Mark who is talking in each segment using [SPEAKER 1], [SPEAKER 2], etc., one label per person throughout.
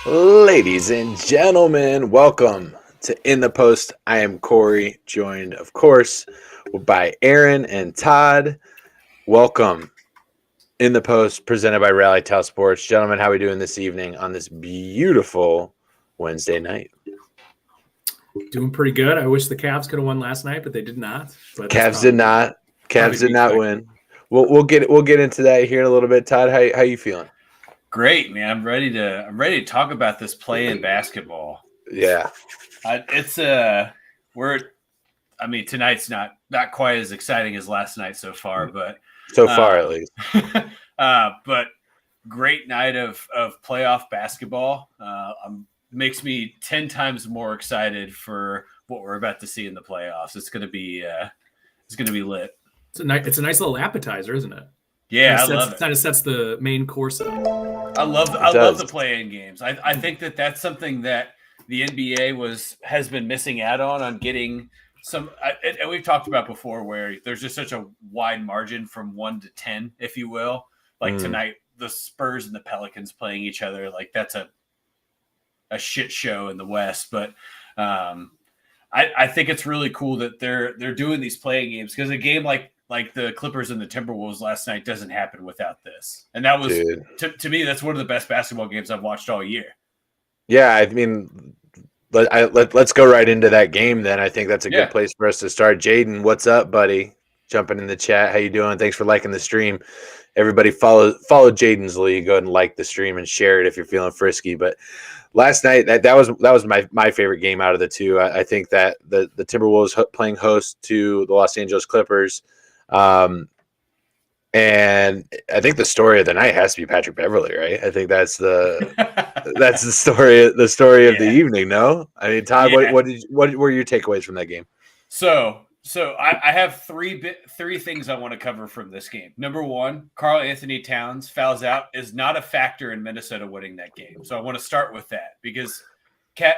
[SPEAKER 1] Ladies and gentlemen, welcome to In the Post. I am Corey, joined, of course, by Aaron and Todd. Welcome, In the Post, presented by Rally Towel Sports. Gentlemen, how are we doing this evening on this beautiful Wednesday night?
[SPEAKER 2] Doing pretty good. I wish the Cavs could have won last night, but they did not. But
[SPEAKER 1] Cavs did not. Cavs did not win. We'll get into that here in a little bit. Todd, how you feeling?
[SPEAKER 3] Great, man. I'm ready to talk about this play in basketball.
[SPEAKER 1] Yeah.
[SPEAKER 3] Tonight's not quite as exciting as last night so far, but
[SPEAKER 1] so far at least.
[SPEAKER 3] But great night of playoff basketball. Makes me 10 times more excited for what we're about to see in the playoffs. It's gonna be lit.
[SPEAKER 2] It's a nice little appetizer, isn't it?
[SPEAKER 3] Yeah, I love it.
[SPEAKER 2] Kind of sets the main course up.
[SPEAKER 3] I love the play-in games. I think that's something that the NBA has been missing out on getting some. And we've talked about before where there's just such a wide margin from 1 to 10, if you will. Like tonight, the Spurs and the Pelicans playing each other. Like that's a shit show in the West. But I think it's really cool that they're doing these play-in games because a game like the Clippers and the Timberwolves last night doesn't happen without this. And that was, to me, that's one of the best basketball games I've watched all year.
[SPEAKER 1] Yeah, I mean, let's go right into that game then. I think that's a good place for us to start. Jaden, what's up, buddy? Jumping in the chat. How you doing? Thanks for liking the stream. Everybody follow Jaden's lead. Go ahead and like the stream and share it if you're feeling frisky. But last night, that was my favorite game out of the two. I think that the Timberwolves playing host to the Los Angeles Clippers. And I think the story of the night has to be Patrick Beverley, right? I think that's the story of the evening. No, I mean, Todd, what were your takeaways from that game?
[SPEAKER 3] So I have three things I want to cover from this game. Number one, Karl-Anthony Towns fouls out is not a factor in Minnesota winning that game. So I want to start with that because Cat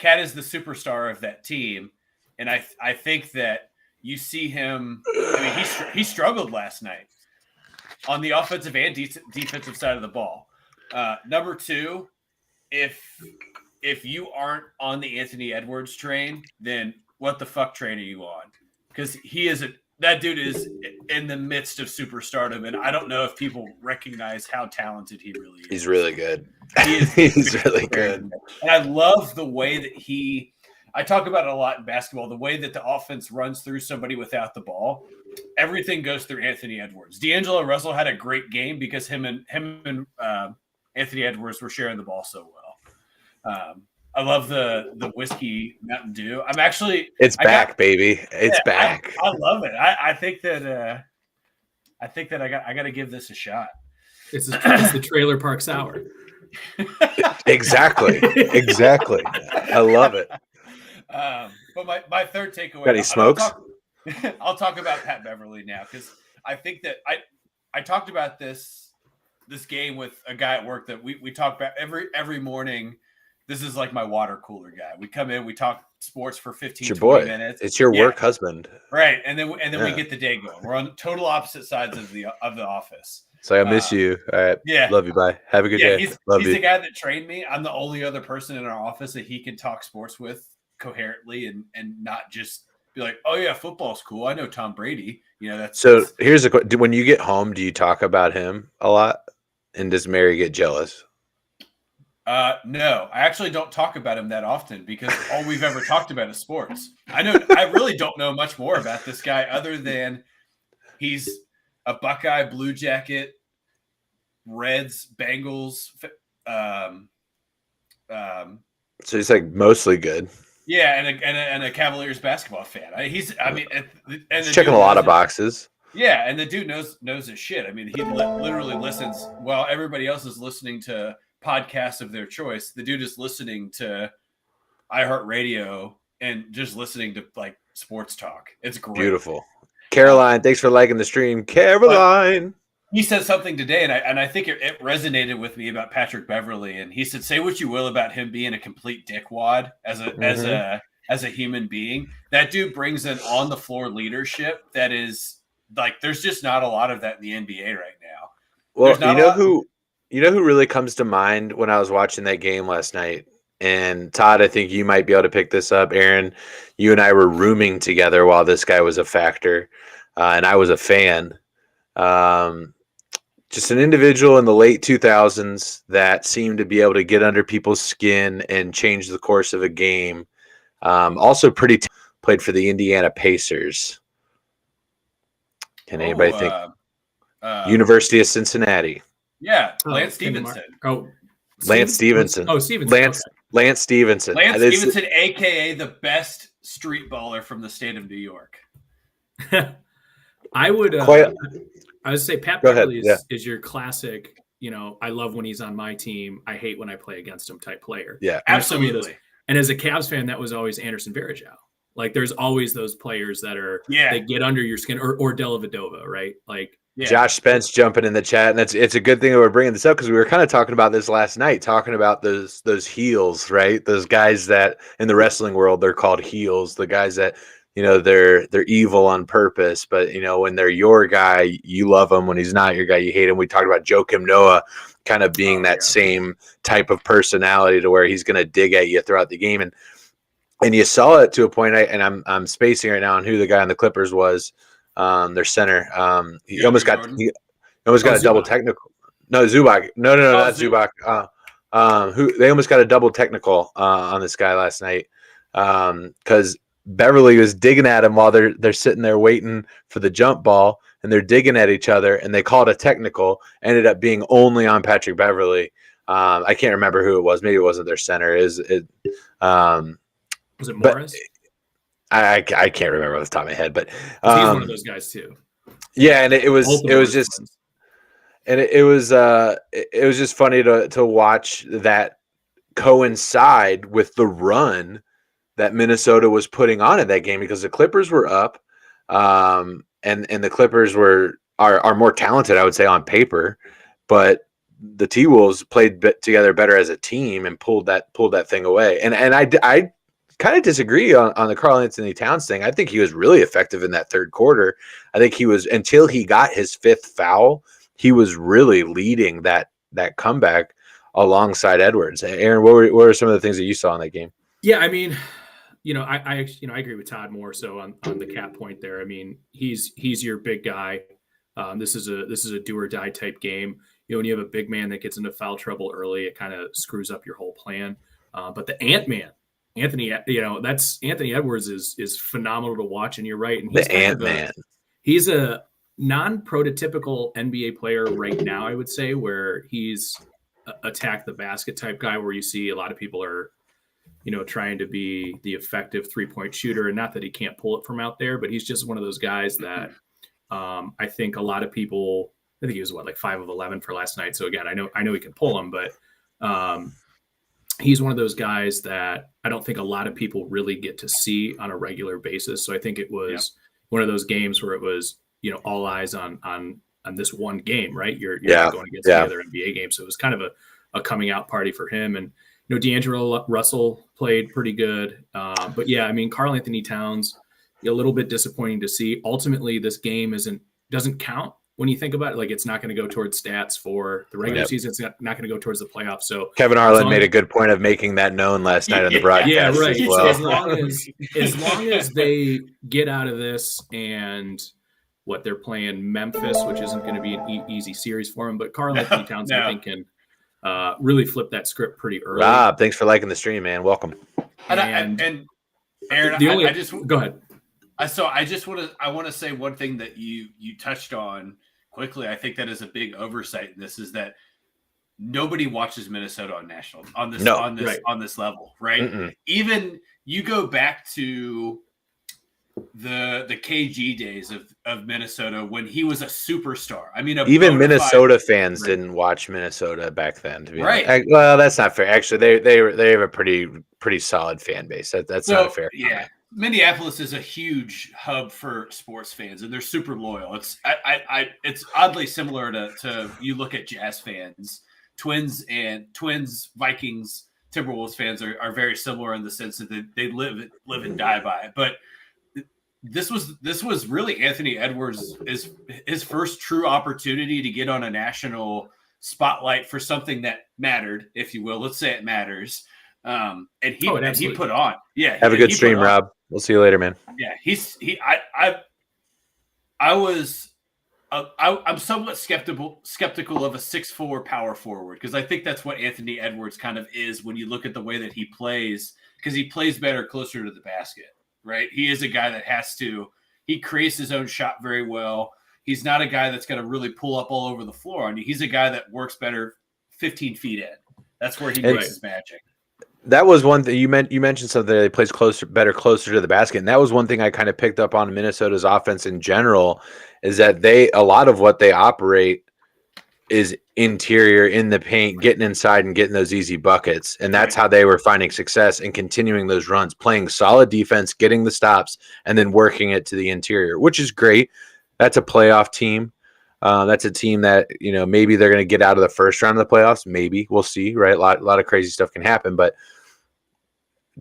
[SPEAKER 3] is the superstar of that team, and I think that. You see him. I mean, he struggled last night on the offensive and defensive side of the ball. Number two, if you aren't on the Anthony Edwards train, then what the fuck train are you on? Because that dude is in the midst of superstardom, and I don't know if people recognize how talented he really is.
[SPEAKER 1] He's really good.
[SPEAKER 3] He's really good, and I love the way that he. I talk about it a lot in basketball, the way that the offense runs through somebody without the ball. Everything goes through Anthony Edwards. D'Angelo Russell had a great game because him and Anthony Edwards were sharing the ball so well. I love the whiskey Mountain Dew.
[SPEAKER 1] It's back, baby. It's back.
[SPEAKER 3] I love it. I think that I got to give this a shot.
[SPEAKER 2] It's the Trailer Park Sour.
[SPEAKER 1] Exactly. I love it.
[SPEAKER 3] But my third takeaway.
[SPEAKER 1] Got any smokes?
[SPEAKER 3] I'll talk about Pat Beverley now because I think that I talked about this game with a guy at work that we talk about every morning. This is like my water cooler guy. We come in, we talk sports for 15, 20 minutes.
[SPEAKER 1] It's your work husband.
[SPEAKER 3] Right. And then we get the day going. We're on total opposite sides of the office.
[SPEAKER 1] So I miss you. All right.
[SPEAKER 3] Yeah.
[SPEAKER 1] Love you. Bye. Have a good day.
[SPEAKER 3] He's the guy that trained me. I'm the only other person in our office that he can talk sports with coherently and not just be like, oh yeah, football's cool. I know Tom Brady.
[SPEAKER 1] Here's a question. When you get home, do you talk about him a lot? And does Mary get jealous?
[SPEAKER 3] No, I actually don't talk about him that often because all we've ever talked about is sports. I really don't know much more about this guy other than he's a Buckeye, Blue Jacket, Reds, Bengals.
[SPEAKER 1] So he's like mostly good.
[SPEAKER 3] Yeah, and a Cavaliers basketball fan. He's
[SPEAKER 1] checking a lot of boxes.
[SPEAKER 3] Yeah, and the dude knows his shit. I mean, he literally listens while everybody else is listening to podcasts of their choice. The dude is listening to iHeartRadio and just listening to like sports talk. It's great.
[SPEAKER 1] Beautiful. Caroline, thanks for liking the stream. Caroline.
[SPEAKER 3] He said something today, and I think it resonated with me about Patrick Beverley. And he said, "Say what you will about him being a complete dickwad as a human being, that dude brings an on the floor leadership that is like there's just not a lot of that in the NBA right now."
[SPEAKER 1] Well, who really comes to mind when I was watching that game last night? And Todd, I think you might be able to pick this up. Aaron, you and I were rooming together while this guy was a factor, and I was a fan. Just an individual in the late 2000s that seemed to be able to get under people's skin and change the course of a game. Also played for the Indiana Pacers. Can anybody think? University of Cincinnati.
[SPEAKER 3] Yeah, Lance Stevenson.
[SPEAKER 1] Lance Stevenson.
[SPEAKER 2] Oh, Stevenson.
[SPEAKER 1] Lance Stevenson.
[SPEAKER 3] Lance Stevenson, a.k.a. the best street baller from the state of New York.
[SPEAKER 2] I would say Pat Beverly is your classic, I love when he's on my team. I hate when I play against him type player.
[SPEAKER 1] Yeah,
[SPEAKER 3] absolutely.
[SPEAKER 2] And as a Cavs fan, that was always Anderson Varejao. Like there's always those players that they get under your skin, or Dellavedova, right? Like
[SPEAKER 1] Josh Spence jumping in the chat, and it's a good thing that we're bringing this up because we were kind of talking about this last night, talking about those heels, right? Those guys that in the wrestling world they're called heels, the guys that they're evil on purpose, but when they're your guy, you love him. When he's not your guy, you hate him. We talked about Joakim Noah kind of being same type of personality to where he's going to dig at you throughout the game, and you saw it to a point. I'm spacing right now on who the guy on the Clippers was. Their center. He almost got a double technical. No, Zubac. No, not Zubac. They almost got a double technical on this guy last night because Beverly was digging at him while they're sitting there waiting for the jump ball, and they're digging at each other, and they called a technical. Ended up being only on Patrick Beverly. I can't remember who it was. Maybe it wasn't their center. Was it
[SPEAKER 2] Morris?
[SPEAKER 1] I can't remember off the top of my head, but
[SPEAKER 2] he's one of those guys too.
[SPEAKER 1] Yeah, and it was just funny to watch that coincide with the run that Minnesota was putting on in that game because the Clippers were up, and the Clippers are more talented, I would say, on paper, but the T-Wolves played together better as a team and pulled that thing away. And I kind of disagree on the Karl-Anthony Towns thing. I think he was really effective in that third quarter. I think he was, until he got his fifth foul, he was really leading that comeback alongside Edwards. Aaron, what were some of the things that you saw in that game?
[SPEAKER 2] Yeah, I mean, I agree with Todd more so on the Cat point there. I mean, he's your big guy. This is a do or die type game. When you have a big man that gets into foul trouble early, it kind of screws up your whole plan. But the Ant-Man, Anthony, that's Anthony Edwards is phenomenal to watch, and you're right. And he's
[SPEAKER 1] the Ant-Man.
[SPEAKER 2] He's a non-prototypical NBA player right now, I would say, where he's attack the basket type guy, where you see a lot of people are, trying to be the effective 3-point shooter, and not that he can't pull it from out there, but he's just one of those guys that I think a lot of people. I think he was like 5 of 11 for last night. So again, I know he can pull them, but he's one of those guys that I don't think a lot of people really get to see on a regular basis. So I think it was one of those games where it was, all eyes on this one game, right? You're not going against the other NBA game. So it was kind of a coming out party for him. And, D'Angelo Russell played pretty good. But yeah, I mean, Karl-Anthony Towns, a little bit disappointing to see. Ultimately, this game doesn't count. When you think about it, like, it's not going to go towards stats for the regular season. It's not going to go towards the playoffs. So
[SPEAKER 1] Kevin Harlan made a good point of making that known last night on the broadcast.
[SPEAKER 2] Yeah, right.
[SPEAKER 1] As well.
[SPEAKER 2] So as long as they get out of this, and they're playing Memphis, which isn't going to be an easy series for them, but Karl-Anthony Towns, I think, can really flip that script pretty early.
[SPEAKER 1] Rob, thanks for liking the stream, man. Welcome.
[SPEAKER 3] And Aaron,
[SPEAKER 2] go ahead.
[SPEAKER 3] So I want to say one thing that you touched on quickly. I think that is a big oversight in this, is that nobody watches Minnesota on this level, right?
[SPEAKER 1] Mm-mm.
[SPEAKER 3] Even you go back to the KG days of Minnesota when he was a superstar. I mean,
[SPEAKER 1] even Minnesota fans didn't watch Minnesota back then, to be
[SPEAKER 3] right.
[SPEAKER 1] honest. Well, that's not fair. Actually, they have a pretty solid fan base. That's not fair.
[SPEAKER 3] Yeah. Minneapolis is a huge hub for sports fans, and they're super loyal. It's oddly similar to you look at Jazz fans, Twins, Vikings, Timberwolves fans are very similar in the sense that they live and die by it. But this was really Anthony Edwards' his first true opportunity to get on a national spotlight for something that mattered, if you will. Let's say it matters. And he put on. Yeah.
[SPEAKER 1] Have a good stream, Rob. We'll see you later, man.
[SPEAKER 3] Yeah. I'm somewhat skeptical of a 6'4" power forward, because I think that's what Anthony Edwards kind of is when you look at the way that he plays, because he plays better closer to the basket, right? He is a guy that he creates his own shot very well. He's not a guy that's going to really pull up all over the floor on you. He's a guy that works better 15 feet in. That's where he makes his magic.
[SPEAKER 1] That was one thing you mentioned something that he plays better closer to the basket. And that was one thing I kind of picked up on Minnesota's offense in general, is that a lot of what they operate is interior in the paint, getting inside and getting those easy buckets. And that's how they were finding success and continuing those runs, playing solid defense, getting the stops, and then working it to the interior, which is great. That's a playoff team. That's a team that, maybe they're going to get out of the first round of the playoffs. Maybe we'll see, right? A lot of crazy stuff can happen, but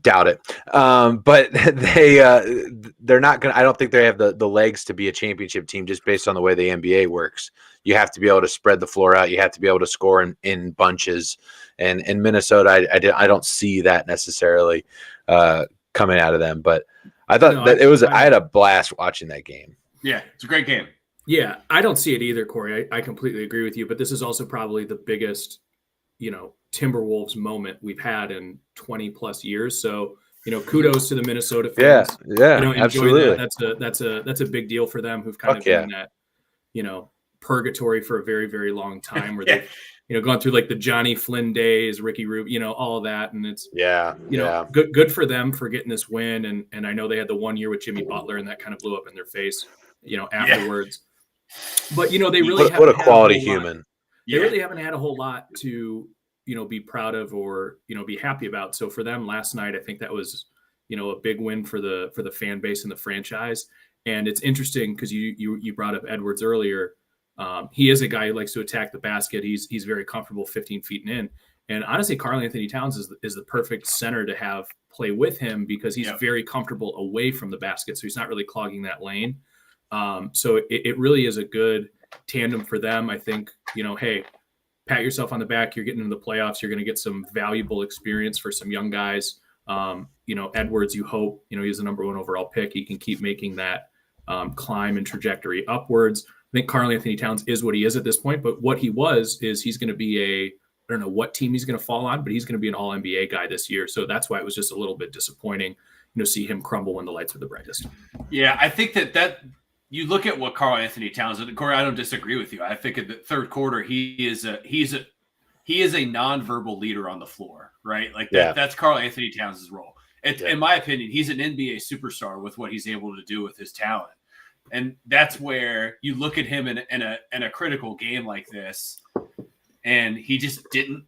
[SPEAKER 1] doubt it. But they're not going to, I don't think they have the legs to be a championship team just based on the way the NBA works. You have to be able to spread the floor out. You have to be able to score in bunches. And in Minnesota, I don't see that necessarily coming out of them. But I thought I had a blast watching that game.
[SPEAKER 3] Yeah, it's a great game.
[SPEAKER 2] Yeah, I don't see it either, Corey. I completely agree with you, but this is also probably the biggest, Timberwolves moment we've had in 20 plus years. So, kudos to the Minnesota fans.
[SPEAKER 1] Yeah, absolutely.
[SPEAKER 2] That's a big deal for them, who've kind of been in that, purgatory for a very, very long time, where they've, gone through like the Johnny Flynn days, Ricky Rubio, all of that. And it's, good for them for getting this win. And I know they had the 1 year with Jimmy Butler, and that kind of blew up in their face, afterwards. But they really
[SPEAKER 1] what a quality human.
[SPEAKER 2] They really haven't had a whole lot to be proud of or be happy about. So for them last night, I think that was a big win for the fan base and the franchise. And it's interesting because you brought up Edwards earlier. He is a guy who likes to attack the basket. He's very comfortable 15 feet and in. And honestly, Karl-Anthony Towns is the perfect center to have play with him, because he's very comfortable away from the basket, so he's not really clogging that lane. So it really is a good tandem for them. I think, hey, pat yourself on the back. You're getting into the playoffs. You're going to get some valuable experience for some young guys. Edwards, you hope, he's the number 1 overall pick. He can keep making that climb and trajectory upwards. I think Karl-Anthony Towns is what he is at this point, but what he is he's going to be I don't know what team he's going to fall on, but he's going to be an all-NBA guy this year. So that's why it was just a little bit disappointing, see him crumble when the lights were the brightest.
[SPEAKER 3] Yeah, I think that you look at what Karl-Anthony Towns, and Corey, I don't disagree with you. I think in the third quarter, he is a nonverbal leader on the floor, right? Like that's Karl-Anthony Towns' role. In my opinion, he's an NBA superstar with what he's able to do with his talent. And that's where you look at him in a critical game like this, and he just didn't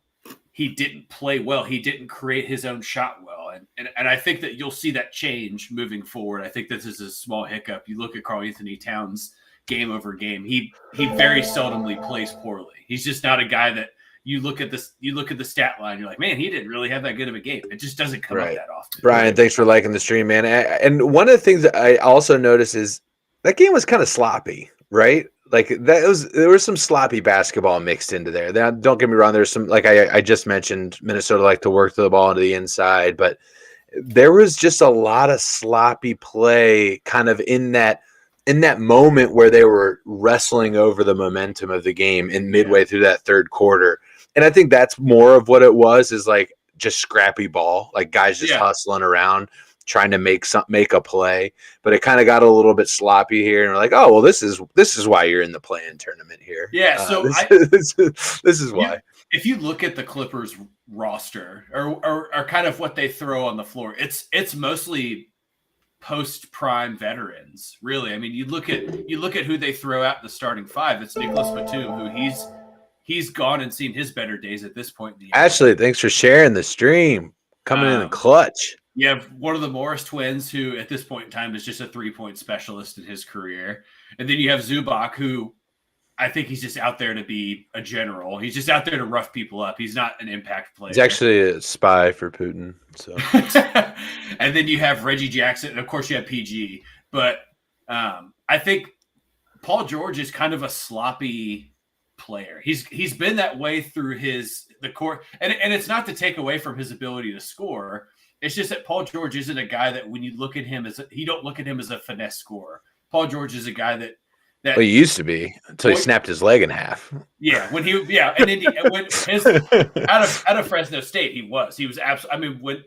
[SPEAKER 3] play well. He didn't create his own shot well. And I think that you'll see that change moving forward. I think this is a small hiccup. You look at Karl-Anthony Towns game over game. He very seldomly plays poorly. He's just not a guy that you look at the stat line, you're like, man, he didn't really have that good of a game. It just doesn't come up that often.
[SPEAKER 1] Brian, thanks for liking the stream, man. And one of the things that I also noticed is that game was kind of sloppy, right? Like there was some sloppy basketball mixed into there. Now, don't get me wrong. There's some, like I just mentioned, Minnesota like to work the ball into the inside, but there was just a lot of sloppy play kind of in that moment where they were wrestling over the momentum of the game in midway through that third quarter. And I think that's more of what it was, is like just scrappy ball, like guys just hustling around, trying to make a play, but it kind of got a little bit sloppy here. And we're like, oh, well, this is why you're in the play-in tournament here.
[SPEAKER 3] Yeah. So
[SPEAKER 1] this is why.
[SPEAKER 3] If you look at the Clippers roster or kind of what they throw on the floor, it's mostly post-prime veterans, really. I mean, you look at who they throw out in the starting 5. It's Nicholas Batum, who he's gone and seen his better days at this point in the year.
[SPEAKER 1] Ashley, thanks for sharing the stream. Coming in the clutch.
[SPEAKER 3] You have one of the Morris twins, who at this point in time is just a 3-point specialist in his career. And then you have Zubac, who I think he's just out there to be a general. He's just out there to rough people up. He's not an impact player.
[SPEAKER 1] He's actually a spy for Putin. So,
[SPEAKER 3] and then you have Reggie Jackson, and of course you have PG. But I think Paul George is kind of a sloppy player. He's been that way through the core, and it's not to take away from his ability to score. It's just that Paul George isn't a guy that when you look at him you don't look at him as a finesse scorer. Paul George is a guy that
[SPEAKER 1] well, he used to be until he snapped his leg in half.
[SPEAKER 3] Yeah, when and when out of Fresno State, he was absolutely. I mean,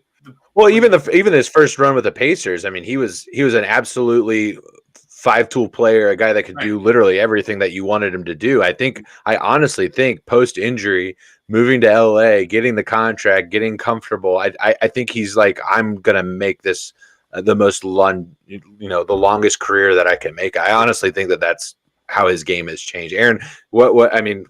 [SPEAKER 1] even his first run with the Pacers, I mean, he was an absolutely 5-tool player, a guy that could do literally everything that you wanted him to do. I honestly think post injury, moving to LA, getting the contract, getting comfortable, I think he's like, I'm gonna make this the longest career that I can make. I honestly think that that's how his game has changed. Aaron, what I mean,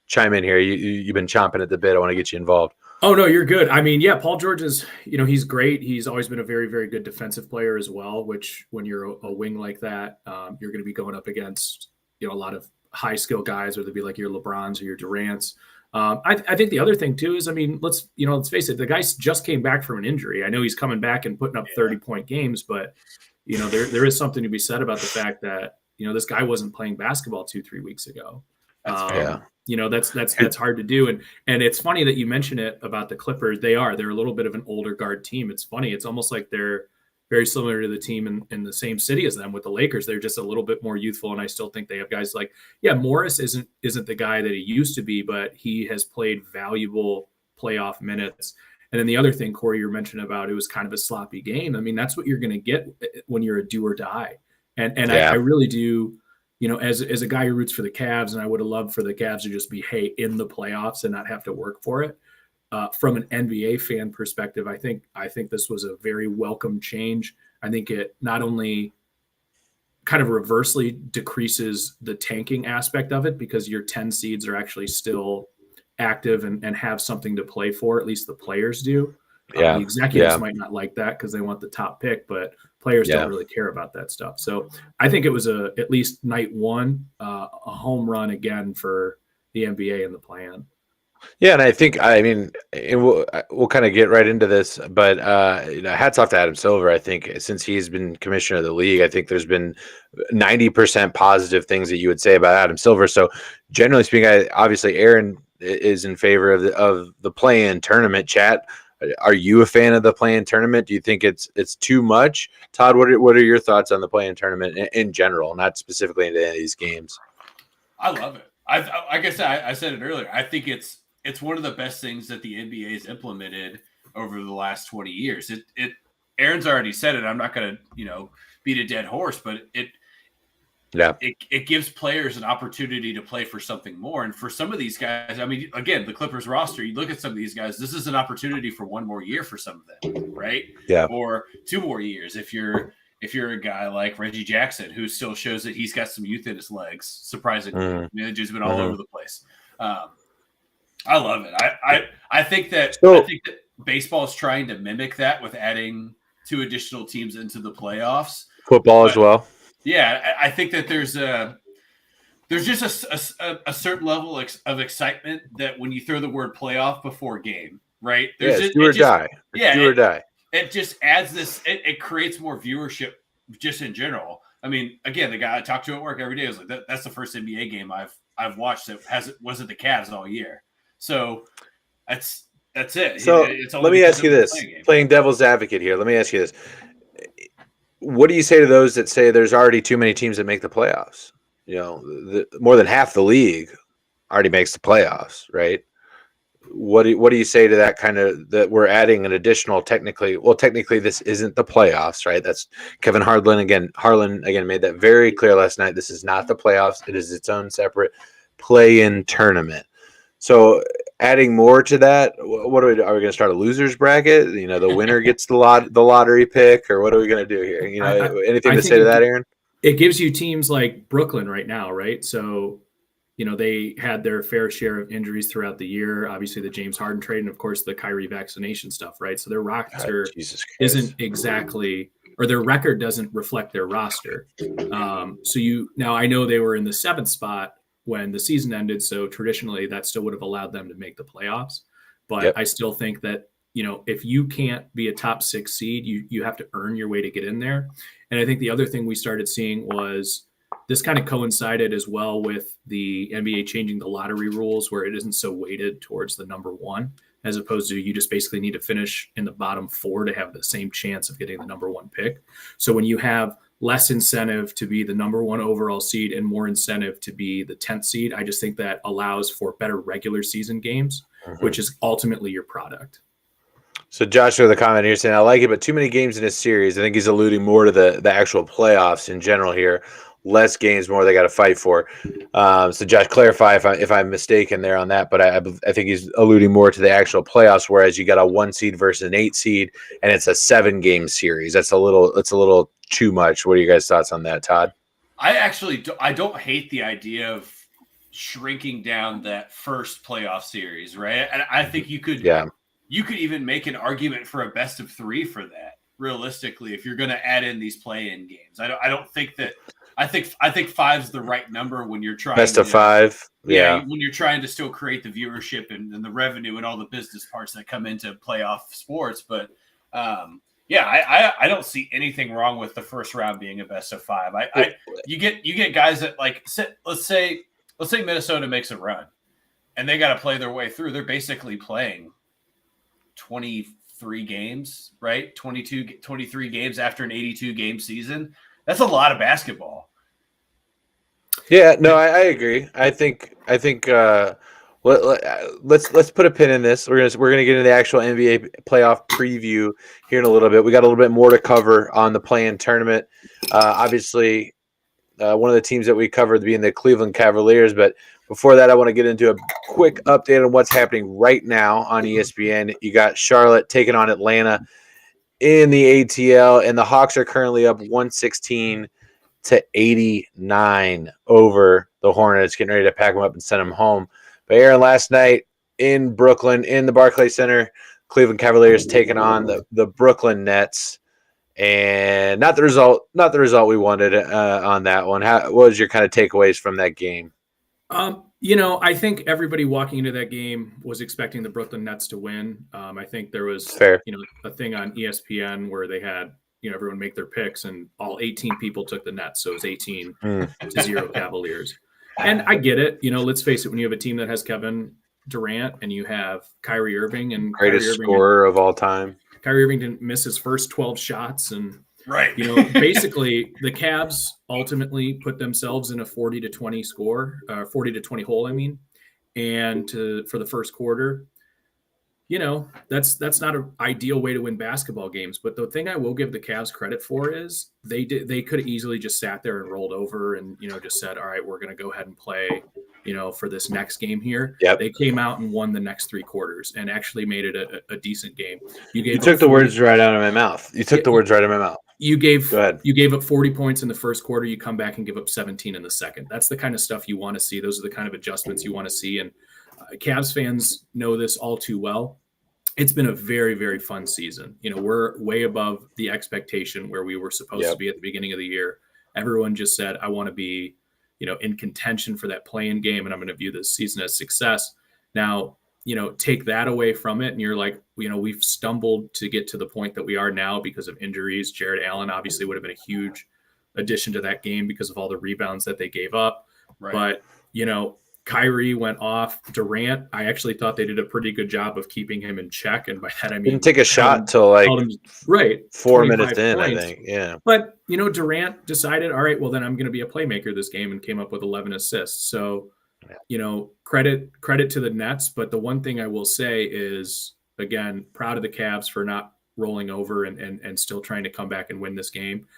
[SPEAKER 1] chime in here. You've been chomping at the bit. I want to get you involved.
[SPEAKER 2] Oh no, you're good. I mean, yeah, Paul George is, he's great. He's always been a very, very good defensive player as well, which when you're a wing like that, you're going to be going up against, a lot of high skill guys, whether it be like your LeBrons or your Durants. I think the other thing too is, I mean, let's face it, the guy just came back from an injury. I know he's coming back and putting up 30-point games, but there is something to be said about the fact that, this guy wasn't playing basketball 2-3 weeks ago. That's hard to do. And it's funny that you mention it about the Clippers. They're a little bit of an older guard team. It's funny. It's almost like they're very similar to the team in the same city as them with the Lakers. They're just a little bit more youthful. And I still think they have guys like, Morris isn't the guy that he used to be, but he has played valuable playoff minutes. And then the other thing, Corey, you're mentioning about, it was kind of a sloppy game. I mean, that's what you're going to get when you're a do or die. And I really do, as a guy who roots for the Cavs, and I would have loved for the Cavs to just be, in the playoffs and not have to work for it. From an NBA fan perspective, I think this was a very welcome change. I think it not only kind of reversely decreases the tanking aspect of it, because your 10 seeds are actually still active and have something to play for. At least the players do. The executives might not like that because they want the top pick, but players don't really care about that stuff. So I think it was at least night one, a home run again for the NBA and the plan.
[SPEAKER 1] Yeah, and I think, we'll kind of get right into this, but hats off to Adam Silver. I think since he's been commissioner of the league, I think there's been 90% positive things that you would say about Adam Silver. So generally speaking, obviously Aaron is in favor of the play-in tournament. Chat, are you a fan of the play-in tournament? Do you think it's too much? Todd, what are your thoughts on the play-in tournament in general, not specifically into any of these games?
[SPEAKER 3] I love it. I guess I said it earlier. I think it's one of the best things that the NBA has implemented over the last 20 years. Aaron's already said it. I'm not going to, beat a dead horse, but it gives players an opportunity to play for something more. And for some of these guys, I mean, again, the Clippers roster, you look at some of these guys, this is an opportunity for one more year for some of them, right?
[SPEAKER 1] Yeah.
[SPEAKER 3] Or 2 more years. If you're a guy like Reggie Jackson, who still shows that he's got some youth in his legs, surprisingly. I mean, the dude's been all over the place. I love it. I think that baseball is trying to mimic that with adding 2 additional teams into the playoffs.
[SPEAKER 1] Football as well.
[SPEAKER 3] Yeah, I think that there's just a certain level of excitement that when you throw the word playoff before game, right?
[SPEAKER 1] There's do or die. Do or die.
[SPEAKER 3] It just adds this. It creates more viewership just in general. I mean, again, the guy I talk to at work every day was like, "That's the first NBA game I've watched that wasn't the Cavs all year." So that's it.
[SPEAKER 1] So let me ask you this: playing devil's advocate here. Let me ask you this: what do you say to those that say there's already too many teams that make the playoffs? More than half the league already makes the playoffs, right? What do you say to that kind of, that we're adding an additional technically this isn't the playoffs, right? That's Kevin Harlan again made that very clear last night. This is not the playoffs. It is its own separate play-in tournament. So adding more to that, what are we going to start a losers bracket? The winner gets the lottery pick, or what are we going to do here? Anything to say to that, Aaron?
[SPEAKER 2] It gives you teams like Brooklyn right now, right? So, they had their fair share of injuries throughout the year. Obviously, the James Harden trade, and of course the Kyrie vaccination stuff, right? So their roster isn't exactly, or their record doesn't reflect their roster. Now I know they were in the 7th spot when the season ended, so traditionally that still would have allowed them to make the playoffs. But I still think that, if you can't be a top 6 seed, you have to earn your way to get in there. And I think the other thing we started seeing was, this kind of coincided as well with the NBA changing the lottery rules, where it isn't so weighted towards the number one, as opposed to you just basically need to finish in the bottom 4 to have the same chance of getting the number 1 pick. So when you have less incentive to be the number 1 overall seed and more incentive to be the 10th seed, I just think that allows for better regular season games, which is ultimately your product.
[SPEAKER 1] So Joshua, the comment here saying, I like it, but too many games in a series. I think he's alluding more to the actual playoffs in general here. Less games, more they got to fight for. So Josh, clarify if I'm mistaken there on that, but I think he's alluding more to the actual playoffs, whereas you got a 1 seed versus an 8 seed, and it's a 7-game series. It's a little too much. What are you guys' thoughts on that, Todd?
[SPEAKER 3] I don't hate the idea of shrinking down that first playoff series, right? And I think you could even make an argument for a best of 3 for that. Realistically, if you're going to add in these play-in games, I don't think that. I think 5's the right number when you're trying
[SPEAKER 1] best of 5. Yeah,
[SPEAKER 3] when you're trying to still create the viewership and the revenue and all the business parts that come into playoff sports. But I don't see anything wrong with the first round being a best of 5. You get guys that, like, let's say Minnesota makes a run and they got to play their way through. They're basically playing 23 games, right? 23 games after an 82 game season. That's a lot of basketball.
[SPEAKER 1] Yeah, no, I agree. I think let's put a pin in this. We're gonna get into the actual NBA playoff preview here in a little bit. We got a little bit more to cover on the play-in tournament. Obviously, one of the teams that we covered being the Cleveland Cavaliers. But before that, I want to get into a quick update on what's happening right now on ESPN. You got Charlotte taking on Atlanta in the ATL, and the Hawks are currently up 116-89 over the Hornets, getting ready to pack them up and send them home. But Aaron, last night in Brooklyn, in the Barclays Center, Cleveland Cavaliers taking on the Brooklyn Nets, and not the result we wanted on that one. What was your kind of takeaways from that game?
[SPEAKER 2] I think everybody walking into that game was expecting the Brooklyn Nets to win. I think there was
[SPEAKER 1] fair,
[SPEAKER 2] a thing on ESPN where they had, everyone make their picks and all 18 people took the Nets. So it was 18-0 Cavaliers. And I get it. Let's face it, when you have a team that has Kevin Durant and you have Kyrie Irving and
[SPEAKER 1] greatest scorer of all time.
[SPEAKER 2] Kyrie Irving didn't miss his first 12 shots, and
[SPEAKER 3] right.
[SPEAKER 2] Basically the Cavs ultimately put themselves in a 40-20 score, 40-20 hole, and for the first quarter. That's not an ideal way to win basketball games. But the thing I will give the Cavs credit for is they could have easily just sat there and rolled over and, just said, all right, we're going to go ahead and play, for this next game here.
[SPEAKER 1] Yep.
[SPEAKER 2] They came out and won the next 3 quarters and actually made it a decent game.
[SPEAKER 1] You took the words right out of my mouth. You gave up 40 points in the first quarter. You come back and give up 17 in the second. That's the kind of stuff you want to see. Those are the kind of adjustments you want to see. And Cavs fans know this all too well. It's been a very, very fun season. We're way above the expectation where we were supposed to be at the beginning of the year. Everyone just said, I want to be, in contention for that play-in game, and I'm going to view this season as success. Now, take that away from it, and you're like, we've stumbled to get to the point that we are now because of injuries. Jared Allen obviously would have been a huge addition to that game because of all the rebounds that they gave up.
[SPEAKER 3] Right.
[SPEAKER 2] But, Kyrie went off. Durant, I actually thought they did a pretty good job of keeping him in check. And by that, I mean,
[SPEAKER 1] didn't take a shot till 4 minutes in, points. I think. Yeah.
[SPEAKER 2] But, Durant decided, all right, well, then I'm going to be a playmaker this game, and came up with 11 assists. So, credit to the Nets. But the one thing I will say is, again, proud of the Cavs for not rolling over and still trying to come back and win this game.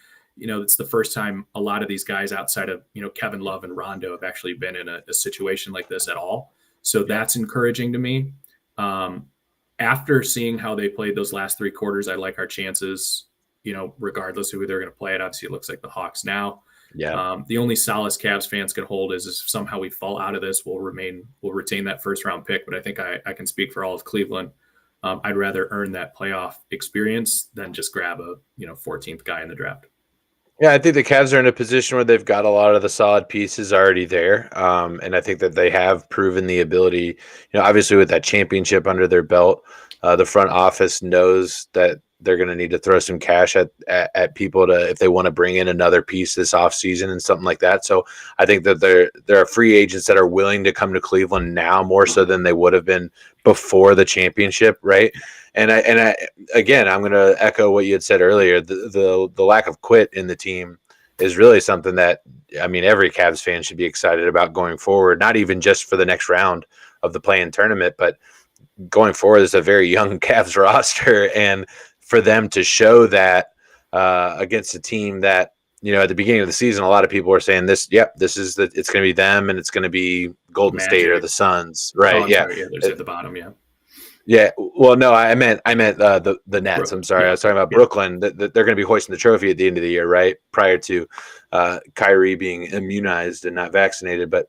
[SPEAKER 2] It's the first time a lot of these guys outside of, Kevin Love and Rondo have actually been in a situation like this at all. So that's encouraging to me. After seeing how they played those last 3 quarters, I like our chances, regardless of who they're going to play it. Obviously, it looks like the Hawks now.
[SPEAKER 1] Yeah.
[SPEAKER 2] The only solace Cavs fans can hold is if somehow we fall out of this, we'll retain that first round pick. But I think I can speak for all of Cleveland. I'd rather earn that playoff experience than just grab a 14th guy in the draft.
[SPEAKER 1] Yeah, I think the Cavs are in a position where they've got a lot of the solid pieces already there. And I think that they have proven the ability, obviously with that championship under their belt, the front office knows that they're going to need to throw some cash at people if they want to bring in another piece this offseason and something like that. So I think that there are free agents that are willing to come to Cleveland now more so than they would have been before the championship, right? And I again, I'm going to echo what you had said earlier. The lack of quit in the team is really something that, I mean, every Cavs fan should be excited about going forward, not even just for the next round of the play-in tournament, but going forward. Is a very young Cavs roster, and for them to show that against a team that, you know, at the beginning of the season, a lot of people were saying this is it's going to be them, and it's going to be Golden
[SPEAKER 2] Magic.
[SPEAKER 1] State or the Suns, right?
[SPEAKER 2] Oh, yeah, there's at the bottom, yeah.
[SPEAKER 1] Yeah, well, no, I meant the Nets. I'm sorry, I was talking about Brooklyn. That they're going to be hoisting the trophy at the end of the year, right? Prior to Kyrie being immunized and not vaccinated, but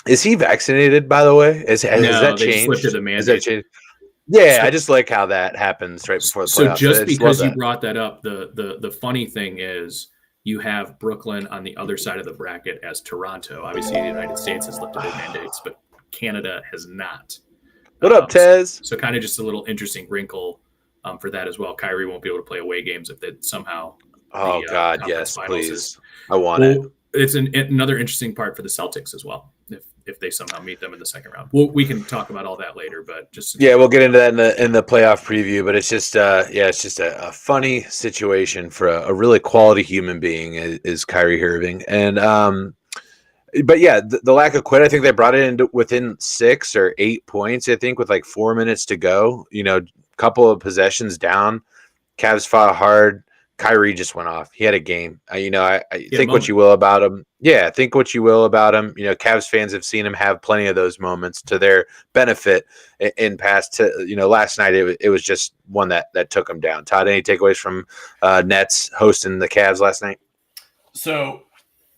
[SPEAKER 1] is he vaccinated? By the way, has that changed?
[SPEAKER 2] The mandate.
[SPEAKER 1] Yeah, I just like how that happens right before the playoffs.
[SPEAKER 2] So just because you brought that up, the funny thing is you have Brooklyn on the other side of the bracket as Toronto. Obviously, the United States has lifted their mandates, but Canada has not.
[SPEAKER 1] What up, Tez?
[SPEAKER 2] So kind of just a little interesting wrinkle for that as well. Kyrie won't be able to play away games if they somehow.
[SPEAKER 1] Oh, God, yes, please. I want it.
[SPEAKER 2] It's another interesting part for the Celtics as well, if they somehow meet them in the second round. Well, we can talk about all that later, but just
[SPEAKER 1] we'll get into that in the playoff preview. But it's just it's just a funny situation for a really quality human being is Kyrie Irving, and but yeah, the lack of quit. I think they brought it into within 6 or 8 points. I think with like 4 minutes to go, you know, couple of possessions down, Cavs fought hard. Kyrie just went off. He had a game. I think what you will about him. Yeah, think what you will about him. You know, Cavs fans have seen him have plenty of those moments to their benefit in past. Last night it was just one that took him down. Todd, any takeaways from Nets hosting the Cavs last night?
[SPEAKER 3] So,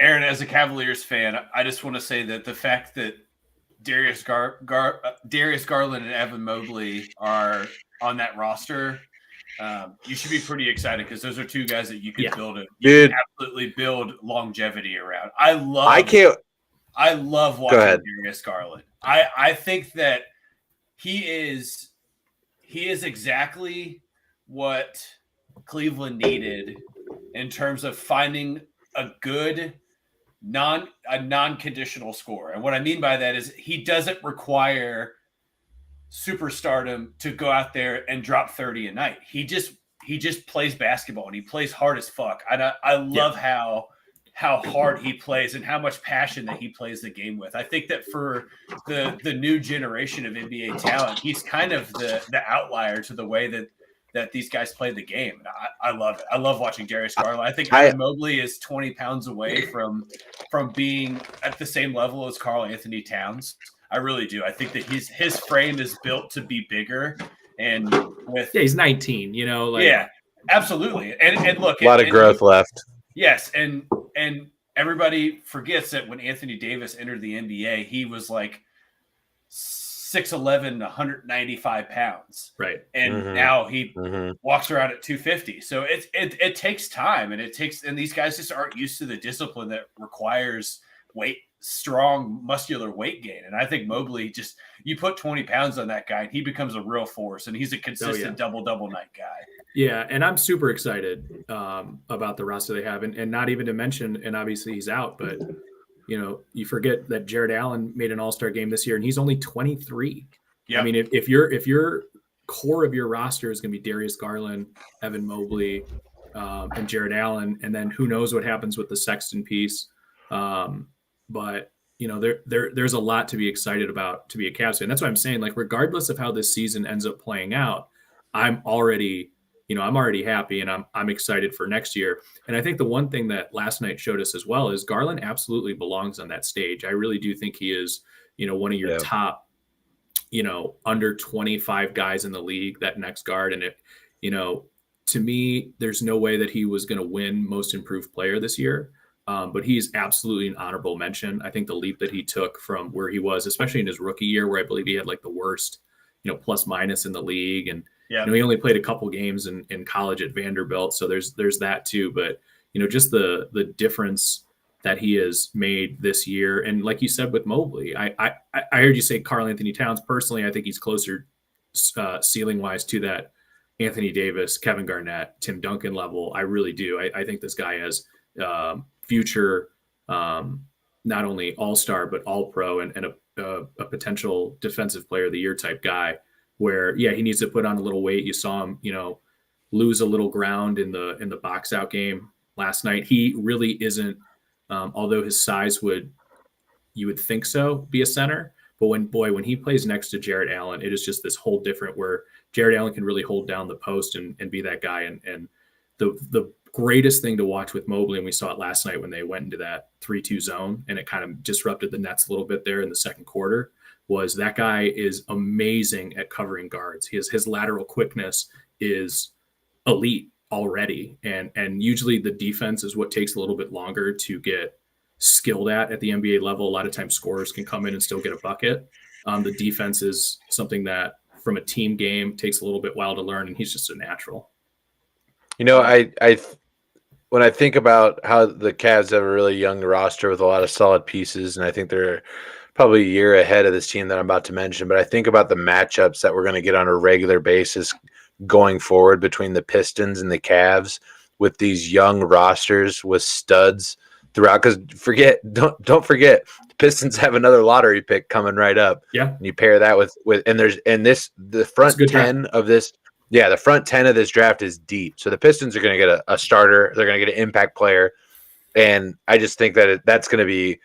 [SPEAKER 3] Aaron, as a Cavaliers fan, I just want to say that the fact that Darius Garland and Evan Mobley are on that roster. You should be pretty excited because those are two guys that you can can absolutely build longevity around. I love watching Darius Garland. I think that he is exactly what Cleveland needed in terms of finding a good non-conditional score. And what I mean by that is he doesn't require superstardom to go out there and drop 30 a night. He just plays basketball and he plays hard as fuck. I love how hard he plays and how much passion that he plays the game with. I think that for the new generation of NBA talent, he's kind of the outlier to the way that these guys play the game. And I love it. I love watching Darius Garland. I think Evan Mobley is 20 pounds away from being at the same level as Karl Anthony Towns. I really do. I think that his frame is built to be bigger, and
[SPEAKER 2] he's 19.
[SPEAKER 3] Yeah, absolutely. And look,
[SPEAKER 1] a lot of growth left.
[SPEAKER 3] Yes, and everybody forgets that when Anthony Davis entered the NBA, he was like 6'11", 195 pounds,
[SPEAKER 2] right?
[SPEAKER 3] And now he walks around at 250. So it takes time, and these guys just aren't used to the discipline that requires strong muscular weight gain. And I think Mobley, just you put 20 pounds on that guy and he becomes a real force, and he's a consistent double night guy.
[SPEAKER 2] Yeah, and I'm super excited about the roster they have, and not even to mention, and obviously he's out, but you forget that Jared Allen made an all-star game this year and he's only 23. Yeah, I mean, if your core of your roster is going to be Darius Garland, Evan Mobley, and Jared Allen, and then who knows what happens with the Sexton piece. But there's a lot to be excited about to be a Cavs fan. That's what I'm saying. Like, regardless of how this season ends up playing out, I'm already happy, and I'm excited for next year. And I think the one thing that last night showed us as well is Garland absolutely belongs on that stage. I really do think he is, one of your top, under 25 guys in the league, that next guard. And to me, there's no way that he was going to win most improved player this year. But he's absolutely an honorable mention. I think the leap that he took from where he was, especially in his rookie year, where I believe he had like the worst, plus minus in the league. And, he only played a couple games in college at Vanderbilt. So there's that too. But, just the difference that he has made this year. And like you said, with Mobley, I heard you say Karl Anthony Towns. Personally, I think he's closer ceiling wise to that, Anthony Davis, Kevin Garnett, Tim Duncan level. I really do. I think this guy has future, not only all-star, but all-pro and a potential defensive player of the year type guy where, yeah, he needs to put on a little weight. You saw him, lose a little ground in the box out game last night. He really isn't, although his size you would think so, be a center. But when he plays next to Jarrett Allen, it is just this whole different where Jarrett Allen can really hold down the post and be that guy. And the greatest thing to watch with Mobley, and we saw it last night when they went into that 3-2 zone and it kind of disrupted the Nets a little bit there in the second quarter, was that guy is amazing at covering guards. His lateral quickness is elite already. And usually the defense is what takes a little bit longer to get skilled at the NBA level. A lot of times scorers can come in and still get a bucket. The defense is something that from a team game takes a little bit while to learn, and he's just a natural.
[SPEAKER 1] I when I think about how the Cavs have a really young roster with a lot of solid pieces, and I think they're probably a year ahead of this team that I'm about to mention, but I think about the matchups that we're going to get on a regular basis going forward between the Pistons and the Cavs with these young rosters with studs throughout. Because don't forget, the Pistons have another lottery pick coming right up.
[SPEAKER 2] Yeah,
[SPEAKER 1] and you pair that with the front 10 of this. Yeah, the front 10 of this draft is deep. So the Pistons are going to get a starter. They're going to get an impact player. And I just think that that's going to be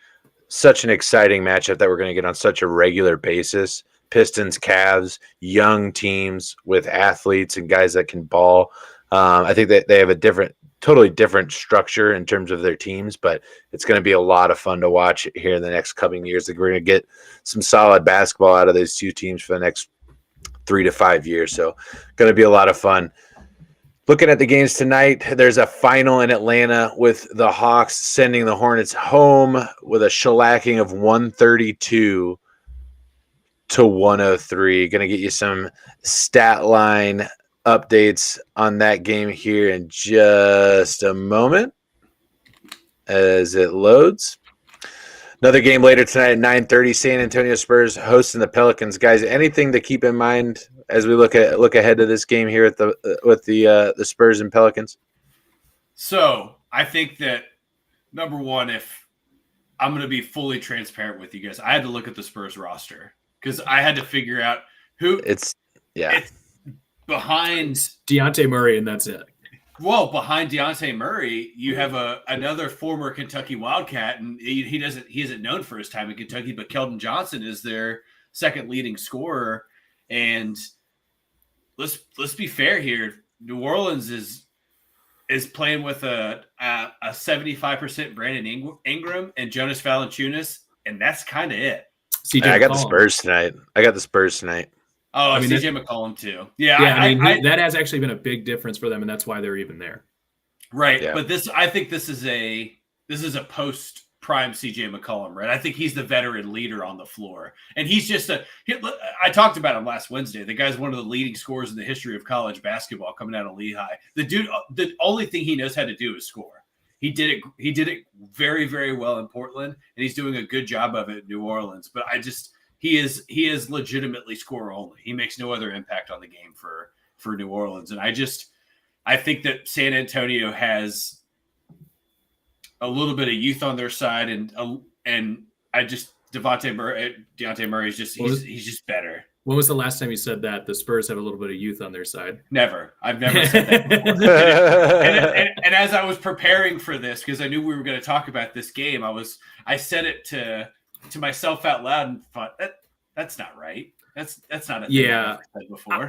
[SPEAKER 1] such an exciting matchup that we're going to get on such a regular basis. Pistons, Cavs, young teams with athletes and guys that can ball. I think that they have a totally different structure in terms of their teams, but it's going to be a lot of fun to watch here in the next coming years. We're going to get some solid basketball out of those two teams for the next 3 to 5 years. So going to be a lot of fun. Looking at the games tonight, there's a final in Atlanta with the Hawks sending the Hornets home with a shellacking of 132 to 103. Going to get you some stat line updates on that game here in just a moment as it loads. Another game later tonight at 9:30, San Antonio Spurs hosting the Pelicans. Guys, anything to keep in mind as we look ahead to this game here with the Spurs and Pelicans?
[SPEAKER 3] So I think that number one, if I'm going to be fully transparent with you guys, I had to look at the Spurs roster because I had to figure out who it's behind
[SPEAKER 2] Dejounte Murray, and that's it.
[SPEAKER 3] Well, behind Dejounte Murray, you have another former Kentucky Wildcat, and he isn't known for his time in Kentucky, but Keldon Johnson is their second leading scorer. And let's be fair here. New Orleans is playing with a 75% Brandon Ingram and Jonas Valanciunas, and that's kind of it.
[SPEAKER 1] I got the Spurs tonight.
[SPEAKER 3] Oh, CJ McCollum too. Yeah,
[SPEAKER 2] that has actually been a big difference for them, and that's why they're even there.
[SPEAKER 3] Right, yeah. But I think this is a post prime CJ McCollum, right? I think he's the veteran leader on the floor, and he's just I talked about him last Wednesday. The guy's one of the leading scorers in the history of college basketball, coming out of Lehigh. The dude, the only thing he knows how to do is score. He did it very, very well in Portland, and he's doing a good job of it in New Orleans. But he is legitimately score only. He makes no other impact on the game for New Orleans. And I think that San Antonio has a little bit of youth on their side, and Dejounte Murray is just he's just better.
[SPEAKER 2] When was the last time you said that the Spurs have a little bit of youth on their side?
[SPEAKER 3] Never. I've never said that before. and as I was preparing for this, because I knew we were going to talk about this game, I said it to myself out loud and thought that's not right. That's not a thing I've ever said before.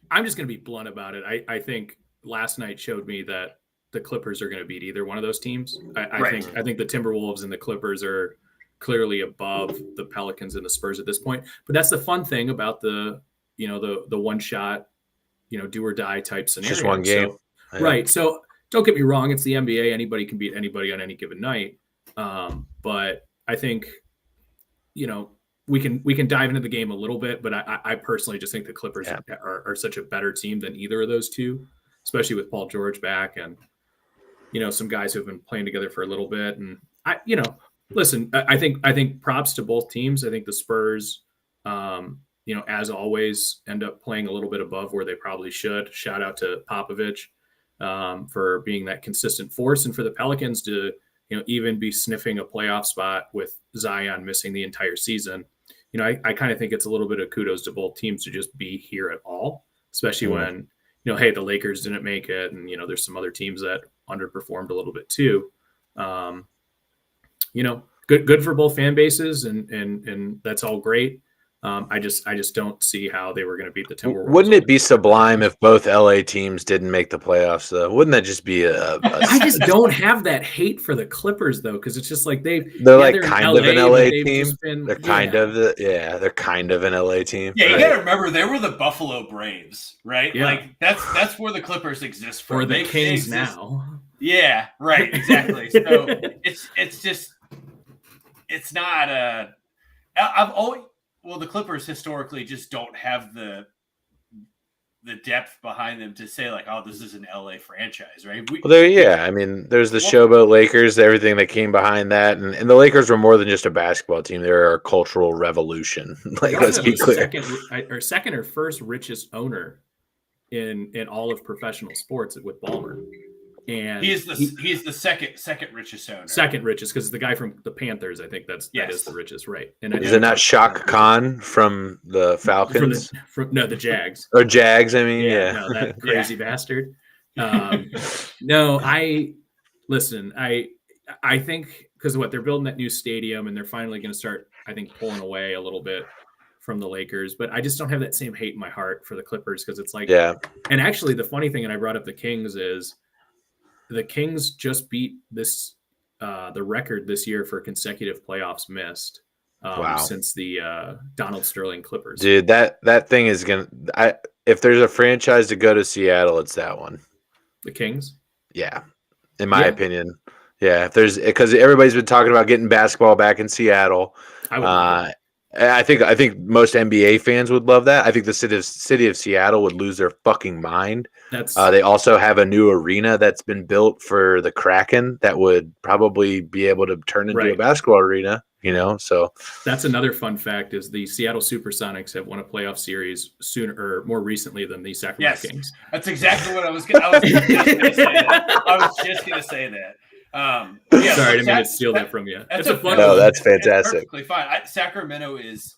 [SPEAKER 2] I'm just going to be blunt about it. I think last night showed me that the Clippers are going to beat either one of those teams. I think the Timberwolves and the Clippers are clearly above the Pelicans and the Spurs at this point. But that's the fun thing about the one shot, do or die type scenario.
[SPEAKER 1] Just one game.
[SPEAKER 2] So, right. So don't get me wrong. It's the NBA. Anybody can beat anybody on any given night. But I think, we can dive into the game a little bit, but I personally just think the Clippers are such a better team than either of those two, especially with Paul George back and, some guys who have been playing together for a little bit. And listen, I think props to both teams. I think the Spurs, as always, end up playing a little bit above where they probably should. Shout out to Popovich for being that consistent force, and for the Pelicans to, even be sniffing a playoff spot with Zion missing the entire season. I kind of think it's a little bit of kudos to both teams to just be here at all, especially when, hey, the Lakers didn't make it. And, there's some other teams that underperformed a little bit too. Good for both fan bases, and that's all great. I just don't see how they were going to beat the Timberwolves.
[SPEAKER 1] Wouldn't it be sublime if both LA teams didn't make the playoffs, though? Wouldn't that just be
[SPEAKER 2] I just don't have that hate for the Clippers, though, because it's just like they're
[SPEAKER 1] kind of an LA team. They're kind of an LA team.
[SPEAKER 3] Yeah, you got to remember they were the Buffalo Braves, right? Yeah. Like that's where the Clippers exist from.
[SPEAKER 2] Or the Kings now.
[SPEAKER 3] Yeah, right, exactly. So it's not a. I've always. Well, the Clippers historically just don't have the depth behind them to say like, oh, this is an LA franchise, right?
[SPEAKER 1] There's the Showboat Lakers, everything that came behind that, and the Lakers were more than just a basketball team; they were a cultural revolution. Let's be clear.
[SPEAKER 2] Second or first richest owner in all of professional sports with Ballmer. And
[SPEAKER 3] he's the second richest owner.
[SPEAKER 2] Second richest, because the guy from the Panthers, I think that is the richest, right? And
[SPEAKER 1] is it not Shaka Khan from the Falcons?
[SPEAKER 2] The Jags.
[SPEAKER 1] Or Jags, I mean,
[SPEAKER 2] No, that crazy bastard. I think because they're building that new stadium and they're finally going to start, I think, pulling away a little bit from the Lakers, but I just don't have that same hate in my heart for the Clippers, because it's like, and actually the funny thing, and I brought up the Kings, is the Kings just beat the record this year for consecutive playoffs missed since the Donald Sterling Clippers.
[SPEAKER 1] Dude, that thing is if there's a franchise to go to Seattle, it's that one.
[SPEAKER 2] The Kings?
[SPEAKER 1] Yeah, in my opinion. Yeah, because everybody's been talking about getting basketball back in Seattle. I think most NBA fans would love that. I think the city of Seattle would lose their fucking mind. They also have a new arena that's been built for the Kraken that would probably be able to turn into a basketball arena. So
[SPEAKER 2] that's another fun fact: is the Seattle SuperSonics have won a playoff series more recently than the Sacramento Kings.
[SPEAKER 3] That's exactly what I was going to say. I was just going to say that.
[SPEAKER 2] Sorry, I didn't mean to steal that from you.
[SPEAKER 3] That's
[SPEAKER 1] that's fantastic.
[SPEAKER 3] It's perfectly fine. Sacramento is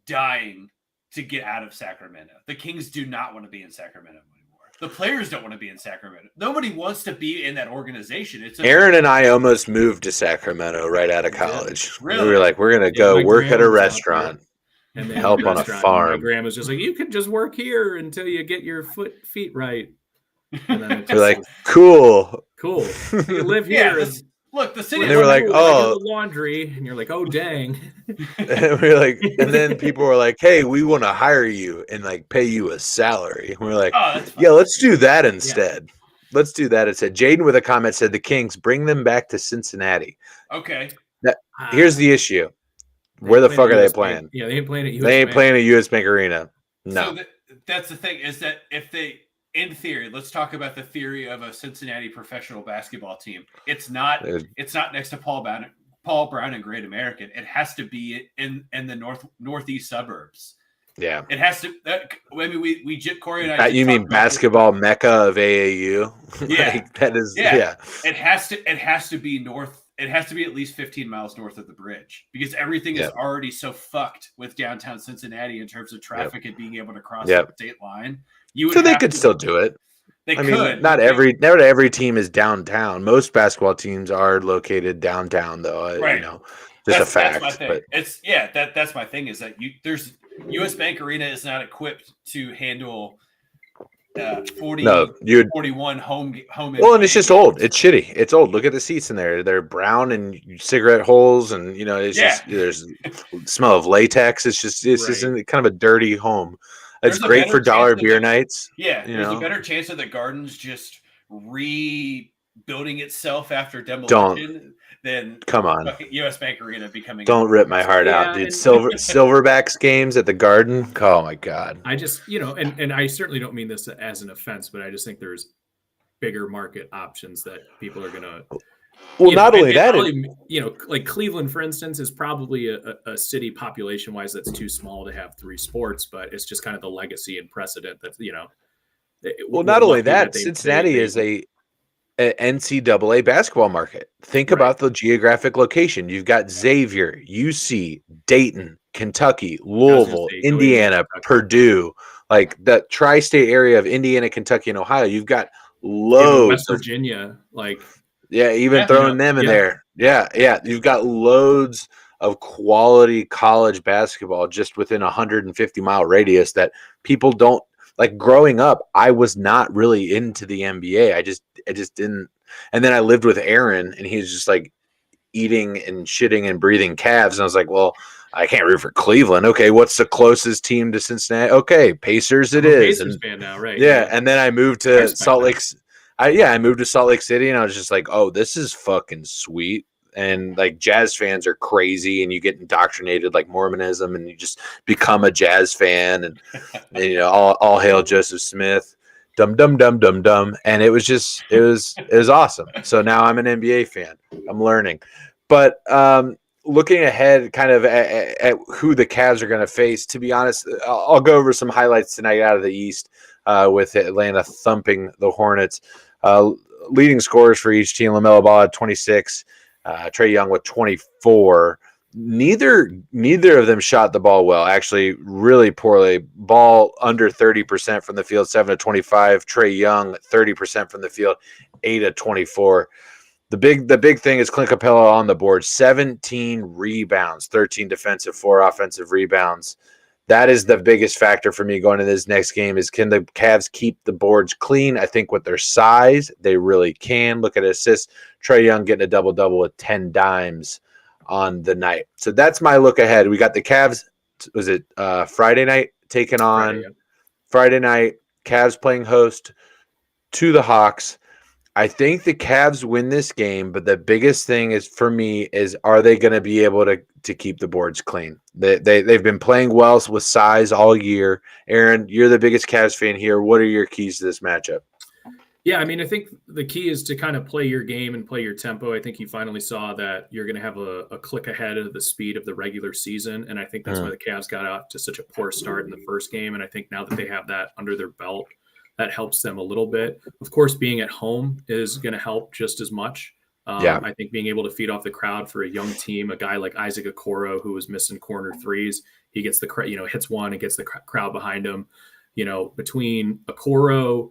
[SPEAKER 3] dying to get out of Sacramento. The Kings do not want to be in Sacramento anymore. The players don't want to be in Sacramento. Nobody wants to be in that organization.
[SPEAKER 1] Aaron and I almost moved to Sacramento right out of college.
[SPEAKER 3] Really?
[SPEAKER 1] We were like, we're going to go work at a restaurant and help on a farm.
[SPEAKER 2] My grandma's just like, you can just work here until you get your feet right. And then
[SPEAKER 1] we're like, cool.
[SPEAKER 2] You live here.
[SPEAKER 3] Look, the city.
[SPEAKER 1] And they were like, oh,
[SPEAKER 2] laundry, and you're like, oh, dang.
[SPEAKER 1] And we're like, and then people were like, hey, we want to hire you and like pay you a salary. And we're like, let's do that instead. Yeah. Let's do that instead. Jaden with a comment said the Kings, bring them back to Cincinnati.
[SPEAKER 3] Okay.
[SPEAKER 1] Here's the issue. Where the fuck are they playing?
[SPEAKER 2] Yeah, they ain't playing at US
[SPEAKER 1] They ain't playing at US Bank Arena. No.
[SPEAKER 3] So that's the thing, is that if they, in theory, let's talk about the theory of a Cincinnati professional basketball team. It's not next to Paul Brown and Great American. It has to be in the northeast suburbs.
[SPEAKER 1] Yeah,
[SPEAKER 3] it has to. Corey and I.
[SPEAKER 1] You mean basketball mecca of AAU?
[SPEAKER 3] Yeah,
[SPEAKER 1] that is.
[SPEAKER 3] Yeah. It has to be north. It has to be at least 15 miles north of the bridge, because everything is already so fucked with downtown Cincinnati in terms of traffic and being able to cross the state line.
[SPEAKER 1] They could still do it.
[SPEAKER 3] They could.
[SPEAKER 1] Not every team is downtown. Most basketball teams are located downtown, though.
[SPEAKER 3] Right.
[SPEAKER 1] Just a fact.
[SPEAKER 3] That's my thing. But that's my thing, is that there's US Bank Arena is not equipped to handle 41 home.
[SPEAKER 1] Well, and it's just old. It's shitty. It's old. Look at the seats in there. They're brown and cigarette holes, and it's just there's smell of latex. It's just kind of a dirty home. It's great for dollar beer nights.
[SPEAKER 3] Yeah, there's a better chance of the Gardens just rebuilding itself after demolition than US Bank Arena becoming.
[SPEAKER 1] Don't rip my heart out, dude. Silverbacks games at the Garden. Oh my God.
[SPEAKER 2] I just and I certainly don't mean this as an offense, but I just think there's bigger market options that people are gonna
[SPEAKER 1] Well, not only that,
[SPEAKER 2] probably, like Cleveland, for instance, is probably a city population wise that's too small to have 3 sports, but it's just kind of the legacy and precedent that
[SPEAKER 1] well, not only that, Cincinnati is a NCAA basketball market. Think about the geographic location. You've got Xavier, UC, Dayton, Kentucky, Louisville, Indiana, Purdue, like the tri-state area of Indiana, Kentucky, and Ohio. You've got loads
[SPEAKER 2] West Virginia,
[SPEAKER 1] throwing them in there. Yeah. You've got loads of quality college basketball just within a 150-mile radius that people don't like. Growing up, I was not really into the NBA. I just didn't. And then I lived with Aaron, and he's just like eating and shitting and breathing Cavs. And I was like, well, I can't root for Cleveland. Okay, what's the closest team to Cincinnati? Okay, Pacers it is.
[SPEAKER 2] Pacers fan now, right?
[SPEAKER 1] Yeah, and then I moved to Salt Lake. I moved to Salt Lake City, and I was just like, oh, this is fucking sweet. And like Jazz fans are crazy, and you get indoctrinated like Mormonism, and you just become a Jazz fan, and all hail Joseph Smith, dum dum dum dum dum, and it was awesome. So now I'm an NBA fan. I'm learning, but looking ahead, kind of at who the Cavs are going to face. To be honest, I'll go over some highlights tonight out of the East with Atlanta thumping the Hornets. Leading scorers for each team: LaMelo Ball at 26. Trae Young with 24. Neither of them shot the ball well. Actually, really poorly. Ball under 30% from the field, 7 of 25. Trae Young 30% from the field, 8 of 24. The big thing is Clint Capella on the board, 17 rebounds, 13 defensive, 4 offensive rebounds. That is the biggest factor for me going into this next game is, can the Cavs keep the boards clean? I think with their size, they really can. Look at assists. Trae Young getting a double-double with 10 dimes on the night. So that's my look ahead. We got the Cavs, was it Friday night, taking on Friday night, Cavs playing host to the Hawks. I think the Cavs win this game, but the biggest thing is for me is, are they going to be able to keep the boards clean? They've been playing well with size all year. Aaron, you're the biggest Cavs fan here. What are your keys to this matchup?
[SPEAKER 2] Yeah, I mean, I think the key is to kind of play your game and play your tempo. I think you finally saw that you're going to have a click ahead of the speed of the regular season, and I think that's why the Cavs got out to such a poor start in the first game. And I think now that they have that under their belt, that helps them a little bit. Of course, being at home is going to help just as much. I think being able to feed off the crowd for a young team, a guy like Isaac Okoro, who was missing corner threes, he gets the hits one and gets the crowd behind him. Between Okoro,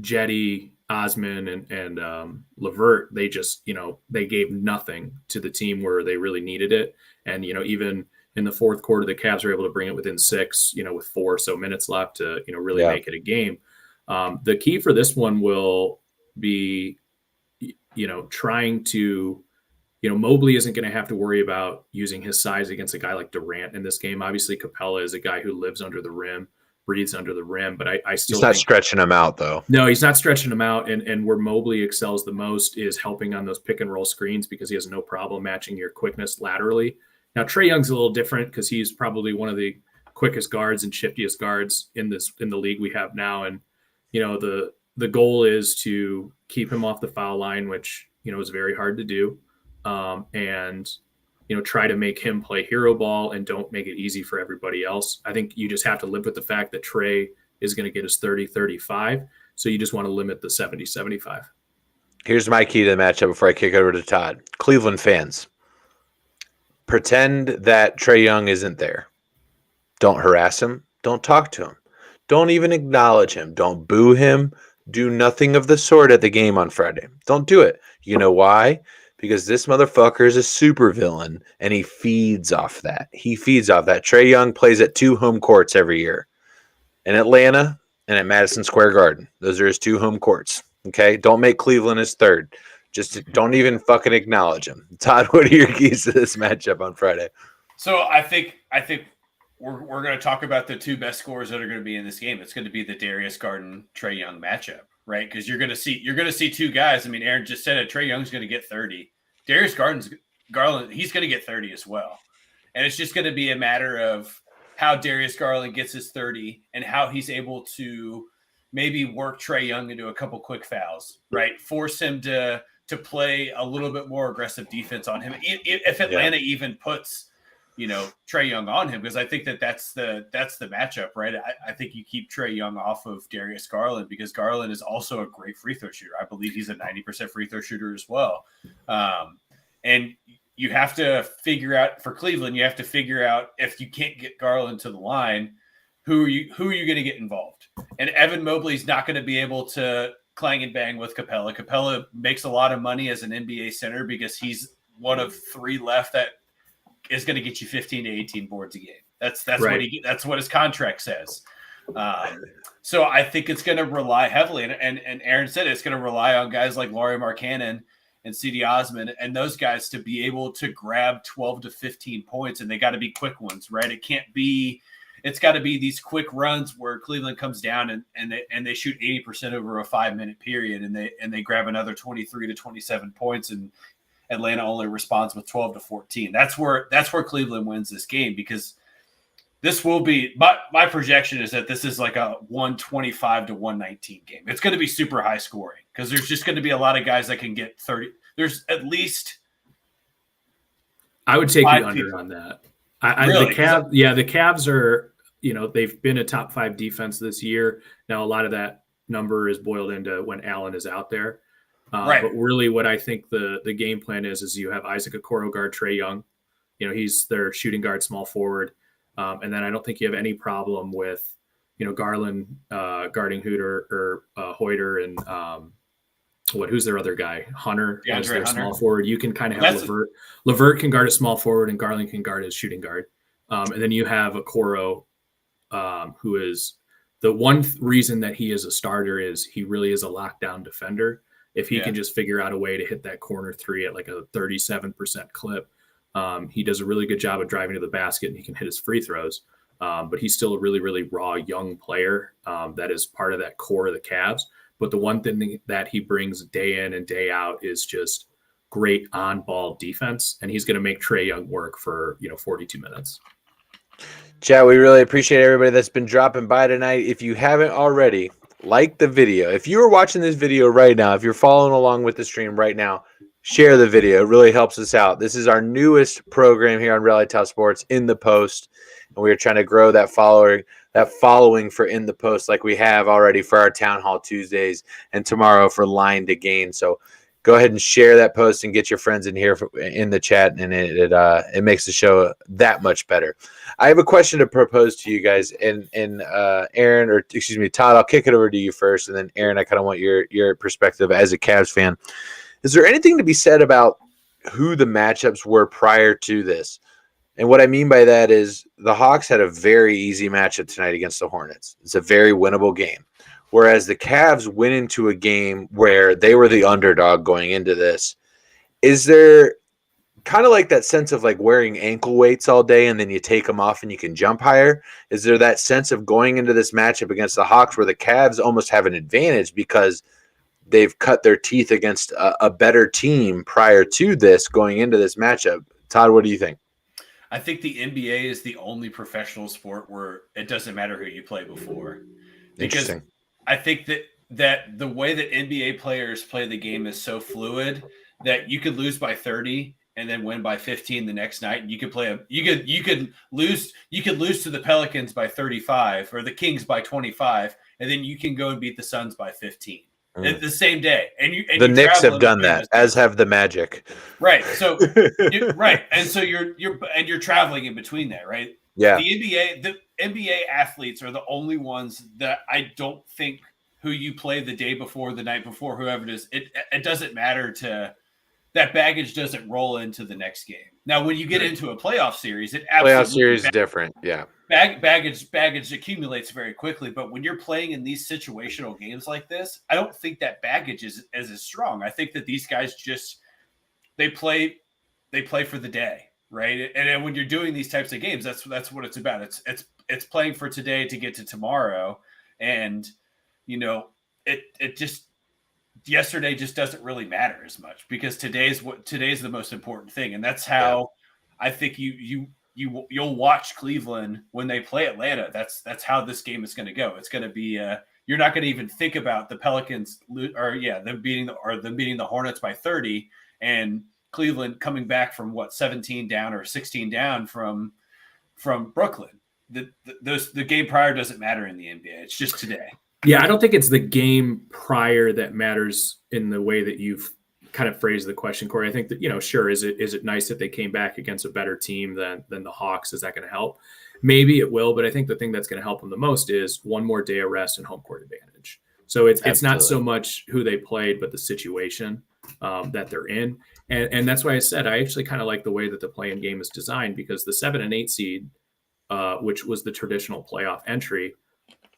[SPEAKER 2] Jetty, Osman, and Levert, they just they gave nothing to the team where they really needed it. And even in the fourth quarter, the Cavs were able to bring it within 6, with 4 or so minutes left to, really make it a game. The key for this one will be, trying to, Mobley isn't going to have to worry about using his size against a guy like Durant in this game. Obviously, Capella is a guy who lives under the rim, breathes under the rim, but I still
[SPEAKER 1] he's not stretching him out though.
[SPEAKER 2] No, he's not stretching him out. And where Mobley excels the most is helping on those pick and roll screens, because he has no problem matching your quickness laterally. Now, Trae Young's a little different because he's probably one of the quickest guards and shiftiest guards in the league we have now. And, the goal is to keep him off the foul line, which, is very hard to do. And try to make him play hero ball and don't make it easy for everybody else. I think you just have to live with the fact that Trae is going to get his 30, 35. So you just want to limit the 70, 75.
[SPEAKER 1] Here's my key to the matchup before I kick over to Todd. Cleveland fans, pretend that Trae Young isn't there. Don't harass him. Don't talk to him. Don't even acknowledge him. Don't boo him. Do nothing of the sort at the game on Friday. Don't do it. You know why? Because this motherfucker is a supervillain, and he feeds off that. Trae Young plays at 2 home courts every year, in Atlanta and at Madison Square Garden. Those are his 2 home courts. Okay? Don't make Cleveland his third. Just don't even fucking acknowledge him. Todd, what are your keys to this matchup on Friday?
[SPEAKER 3] So I think we're going to talk about the 2 best scorers that are going to be in this game. It's going to be the Darius Garland Trae Young matchup, right? Because you're going to see 2 guys. I mean, Aaron just said it. Trae Young's going to get 30. Darius Garland, he's going to get 30 as well. And it's just going to be a matter of how Darius Garland gets his 30 and how he's able to maybe work Trae Young into a couple quick fouls, right? Force him to play a little bit more aggressive defense on him. If Atlanta even puts, Trae Young on him, because I think that's the matchup, right? I think you keep Trae Young off of Darius Garland, because Garland is also a great free throw shooter. I believe he's a 90% free throw shooter as well. And you have to figure out, for Cleveland, you have to figure out, if you can't get Garland to the line, who are you going to get involved? And Evan Mobley's not going to be able to clang and bang with Capella. Capella makes a lot of money as an NBA center because he's one of 3 left that is going to get you 15 to 18 boards a game. That's right. That's what his contract says. So I think it's going to rely heavily, and Aaron said it's going to rely on guys like Lauri Markkanen and Cedi Osman and those guys to be able to grab 12 to 15 points, and they got to be quick ones, right? It's got to be these quick runs where Cleveland comes down and they shoot 80% over a 5-minute period, and they grab another 23 to 27 points, and Atlanta only responds with 12 to 14. That's where Cleveland wins this game, because this will be my projection is that this is like a 125 to 119 game. It's going to be super high scoring because there's just going to be a lot of guys that can get 30. There's at least.
[SPEAKER 2] I would take the under on that.
[SPEAKER 3] Really?
[SPEAKER 2] The Cavs are, they've been a top 5 defense this year. Now, a lot of that number is boiled into when Allen is out there.
[SPEAKER 3] Right.
[SPEAKER 2] But really what I think the game plan is you have Isaac Okoro guard Trae Young. He's their shooting guard, small forward. And then I don't think you have any problem with, Garland guarding Hoyter and who's their other guy? Hunter as their small forward. You can kind of have LeVert. LeVert can guard a small forward, and Garland can guard his shooting guard. And then you have Okoro, who is the one reason that he is a starter is he really is a lockdown defender. If he can just figure out a way to hit that corner 3 at like a 37% clip, he does a really good job of driving to the basket, and he can hit his free throws. But he's still a really, really raw young player that is part of that core of the Cavs. But the one thing that he brings day in and day out is just great on-ball defense, and he's going to make Trae Young work for 42 minutes.
[SPEAKER 1] Chat, we really appreciate everybody that's been dropping by tonight. If you haven't already, like the video. If you are watching this video right now, if you're following along with the stream right now, share the video. It really helps us out. This is our newest program here on Rally Tau Sports, In the Post, and we are trying to grow that following for In the Post like we have already for our Town Hall Tuesdays and tomorrow for Line to Gain. So go ahead and share that post and get your friends in here in the chat, and it makes the show that much better. I have a question to propose to you guys, and Aaron, or excuse me, Todd, I'll kick it over to you first, and then Aaron, I kind of want your perspective as a Cavs fan. Is there anything to be said about who the matchups were prior to this? And what I mean by that is the Hawks had a very easy matchup tonight against the Hornets. It's a very winnable game. Whereas the Cavs went into a game where they were the underdog going into this. Is there kind of like that sense of like wearing ankle weights all day and then you take them off and you can jump higher? Is there that sense of going into this matchup against the Hawks where the Cavs almost have an advantage because they've cut their teeth against a better team prior to this going into this matchup? Todd, what do you think?
[SPEAKER 3] I think the NBA is the only professional sport where it doesn't matter who you play before. Because I think that the way that NBA players play the game is so fluid that you could lose by 30 and then win by 15 the next night. And you could lose to the Pelicans by 35 or the Kings by 25, and then you can go and beat the Suns by 15 the same day. And the
[SPEAKER 1] Knicks have done that, as have the Magic.
[SPEAKER 3] Right. So right, and so you're traveling in between there, right?
[SPEAKER 1] Yeah.
[SPEAKER 3] The NBA athletes are the only ones that I don't think who you play the day before, the night before, whoever it is, it doesn't matter to that baggage doesn't roll into the next game. Now, when you get into a playoff series,
[SPEAKER 1] is different. Yeah.
[SPEAKER 3] Baggage accumulates very quickly. But when you're playing in these situational games like this, I don't think that baggage is as strong. I think that these guys they play for the day. Right. And when you're doing these types of games, that's what it's about. It's playing for today to get to tomorrow. And, it just yesterday just doesn't really matter as much because today's the most important thing. And that's how I think you'll watch Cleveland when they play Atlanta. That's how this game is going to go. It's going to be you're you're not going to even think about the Pelicans them beating the Hornets by 30 and Cleveland coming back from 17 down or 16 down from Brooklyn. The game prior doesn't matter in the NBA. It's just today.
[SPEAKER 2] Yeah, I don't think it's the game prior that matters in the way that you've kind of phrased the question, Corey. I think that, sure, is it nice that they came back against a better team than the Hawks? Is that going to help? Maybe it will, but I think the thing that's going to help them the most is one more day of rest and home court advantage. So it's not so much who they played, but the situation that they're in. And that's why I said I actually kind of like the way that the play-in game is designed, because the 7 and 8 seed, which was the traditional playoff entry,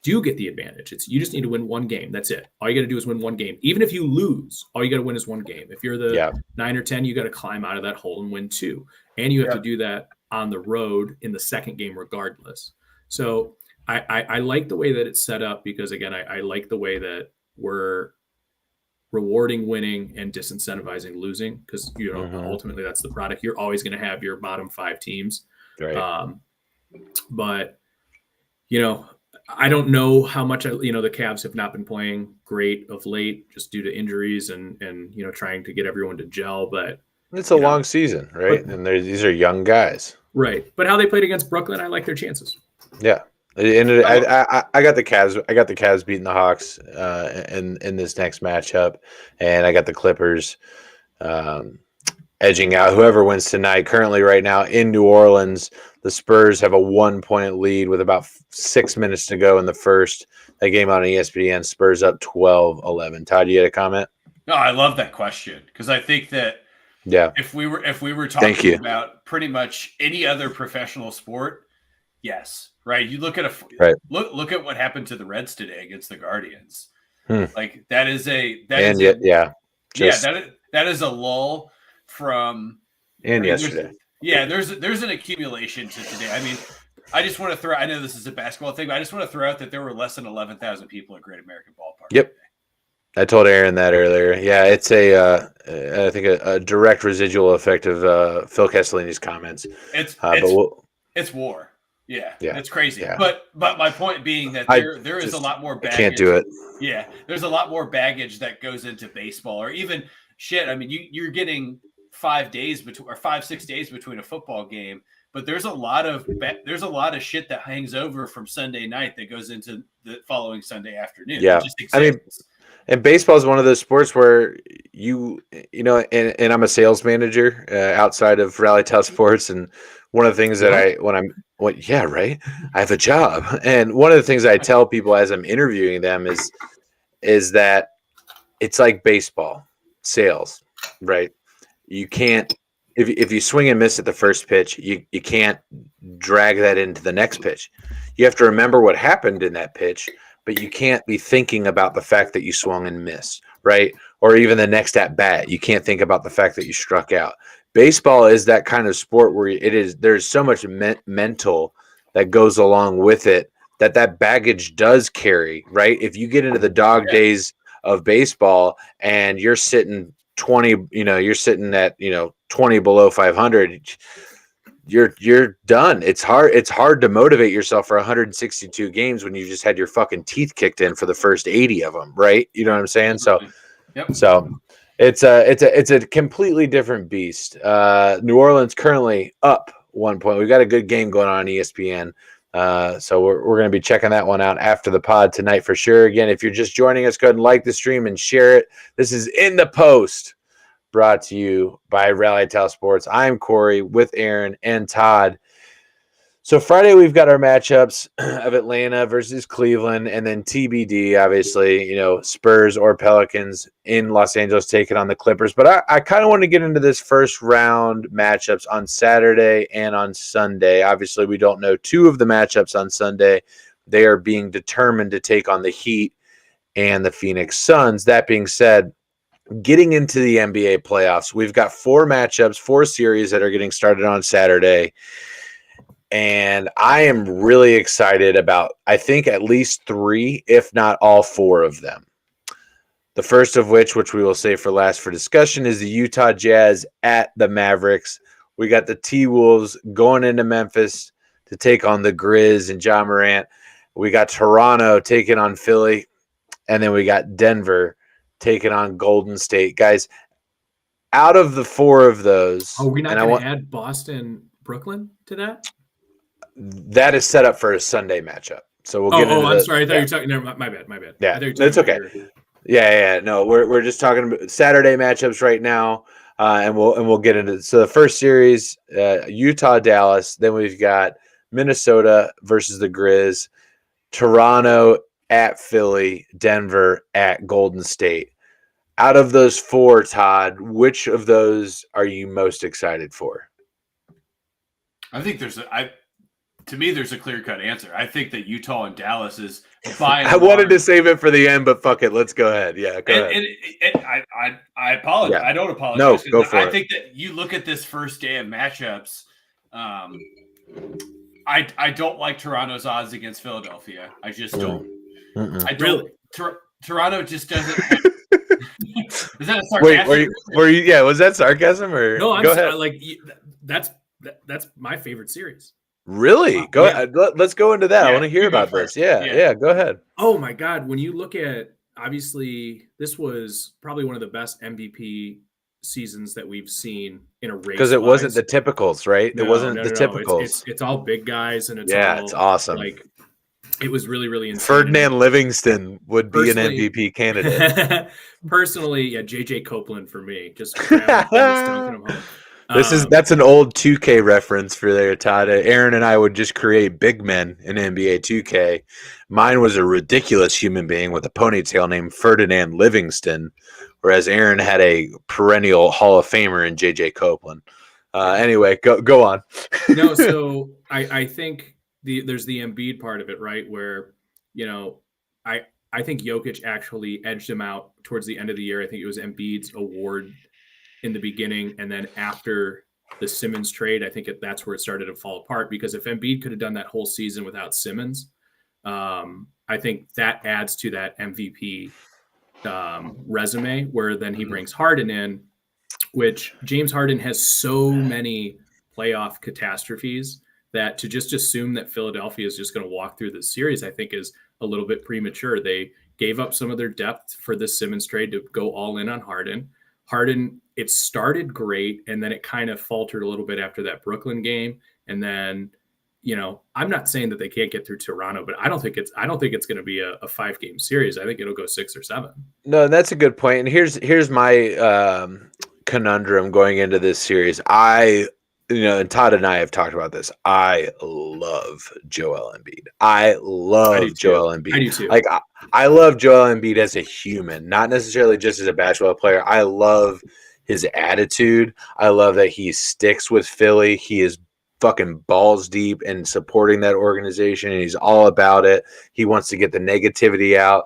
[SPEAKER 2] do get the advantage. You just need to win one game. That's it. All you got to do is win one game. Even if you lose, all you got to win is one game. If you're the 9 or 10, you got to climb out of that hole and win 2. And you have to do that on the road in the second game regardless. So I like the way that it's set up, because, again, I like the way that we're rewarding winning and disincentivizing losing, because, ultimately that's the product. You're always going to have your bottom 5 teams.
[SPEAKER 1] Right.
[SPEAKER 2] But, I don't know how much, the Cavs have not been playing great of late just due to injuries and trying to get everyone to gel. But
[SPEAKER 1] it's a long season, right? And these are young guys.
[SPEAKER 2] Right. But how they played against Brooklyn, I like their chances.
[SPEAKER 1] Yeah. And I got the Cavs. I got the Cavs beating the Hawks in this next matchup, and I got the Clippers edging out whoever wins tonight. Currently, right now in New Orleans, the Spurs have a 1-point lead with about 6 minutes to go in the first. That game on ESPN, Spurs up 12-11. Todd, you had a comment?
[SPEAKER 3] No, I love that question, because I think that if we were talking about pretty much any other professional sport, yes, right. You look at look at what happened to the Reds today against the Guardians. Like that is a lull from
[SPEAKER 1] yesterday.
[SPEAKER 3] There's an accumulation to today. I mean, I just want to throw. I know this is a basketball thing, but I just want to throw out that there were less than 11,000 people at Great American Ballpark.
[SPEAKER 1] Yep. Today. I told Aaron that earlier. Yeah, it's I think a direct residual effect of Phil Castellini's comments.
[SPEAKER 3] It's war. Yeah, it's crazy. Yeah. But my point being that there is a lot more baggage.
[SPEAKER 1] I can't do it.
[SPEAKER 3] Yeah, there's a lot more baggage that goes into baseball, or even shit. I mean, you're getting 5 days 6 days between a football game, but there's a lot of shit that hangs over from Sunday night that goes into the following Sunday afternoon.
[SPEAKER 1] Yeah, I mean, and baseball is one of those sports where and I'm a sales manager outside of Rally Tile Sports, and one of the things that I have a job, and one of the things I tell people as I'm interviewing them is that it's like baseball sales, right? You can't if you swing and miss at the first pitch, you can't drag that into the next pitch. You have to remember what happened in that pitch, but you can't be thinking about the fact that you swung and missed, right? Or even the next at bat, you can't think about the fact that you struck out. Baseball is that kind of sport where there's so much mental that goes along with it that baggage does carry, right? If you get into the dog days of baseball and you're sitting 20, you're sitting at 20 below 500, you're done. It's hard to motivate yourself for 162 games when you just had your fucking teeth kicked in for the first 80 of them, right? You know what I'm saying? So it's a completely different beast. New Orleans currently up 1 point. We've got a good game going on ESPN. So we're going to be checking that one out after the pod tonight for sure. Again, if you're just joining us, go ahead and like the stream and share it. This is In the Post, brought to you by Rally Tile Sports. I'm Corey with Aaron and Todd. So Friday, we've got our matchups of Atlanta versus Cleveland, and then TBD, obviously, Spurs or Pelicans in Los Angeles taking on the Clippers. But I kind of want to get into this first round matchups on Saturday and on Sunday. Obviously, we don't know 2 of the matchups on Sunday. They are being determined to take on the Heat and the Phoenix Suns. That being said, getting into the NBA playoffs, we've got 4 matchups, 4 series that are getting started on Saturday. And I am really excited about, I think, at least 3, if not all 4 of them. The first of which we will save for last for discussion, is the Utah Jazz at the Mavericks. We got the T-Wolves going into Memphis to take on the Grizz and Ja Morant. We got Toronto taking on Philly. and then we got Denver taking on Golden State. Guys, out of the 4 of those,
[SPEAKER 2] are we not going to add Boston, Brooklyn to that?
[SPEAKER 1] That is set up for a Sunday matchup. So we'll get into
[SPEAKER 2] I'm sorry. I thought you were talking. No, my bad.
[SPEAKER 1] Yeah, it's okay. Yeah. No, we're just talking about Saturday matchups right now, and we'll get into it. So the first series, Utah, Dallas. Then we've got Minnesota versus the Grizz, Toronto at Philly, Denver at Golden State. Out of those 4, Todd, which of those are you most excited for?
[SPEAKER 3] I think there's a clear-cut answer. I think that Utah and Dallas is by
[SPEAKER 1] I wanted to save it for the end, but fuck it. Let's go ahead. Yeah, go ahead.
[SPEAKER 3] And I apologize. Yeah. I don't apologize.
[SPEAKER 1] No, go for it.
[SPEAKER 3] I think that you look at this first day of matchups. I don't like Toronto's odds against Philadelphia. I just don't. I don't. Really? Toronto just doesn't. Is that a sarcasm?
[SPEAKER 1] Wait, were you? Yeah, was that sarcasm or?
[SPEAKER 2] No,
[SPEAKER 1] go ahead.
[SPEAKER 2] Like that's my favorite series.
[SPEAKER 1] Really? Go ahead. Let's go into that. I want to hear about this. Yeah. Go ahead.
[SPEAKER 2] Oh my God! When you look at, obviously, this was probably one of the best MVP seasons that we've seen in a race.
[SPEAKER 1] Because it wasn't the typicals, right? It wasn't the typicals.
[SPEAKER 2] It's all big guys, and
[SPEAKER 1] it's awesome.
[SPEAKER 2] Like, it was really, really insane.
[SPEAKER 1] Ferdinand Livingston would be an MVP candidate.
[SPEAKER 2] Personally, JJ Copeland for me. Just dunking him home.
[SPEAKER 1] That's an old 2K reference for there, Todd. Aaron and I would just create big men in NBA 2K. Mine was a ridiculous human being with a ponytail named Ferdinand Livingston, whereas Aaron had a perennial Hall of Famer in JJ Copeland. Anyway, go on.
[SPEAKER 2] No, so I think there's the Embiid part of it, right? Where, I think Jokic actually edged him out towards the end of the year. I think it was Embiid's award in the beginning, and then after the Simmons trade, I think that's where it started to fall apart, because if Embiid could have done that whole season without Simmons, I think that adds to that MVP resume, where then he brings Harden in, which James Harden has so many playoff catastrophes that to just assume that Philadelphia is just going to walk through the series, I think is a little bit premature. They gave up some of their depth for this Simmons trade to go all in on Harden. Harden, it started great, and then it kind of faltered a little bit after that Brooklyn game. And then, I'm not saying that they can't get through Toronto, but I don't think it's going to be a 5-game series. I think it'll go 6 or 7.
[SPEAKER 1] No, that's a good point. And here's my conundrum going into this series. And Todd and I have talked about this. I love Joel Embiid. I do too. Like, I love Joel Embiid as a human, not necessarily just as a basketball player. I love his attitude. I love that he sticks with Philly. He is fucking balls deep in supporting that organization, and he's all about it. He wants to get the negativity out.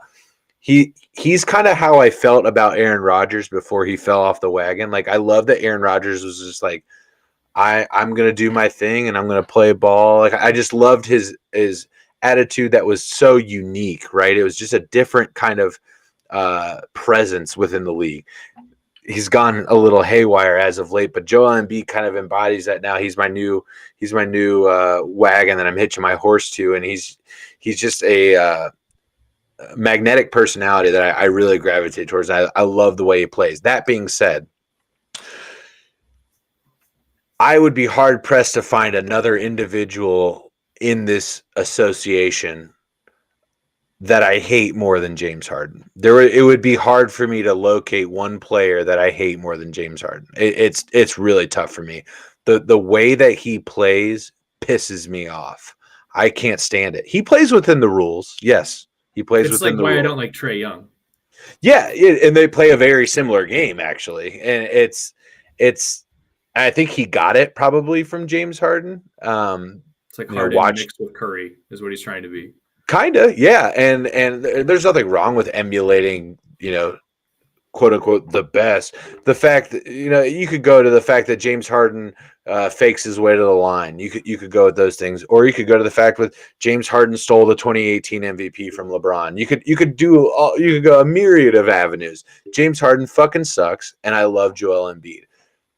[SPEAKER 1] He's kind of how I felt about Aaron Rodgers before he fell off the wagon. Like, I love that Aaron Rodgers was just like, I'm going to do my thing and I'm going to play ball. Like, I just loved his attitude that was so unique, right? It was just a different kind of presence within the league. He's gone a little haywire as of late, but Joel Embiid kind of embodies that now. He's my new wagon that I'm hitching my horse to, and he's just a magnetic personality that I really gravitate towards. I love the way he plays. That being said, I would be hard pressed to find another individual in this association that I hate more than James Harden. It would be hard for me to locate one player that I hate more than James Harden. It's really tough for me. The way that he plays pisses me off. I can't stand it. He plays within the rules. Yes, he plays within the rules. It's like why
[SPEAKER 2] I don't like Trae Young.
[SPEAKER 1] Yeah, and they play a very similar game, actually, and it's. I think he got it probably from James Harden.
[SPEAKER 2] It's like Harden mixed with Curry is what he's trying to be.
[SPEAKER 1] Kinda, yeah, and there's nothing wrong with emulating, quote unquote, the best. The fact that you could go to the fact that James Harden fakes his way to the line. You could go with those things, or you could go to the fact that James Harden stole the 2018 MVP from LeBron. You could go a myriad of avenues. James Harden fucking sucks, and I love Joel Embiid.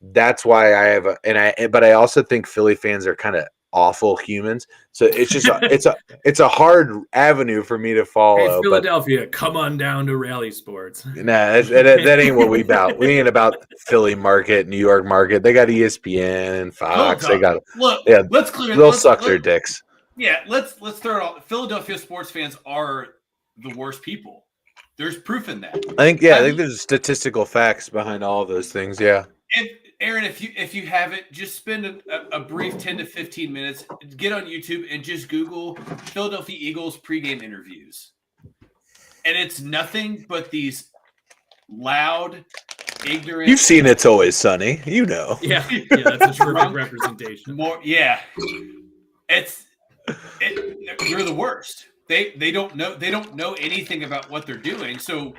[SPEAKER 1] That's why but I also think Philly fans are kind of awful humans. So it's just it's a hard avenue for me to follow.
[SPEAKER 2] Hey, Philadelphia, come on down to Rally Sports.
[SPEAKER 1] Nah, that ain't what we about. We ain't about Philly market, New York market. They got ESPN, Fox. They got
[SPEAKER 3] let's clear.
[SPEAKER 1] They'll suck their dicks.
[SPEAKER 3] Yeah, let's throw it all. Philadelphia sports fans are the worst people. There's proof in that.
[SPEAKER 1] I think there's statistical facts behind all of those things. Yeah.
[SPEAKER 3] Aaron, if you haven't, just spend a brief 10 to 15 minutes, get on YouTube and just Google Philadelphia Eagles pregame interviews. And it's nothing but these loud, ignorant.
[SPEAKER 1] You've seen It's Always Sunny, you know.
[SPEAKER 2] Yeah, that's a terrific representation.
[SPEAKER 3] You're the worst. They don't know anything about what they're doing. So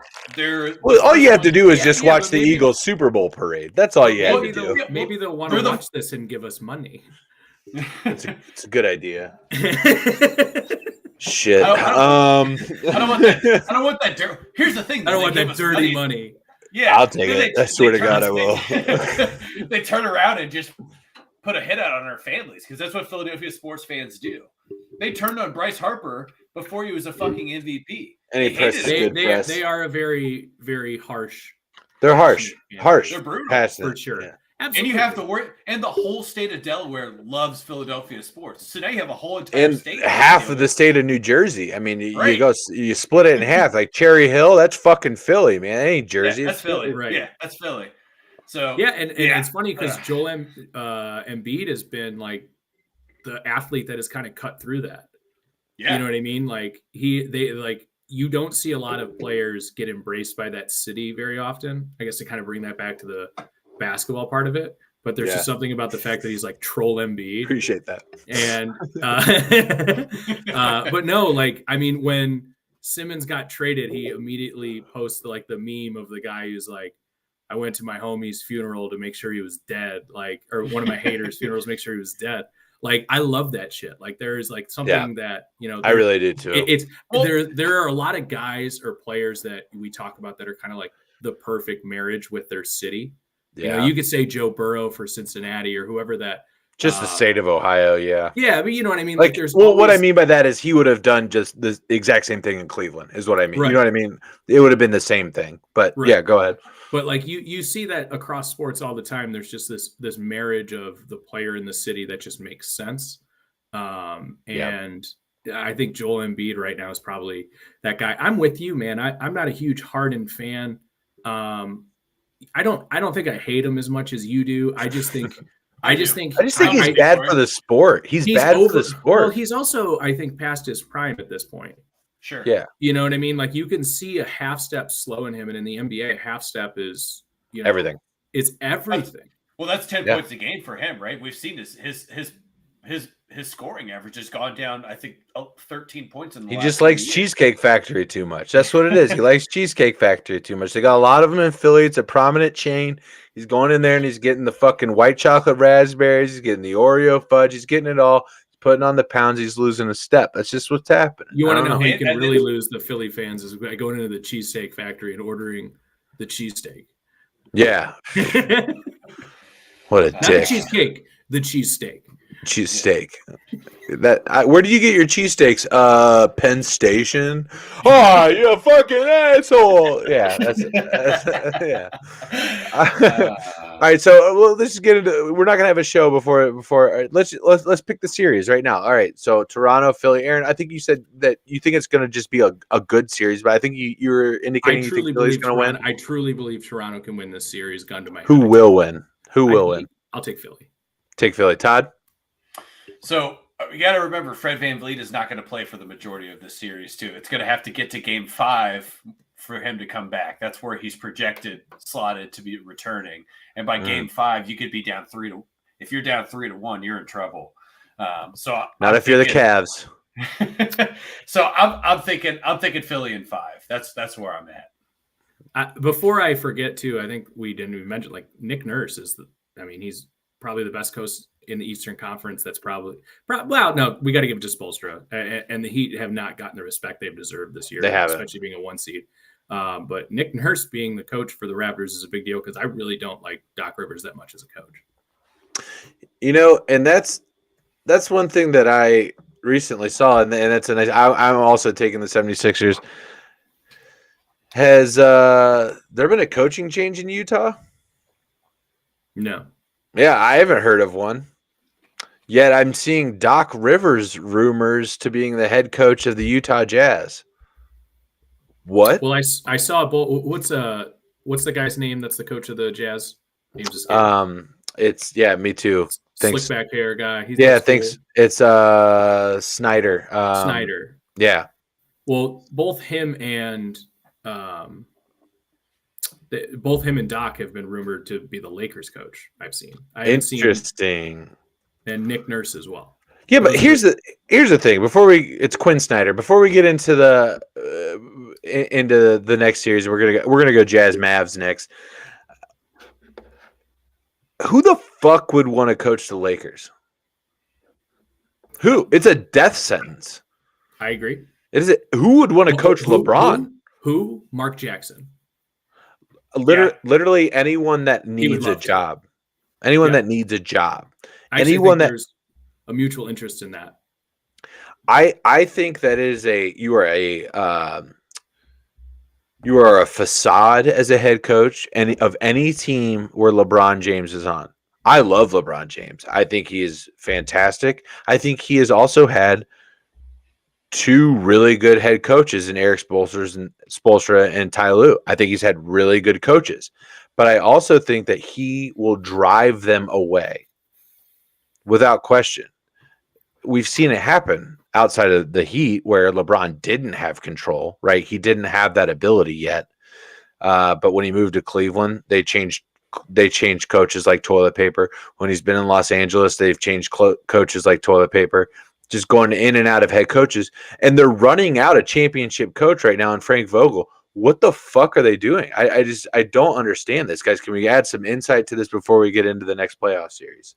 [SPEAKER 1] all you have to do is just watch the Eagles Super Bowl parade. That's all you have to do.
[SPEAKER 2] Maybe they'll want to watch this and give us money.
[SPEAKER 1] It's a good idea. Shit.
[SPEAKER 3] I don't want that. I don't want that. Here's the thing.
[SPEAKER 2] I don't want that dirty money.
[SPEAKER 3] Yeah,
[SPEAKER 1] I'll take it. I swear to God, I will.
[SPEAKER 3] They turn around and just put a hit out on our families because that's what Philadelphia sports fans do. They turned on Bryce Harper before he was a fucking MVP.
[SPEAKER 2] They are a very, very harsh.
[SPEAKER 1] They're harsh.
[SPEAKER 3] They're brutal.
[SPEAKER 1] Passionate.
[SPEAKER 2] For sure.
[SPEAKER 1] Yeah.
[SPEAKER 2] Absolutely.
[SPEAKER 3] And you have to worry. And the whole state of Delaware loves Philadelphia sports. So now you have a whole entire state.
[SPEAKER 1] And half of the state of New Jersey. I mean, you split it in half. Like Cherry Hill, that's fucking Philly, man. That ain't Jersey.
[SPEAKER 3] Yeah, that's Philly.
[SPEAKER 2] Right.
[SPEAKER 3] Yeah, that's Philly. So
[SPEAKER 2] and it's funny because Joel Embiid has been like the athlete that has kind of cut through that.
[SPEAKER 3] Yeah.
[SPEAKER 2] You know what I mean? Like you don't see a lot of players get embraced by that city very often. I guess to kind of bring that back to the basketball part of it, but there's just something about the fact that he's like troll Embiid.
[SPEAKER 1] Appreciate that.
[SPEAKER 2] And but no, like I mean, when Simmons got traded, he immediately posted like the meme of the guy who's like, I went to my homie's funeral to make sure he was dead, like, or one of my haters' funerals, make sure he was dead. Like, I love that shit. Like, there is like something that, you know,
[SPEAKER 1] I really do too.
[SPEAKER 2] There are a lot of guys or players that we talk about that are kind of like the perfect marriage with their city. Yeah. You know, you could say Joe Burrow for Cincinnati or whoever that.
[SPEAKER 1] Just the state of Ohio, yeah.
[SPEAKER 2] Yeah, but you know what I mean?
[SPEAKER 1] Like there's what I mean by that is he would have done just the exact same thing in Cleveland, is what I mean. Right. You know what I mean? It would have been the same thing. But yeah, go ahead.
[SPEAKER 2] But like you see that across sports all the time. There's just this marriage of the player in the city that just makes sense. And I think Joel Embiid right now is probably that guy. I'm with you, man. I'm not a huge Harden fan. I don't think I hate him as much as you do. I just think he's
[SPEAKER 1] bad for the sport. He's bad for the sport.
[SPEAKER 2] Well, he's also, I think, past his prime at this point.
[SPEAKER 3] Sure.
[SPEAKER 1] Yeah.
[SPEAKER 2] You know what I mean? Like you can see a half step slow in him, and in the NBA, a half step is
[SPEAKER 1] everything.
[SPEAKER 2] It's everything.
[SPEAKER 3] That's 10 points a game for him, right? We've seen his scoring average has gone down, I think, 13 points in the last
[SPEAKER 1] just likes Cheesecake Factory too much. That's what it is. He likes Cheesecake Factory too much. They got a lot of them in Philly. It's a prominent chain. He's going in there and he's getting the fucking white chocolate raspberries. He's getting the Oreo fudge. He's getting it all. He's putting on the pounds. He's losing a step. That's just what's happening.
[SPEAKER 2] You want to know who you can really lose the Philly fans is going into the Cheesesteak Factory and ordering the cheesesteak.
[SPEAKER 1] Yeah. What a
[SPEAKER 2] Not
[SPEAKER 1] dick.
[SPEAKER 2] The cheesecake, the cheesesteak.
[SPEAKER 1] Cheesesteak. Where do you get your cheesesteaks? Penn Station. Oh, you fucking asshole! Yeah, that's it. Yeah. All right, so let's just get into. We're not gonna have a show before. Let's pick the series right now. All right, so Toronto, Philly. Aaron, I think you said that you think it's gonna just be a good series, but I think you were indicating you think Philly's gonna win.
[SPEAKER 2] I truly believe Toronto can win this series. Gun to my head.
[SPEAKER 1] Who will win? Who will win?
[SPEAKER 2] I'll take Philly.
[SPEAKER 1] Take Philly. Todd.
[SPEAKER 3] So you got to remember, Fred VanVleet is not going to play for the majority of the series, too. It's going to have to get to Game 5 for him to come back. That's where he's slotted to be returning. And by Game 5, you could be down 3-1. If you're down 3-1, you're in trouble.
[SPEAKER 1] If you're the Cavs.
[SPEAKER 3] So I'm thinking Philly in 5. That's where I'm at.
[SPEAKER 2] Before I forget, too, I think we didn't even mention like Nick Nurse he's probably the best coach in the Eastern Conference. That's probably no, we got to give it to Spoelstra, and the Heat have not gotten the respect they've deserved this year, especially being a 1 seed. But Nick Nurse being the coach for the Raptors is a big deal because I really don't like Doc Rivers that much as a coach.
[SPEAKER 1] You know, and that's that's one thing that I recently saw, and that's a nice. I'm also taking the 76ers. Has there been a coaching change in Utah?
[SPEAKER 2] No.
[SPEAKER 1] Yeah, I haven't heard of one. Yet I'm seeing Doc Rivers rumors to being the head coach of the Utah Jazz. What?
[SPEAKER 2] Well, I saw what's the guy's name that's the coach of the Jazz?
[SPEAKER 1] It's me too. Thanks.
[SPEAKER 2] Slick back hair guy.
[SPEAKER 1] Thanks.
[SPEAKER 2] Cool.
[SPEAKER 1] It's Snyder.
[SPEAKER 2] Snyder.
[SPEAKER 1] Yeah.
[SPEAKER 2] Well, both him and Doc have been rumored to be the Lakers coach. I've seen.
[SPEAKER 1] Interesting.
[SPEAKER 2] And Nick Nurse as well.
[SPEAKER 1] Yeah, but here's the thing. It's Quinn Snyder. Before we get into the next series, we're gonna go Jazz Mavs next. Who the fuck would want to coach the Lakers? Who? It's a death sentence.
[SPEAKER 2] I agree.
[SPEAKER 1] Who would want to coach LeBron?
[SPEAKER 2] Who? Mark Jackson.
[SPEAKER 1] Literally anyone that needs a job. Anyone that needs a job.
[SPEAKER 2] Anyone that there's a mutual interest in that.
[SPEAKER 1] I think that you are a facade as a head coach of any team where LeBron James is on. I love LeBron James. I think he is fantastic. I think he has also had two really good head coaches in Eric Spoelstra and Ty Lue. I think he's had really good coaches. But I also think that he will drive them away without question. We've seen it happen outside of the Heat where LeBron didn't have control, right? He didn't have that ability yet. But when he moved to Cleveland, they changed coaches like toilet paper. When he's been in Los Angeles, they've changed coaches like toilet paper, just going in and out of head coaches. And they're running out a championship coach right now in Frank Vogel. What the fuck are they doing? I don't understand this, guys. Can we add some insight to this before we get into the next playoff series?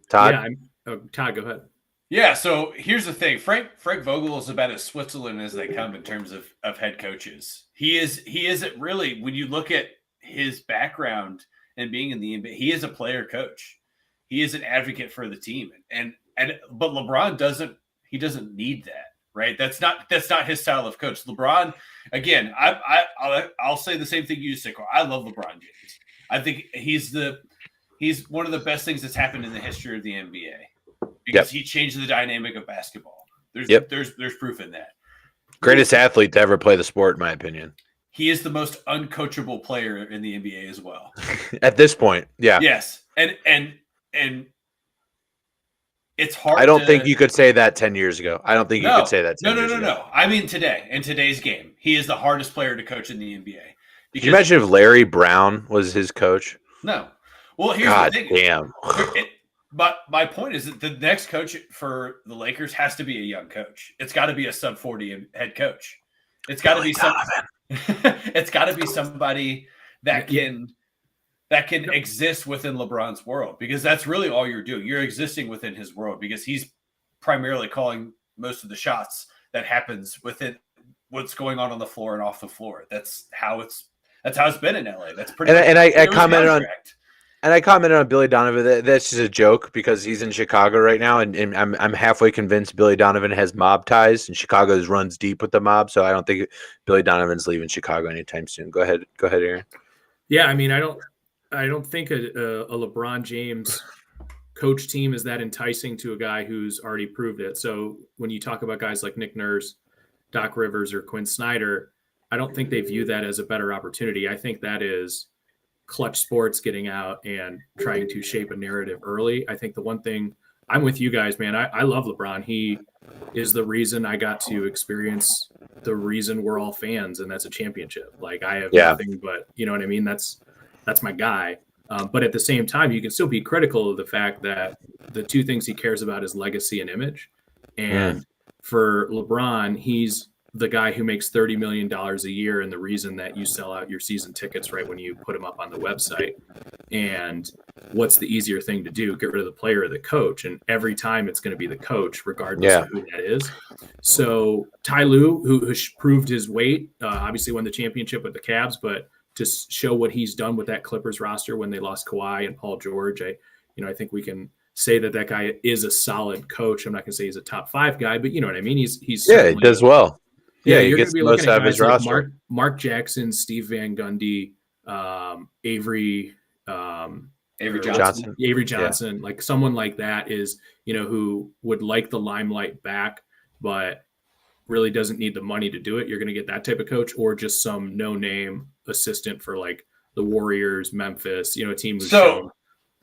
[SPEAKER 1] Todd?
[SPEAKER 2] Yeah, Todd, go ahead.
[SPEAKER 3] Yeah, so here's the thing. Frank Vogel is about as Switzerland as they come in terms of head coaches. He isn't really, when you look at his background and being in the NBA, he is a player coach. He is an advocate for the team. But LeBron doesn't need that, right? That's not his style of coach. LeBron, again, I'll say the same thing you said, Carl. I love LeBron James. I think he's one of the best things that's happened in the history of the NBA. Because he changed the dynamic of basketball. There's proof in that.
[SPEAKER 1] Greatest athlete to ever play the sport, in my opinion.
[SPEAKER 3] He is the most uncoachable player in the NBA as well.
[SPEAKER 1] At this point, yeah.
[SPEAKER 3] Yes, and it's hard.
[SPEAKER 1] I don't think you could say that 10 years ago. I don't think you could say that 10 years ago.
[SPEAKER 3] No. I mean today, in today's game, he is the hardest player to coach in the NBA.
[SPEAKER 1] Can you imagine if Larry Brown was his coach?
[SPEAKER 3] No. Well, here's the thing.
[SPEAKER 1] Damn.
[SPEAKER 3] But my point is that the next coach for the Lakers has to be a young coach. It's got to be a sub 40 head coach. It's got to be it's got to be somebody that can exist within LeBron's world, because that's really all you're doing. You're existing within his world because he's primarily calling most of the shots that happens within what's going on the floor and off the floor. That's how it's been in LA. That's pretty.
[SPEAKER 1] And I commented on. And I commented on Billy Donovan. That's just a joke because he's in Chicago right now, and I'm halfway convinced Billy Donovan has mob ties, and Chicago runs deep with the mob. So I don't think Billy Donovan's leaving Chicago anytime soon. Go ahead, Aaron.
[SPEAKER 2] Yeah, I mean, I don't think a LeBron James coach team is that enticing to a guy who's already proved it. So when you talk about guys like Nick Nurse, Doc Rivers, or Quinn Snyder, I don't think they view that as a better opportunity. I think that is Clutch Sports getting out and trying to shape a narrative early. I think the one thing, I'm with you guys, man. I love LeBron. He is the reason I got to experience the reason we're all fans, and that's a championship. Like I have nothing but, you know what I mean? That's my guy. But at the same time, you can still be critical of the fact that the two things he cares about is legacy and image. And for LeBron, he's the guy who makes $30 million a year and the reason that you sell out your season tickets right when you put them up on the website. And what's the easier thing to do? Get rid of the player or the coach. And every time it's going to be the coach, regardless of who that is. So Ty Lue, who proved his weight, obviously won the championship with the Cavs, but to show what he's done with that Clippers roster when they lost Kawhi and Paul George, I think we can say that guy is a solid coach. I'm not going to say he's a top 5 guy, but you know what I mean? He's
[SPEAKER 1] he does well. Yeah,
[SPEAKER 2] you're going to be looking at guys like
[SPEAKER 1] roster.
[SPEAKER 2] Mark Jackson, Steve Van Gundy, Avery Johnson, like someone like that is, who would like the limelight back, but really doesn't need the money to do it. You're going to get that type of coach, or just some no-name assistant for like the Warriors, Memphis, a team.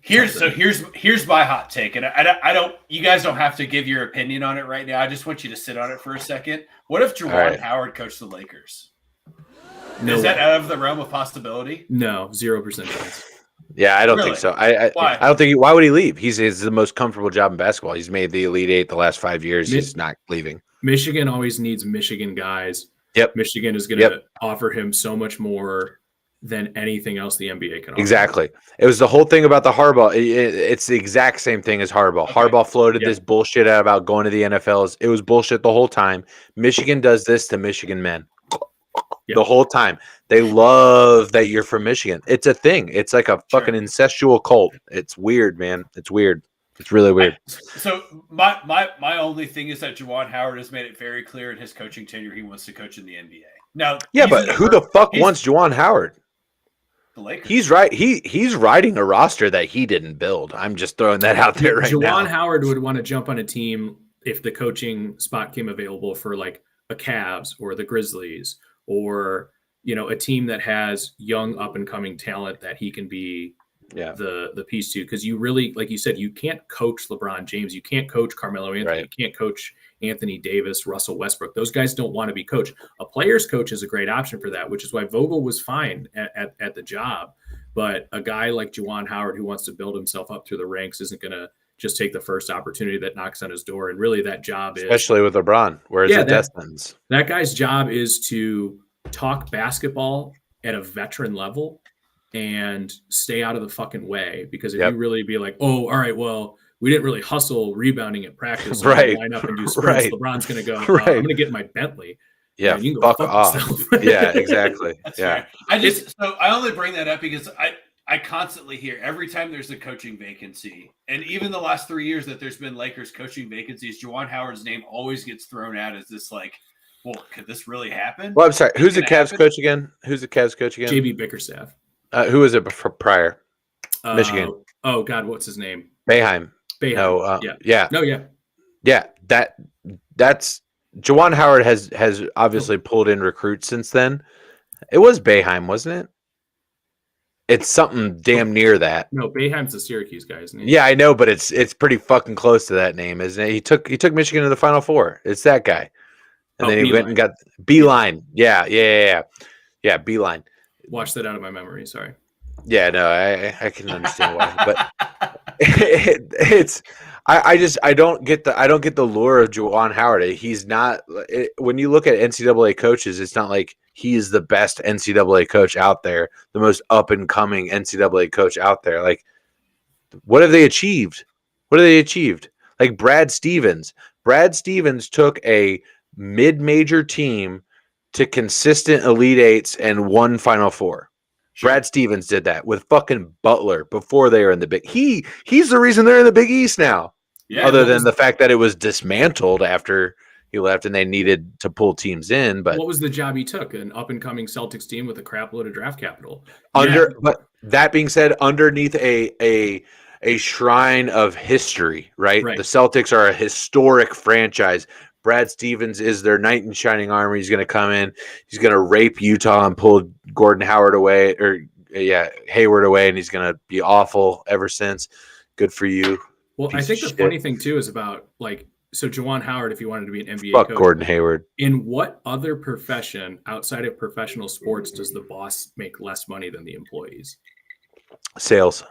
[SPEAKER 3] Here's my hot take, and I don't. You guys don't have to give your opinion on it right now. I just want you to sit on it for a second. What if Juwan Howard coached the Lakers? Is that out of the realm of possibility?
[SPEAKER 2] No, 0% chance.
[SPEAKER 1] Yeah, I don't think so. I don't think. Why would he leave? He's the most comfortable job in basketball. He's made the Elite Eight the last 5 years. He's not leaving.
[SPEAKER 2] Michigan always needs Michigan guys.
[SPEAKER 1] Yep.
[SPEAKER 2] Michigan is going to offer him so much more than anything else the NBA can offer.
[SPEAKER 1] Exactly. It was the whole thing about the Harbaugh. It's the exact same thing as Harbaugh. Okay. Harbaugh floated this bullshit out about going to the NFL. It was bullshit the whole time. Michigan does this to Michigan men. The whole time. They love that you're from Michigan. It's a thing. It's like a fucking incestual cult. It's weird, man. It's weird. It's really weird.
[SPEAKER 3] So my only thing is that Juwan Howard has made it very clear in his coaching tenure he wants to coach in the NBA. Now,
[SPEAKER 1] but who the fuck wants Juwan Howard?
[SPEAKER 3] The Lakers.
[SPEAKER 1] He's right. He's riding a roster that he didn't build. I'm just throwing that out there right now.
[SPEAKER 2] Juwan Howard would want to jump on a team if the coaching spot came available for like a Cavs or the Grizzlies, or a team that has young up and coming talent that he can be the piece to. Because you really, like you said, you can't coach LeBron James, you can't coach Carmelo Anthony, you can't coach Anthony Davis, Russell Westbrook. Those guys don't want to be coached. A player's coach is a great option for that, which is why Vogel was fine at the job. But a guy like Juwan Howard, who wants to build himself up through the ranks, isn't going to just take the first opportunity that knocks on his door. And really that job
[SPEAKER 1] especially with LeBron, whereas
[SPEAKER 2] that guy's job is to talk basketball at a veteran level and stay out of the fucking way. Because if you really be like, oh, all right, well, we didn't really hustle rebounding at practice. So line up and do sprints. LeBron's going to go, I'm going to get my Bentley.
[SPEAKER 1] Yeah, you can go fuck off. Yeah, exactly.
[SPEAKER 3] Right. I only bring that up because I constantly hear every time there's a coaching vacancy, and even the last 3 years that there's been Lakers coaching vacancies, Juwan Howard's name always gets thrown out as this like, well, could this really happen?
[SPEAKER 1] Well, I'm sorry. Who's the Cavs coach again? JB
[SPEAKER 2] Bickerstaff.
[SPEAKER 1] Who was it prior? Michigan.
[SPEAKER 2] Oh God, what's his name?
[SPEAKER 1] Boeheim.
[SPEAKER 2] No,
[SPEAKER 1] that's Juwan Howard has obviously pulled in recruits since then. It was Boeheim, wasn't it? It's something damn near that.
[SPEAKER 2] No, Boeheim's the Syracuse guy, isn't he?
[SPEAKER 1] Yeah, I know, but it's pretty fucking close to that name, isn't it? He took Michigan to the Final Four. It's that guy, and then he went and got Beeline. Yeah, Beeline.
[SPEAKER 2] Wash that out of my memory. Sorry.
[SPEAKER 1] Yeah, no, I can understand why, but I don't get the lure of Juwan Howard. He's not. When you look at NCAA coaches, it's not like he is the best NCAA coach out there, the most up and coming NCAA coach out there. Like, what have they achieved? Like Brad Stevens. Brad Stevens took a mid-major team to consistent Elite Eights and one Final Four. Sure. Brad Stevens did that with fucking Butler before they were in the Big. He's the reason they're in the Big East now. Yeah, other than the fact that it was dismantled after he left and they needed to pull teams in. But
[SPEAKER 2] what was the job he took? An up and coming Celtics team with a crap load of draft capital.
[SPEAKER 1] But that being said, underneath a shrine of history, right? The Celtics are a historic franchise. Brad Stevens is their knight in shining armor. He's going to come in. He's going to rape Utah and pull Gordon Hayward away, and he's going to be awful ever since. Good for you.
[SPEAKER 2] Well, I think the funny thing too is about so Juwan Howard, if you wanted to be an NBA coach,
[SPEAKER 1] Gordon Hayward.
[SPEAKER 2] In what other profession outside of professional sports does the boss make less money than the employees?
[SPEAKER 1] Sales.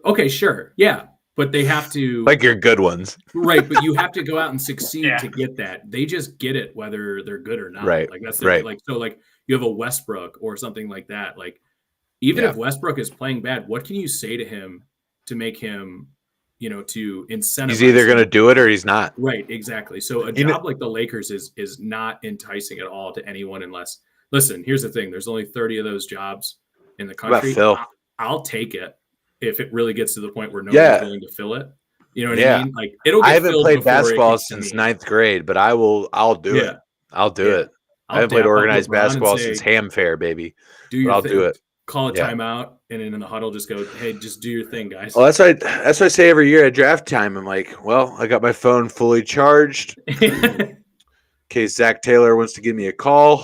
[SPEAKER 2] Okay, sure. Yeah. But they have to
[SPEAKER 1] like your good ones,
[SPEAKER 2] right? But you have to go out and succeed to get that. They just get it whether they're good or not.
[SPEAKER 1] Right.
[SPEAKER 2] Like that's right. Like so. Like you have a Westbrook or something like that. Like even if Westbrook is playing bad, what can you say to him to make him, to incentivize?
[SPEAKER 1] He's either going to do it or he's not.
[SPEAKER 2] Right. Exactly. So a job like the Lakers is not enticing at all to anyone unless. Listen, here's the thing. There's only 30 of those jobs in the country.
[SPEAKER 1] Phil?
[SPEAKER 2] I'll take it. if it really gets to the point where nobody's willing to fill it. You know what I mean? Like it'll.
[SPEAKER 1] I haven't played basketball since 9th grade, but I'll do it. I'll do it. I haven't played organized basketball since Ham Fair, baby. I'll do it.
[SPEAKER 2] Call a timeout, and then in the huddle, just go, "Hey, just do your thing, guys."
[SPEAKER 1] Well, that's what I say every year at draft time. I'm like, well, I got my phone fully charged in case Zach Taylor wants to give me a call.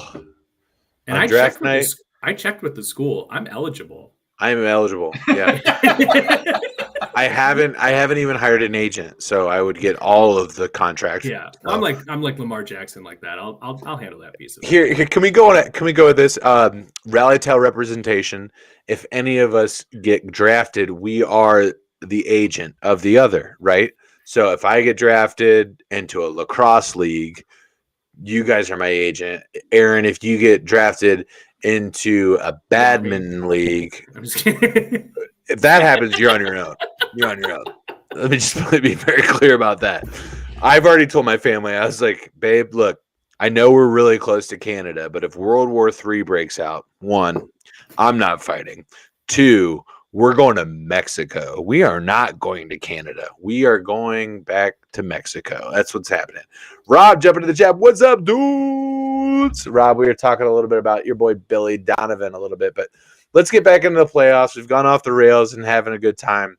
[SPEAKER 2] And I draft night. I checked with the school. I'm eligible.
[SPEAKER 1] I am eligible. Yeah. I haven't even hired an agent, so I would get all of the contracts.
[SPEAKER 2] Yeah, I'm like Lamar Jackson like that. I'll handle that piece of it.
[SPEAKER 1] Here, can we go with this rally tale representation? If any of us get drafted, we are the agent of the other, right? So if I get drafted into a lacrosse league, you guys are my agent. Aaron, if you get drafted into a badminton league,
[SPEAKER 2] I'm just kidding.
[SPEAKER 1] If that happens, you're on your own. You're on your own. Let me just be very clear about that. I've already told my family, I was like, babe, look, I know we're really close to Canada, but if World War III breaks out, 1, I'm not fighting. 2, we're going to Mexico. We are not going to Canada. We are going back to Mexico. That's what's happening. Rob, jump into the chat. What's up, dudes? Rob, we were talking a little bit about your boy Billy Donovan a little bit, but let's get back into the playoffs. We've gone off the rails and having a good time.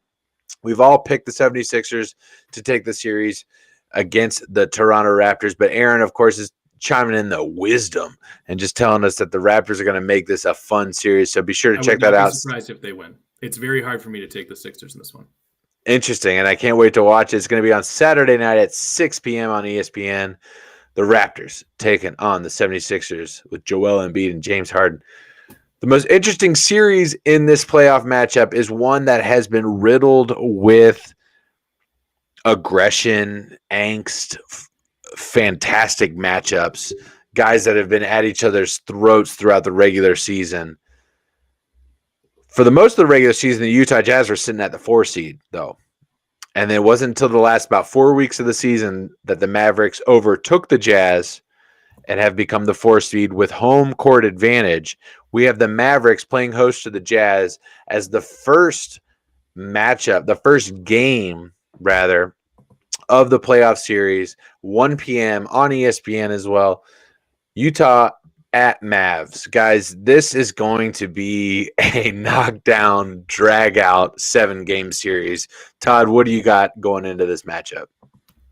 [SPEAKER 1] We've all picked the 76ers to take the series against the Toronto Raptors. But Aaron, of course, is chiming in the wisdom and just telling us that the Raptors are going to make this a fun series. So be sure to check that out.
[SPEAKER 2] I would be surprised if they win. It's very hard for me to take the Sixers in this one.
[SPEAKER 1] Interesting, and I can't wait to watch it. It's going to be on Saturday night at 6 p.m. on ESPN. The Raptors taking on the 76ers with Joel Embiid and James Harden. The most interesting series in this playoff matchup is one that has been riddled with aggression, angst, fantastic matchups, guys that have been at each other's throats throughout the regular season. For the most of the regular season, the Utah Jazz were sitting at the 4 seed, though. And it wasn't until the last about 4 weeks of the season that the Mavericks overtook the Jazz and have become the 4 seed with home court advantage. We have the Mavericks playing host to the Jazz as the first matchup, the first game, rather, of the playoff series, 1 p.m. on ESPN as well. Utah at Mavs. Guys, this is going to be a knockdown, drag-out 7-game series. Todd, what do you got going into this matchup?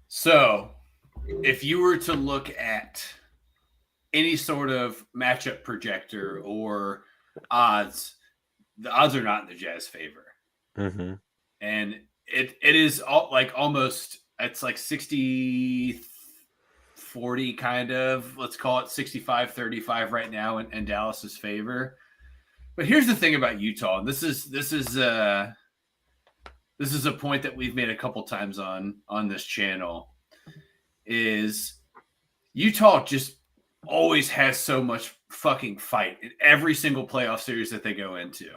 [SPEAKER 3] So, if you were to look at any sort of matchup projector or odds, the odds are not in the Jazz favor.
[SPEAKER 1] Mm-hmm.
[SPEAKER 3] And it is almost, it's like 60-40 kind of, let's call it 65-35 right now in Dallas's favor. But here's the thing about Utah, and this is a point that we've made a couple times on this channel, is Utah just always has so much fucking fight in every single playoff series that they go into.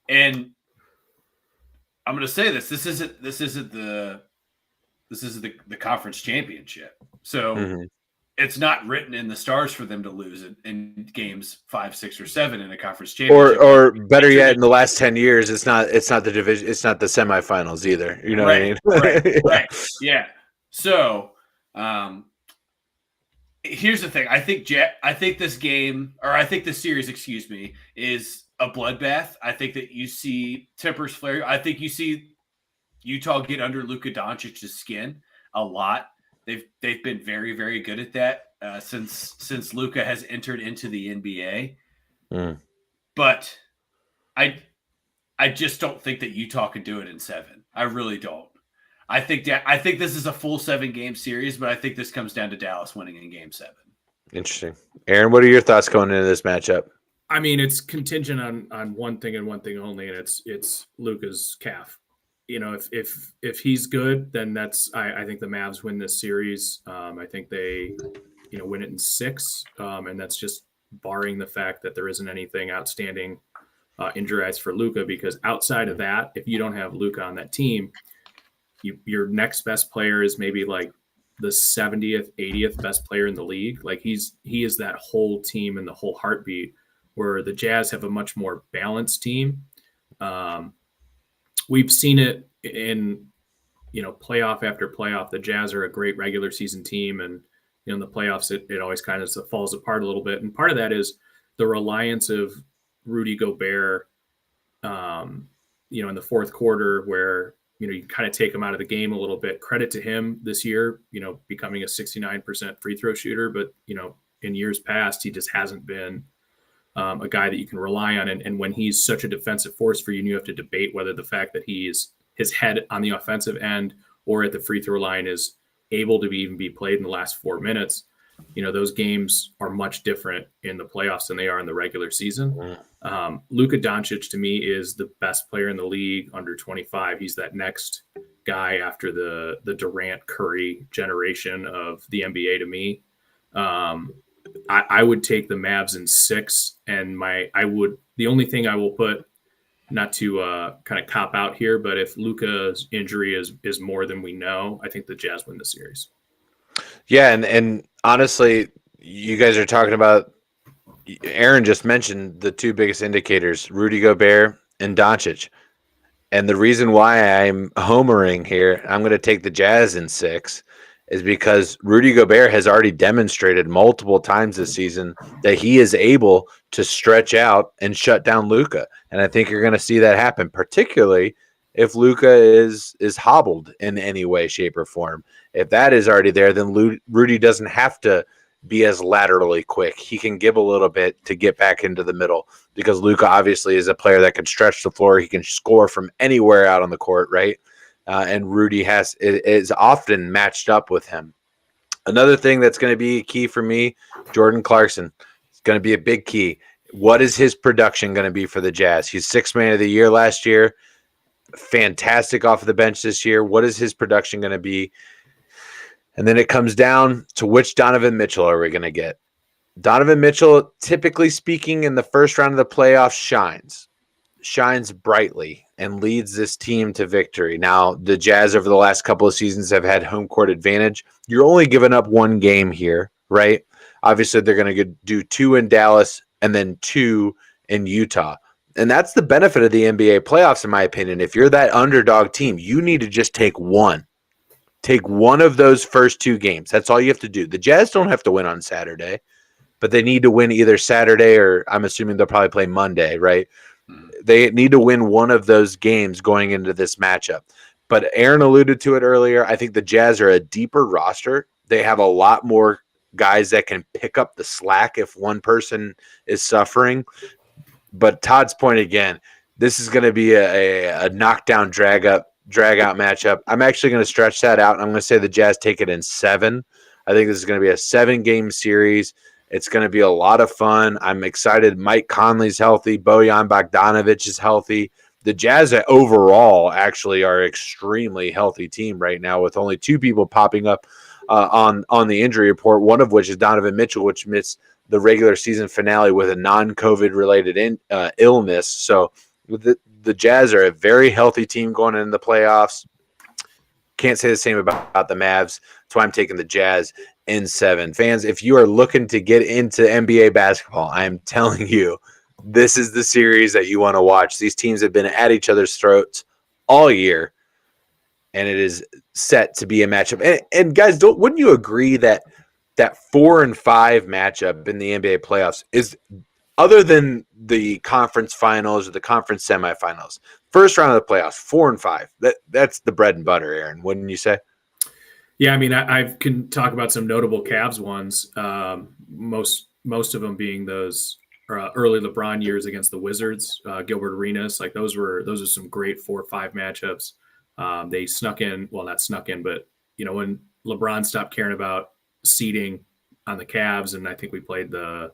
[SPEAKER 3] And I'm going to say this isn't the conference championship. So it's not written in the stars for them to lose in games 5, 6, or 7 in a conference championship.
[SPEAKER 1] Or better yet, in the last 10 years, it's not the division, it's not the semifinals either. You know what I mean?
[SPEAKER 3] Right. Yeah. So, here's the thing. I think this series, is a bloodbath. I think that you see tempers flare. I think you see Utah get under Luka Doncic's skin a lot. They've been very, very good at that since Luka has entered into the NBA. But I just don't think that Utah can do it in 7. I really don't. I think this is a full 7-game series, but I think this comes down to Dallas winning in Game 7. Interesting.
[SPEAKER 1] Aaron, what are your thoughts going into this matchup?
[SPEAKER 2] I mean, it's contingent on one thing and one thing only, and it's Luka's calf. You know, if he's good, then I think the Mavs win this series. I think they, win it in 6, and that's just barring the fact that there isn't anything outstanding injury-wise for Luka, because outside of that, if you don't have Luka on that team, your next best player is maybe like the 70th, 80th best player in the league. Like he is that whole team and the whole heartbeat, where the Jazz have a much more balanced team. we've seen it in, playoff after playoff. The Jazz are a great regular season team, and in the playoffs, it always kind of falls apart a little bit. And part of that is the reliance of Rudy Gobert, in the fourth quarter, where you kind of take him out of the game a little bit. Credit to him this year, becoming a 69% free throw shooter, but in years past, he just hasn't been a guy that you can rely on. And when he's such a defensive force for you, and you have to debate whether the fact that his head on the offensive end or at the free throw line is able to even be played in the last 4 minutes, those games are much different in the playoffs than they are in the regular season. Luka Doncic, to me, is the best player in the league under 25. He's that next guy after the Durant Curry generation of the NBA to me. I would take the Mavs in 6, and the only thing I will put, not to kind of cop out here, but if Luka's injury is more than we know, I think the Jazz win the series.
[SPEAKER 1] Yeah, and honestly, you guys are talking about, Aaron just mentioned the two biggest indicators, Rudy Gobert and Doncic. And the reason why I'm homering here, I'm going to take the Jazz in 6, is because Rudy Gobert has already demonstrated multiple times this season that he is able to stretch out and shut down Luka. And I think you're going to see that happen, particularly if Luka is hobbled in any way, shape, or form. If that is already there, then Rudy doesn't have to be as laterally quick. He can give a little bit to get back into the middle, because Luka obviously is a player that can stretch the floor. He can score from anywhere out on the court, right? And Rudy is often matched up with him. Another thing that's going to be key for me, Jordan Clarkson. It's going to be a big key. What is his production going to be for the Jazz? He's 6th man of the year last year. Fantastic off of the bench this year. What is his production going to be? And then it comes down to which Donovan Mitchell are we going to get? Donovan Mitchell, typically speaking, in the first round of the playoffs, shines brightly and leads this team to victory. Now, the Jazz over the last couple of seasons have had home court advantage. You're only giving up 1 game here, right? Obviously, they're going to do 2 in Dallas and then 2 in Utah. And that's the benefit of the NBA playoffs, in my opinion. If you're that underdog team, you need to just take one. Take one of those first 2 games. That's all you have to do. The Jazz don't have to win on Saturday, but they need to win either Saturday or I'm assuming they'll probably play Monday, right? They need to win one of those games going into this matchup. But Aaron alluded to it earlier. I think the Jazz are a deeper roster. They have a lot more guys that can pick up the slack if one person is suffering. But Todd's point again, this is going to be a knockdown, drag out matchup. I'm actually going to stretch that out. I'm going to say the Jazz take it in 7. I think this is going to be a 7-game series. It's going to be a lot of fun. I'm excited. Mike Conley's healthy. Bojan Bogdanovic is healthy. The Jazz overall actually are an extremely healthy team right now, with only 2 people popping up on the injury report, one of which is Donovan Mitchell, which missed the regular season finale with a non-COVID related illness. So the Jazz are a very healthy team going into the playoffs. Can't say the same about the Mavs. That's why I'm taking the Jazz in 7. Fans, if you are looking to get into NBA basketball, I am telling you, this is the series that you want to watch. These teams have been at each other's throats all year, and it is set to be a matchup. And guys, wouldn't you agree that 4 and 5 matchup in the NBA playoffs is, other than the conference finals or the conference semifinals, first round of the playoffs, 4 and 5, that's the bread and butter, Aaron, wouldn't you say?
[SPEAKER 2] Yeah, I mean, I can talk about some notable Cavs ones. Most of them being those early LeBron years against the Wizards, Gilbert Arenas. Like those are some great 4-5 matchups. They snuck in, well, not snuck in, but when LeBron stopped caring about seeding on the Cavs, and I think we played the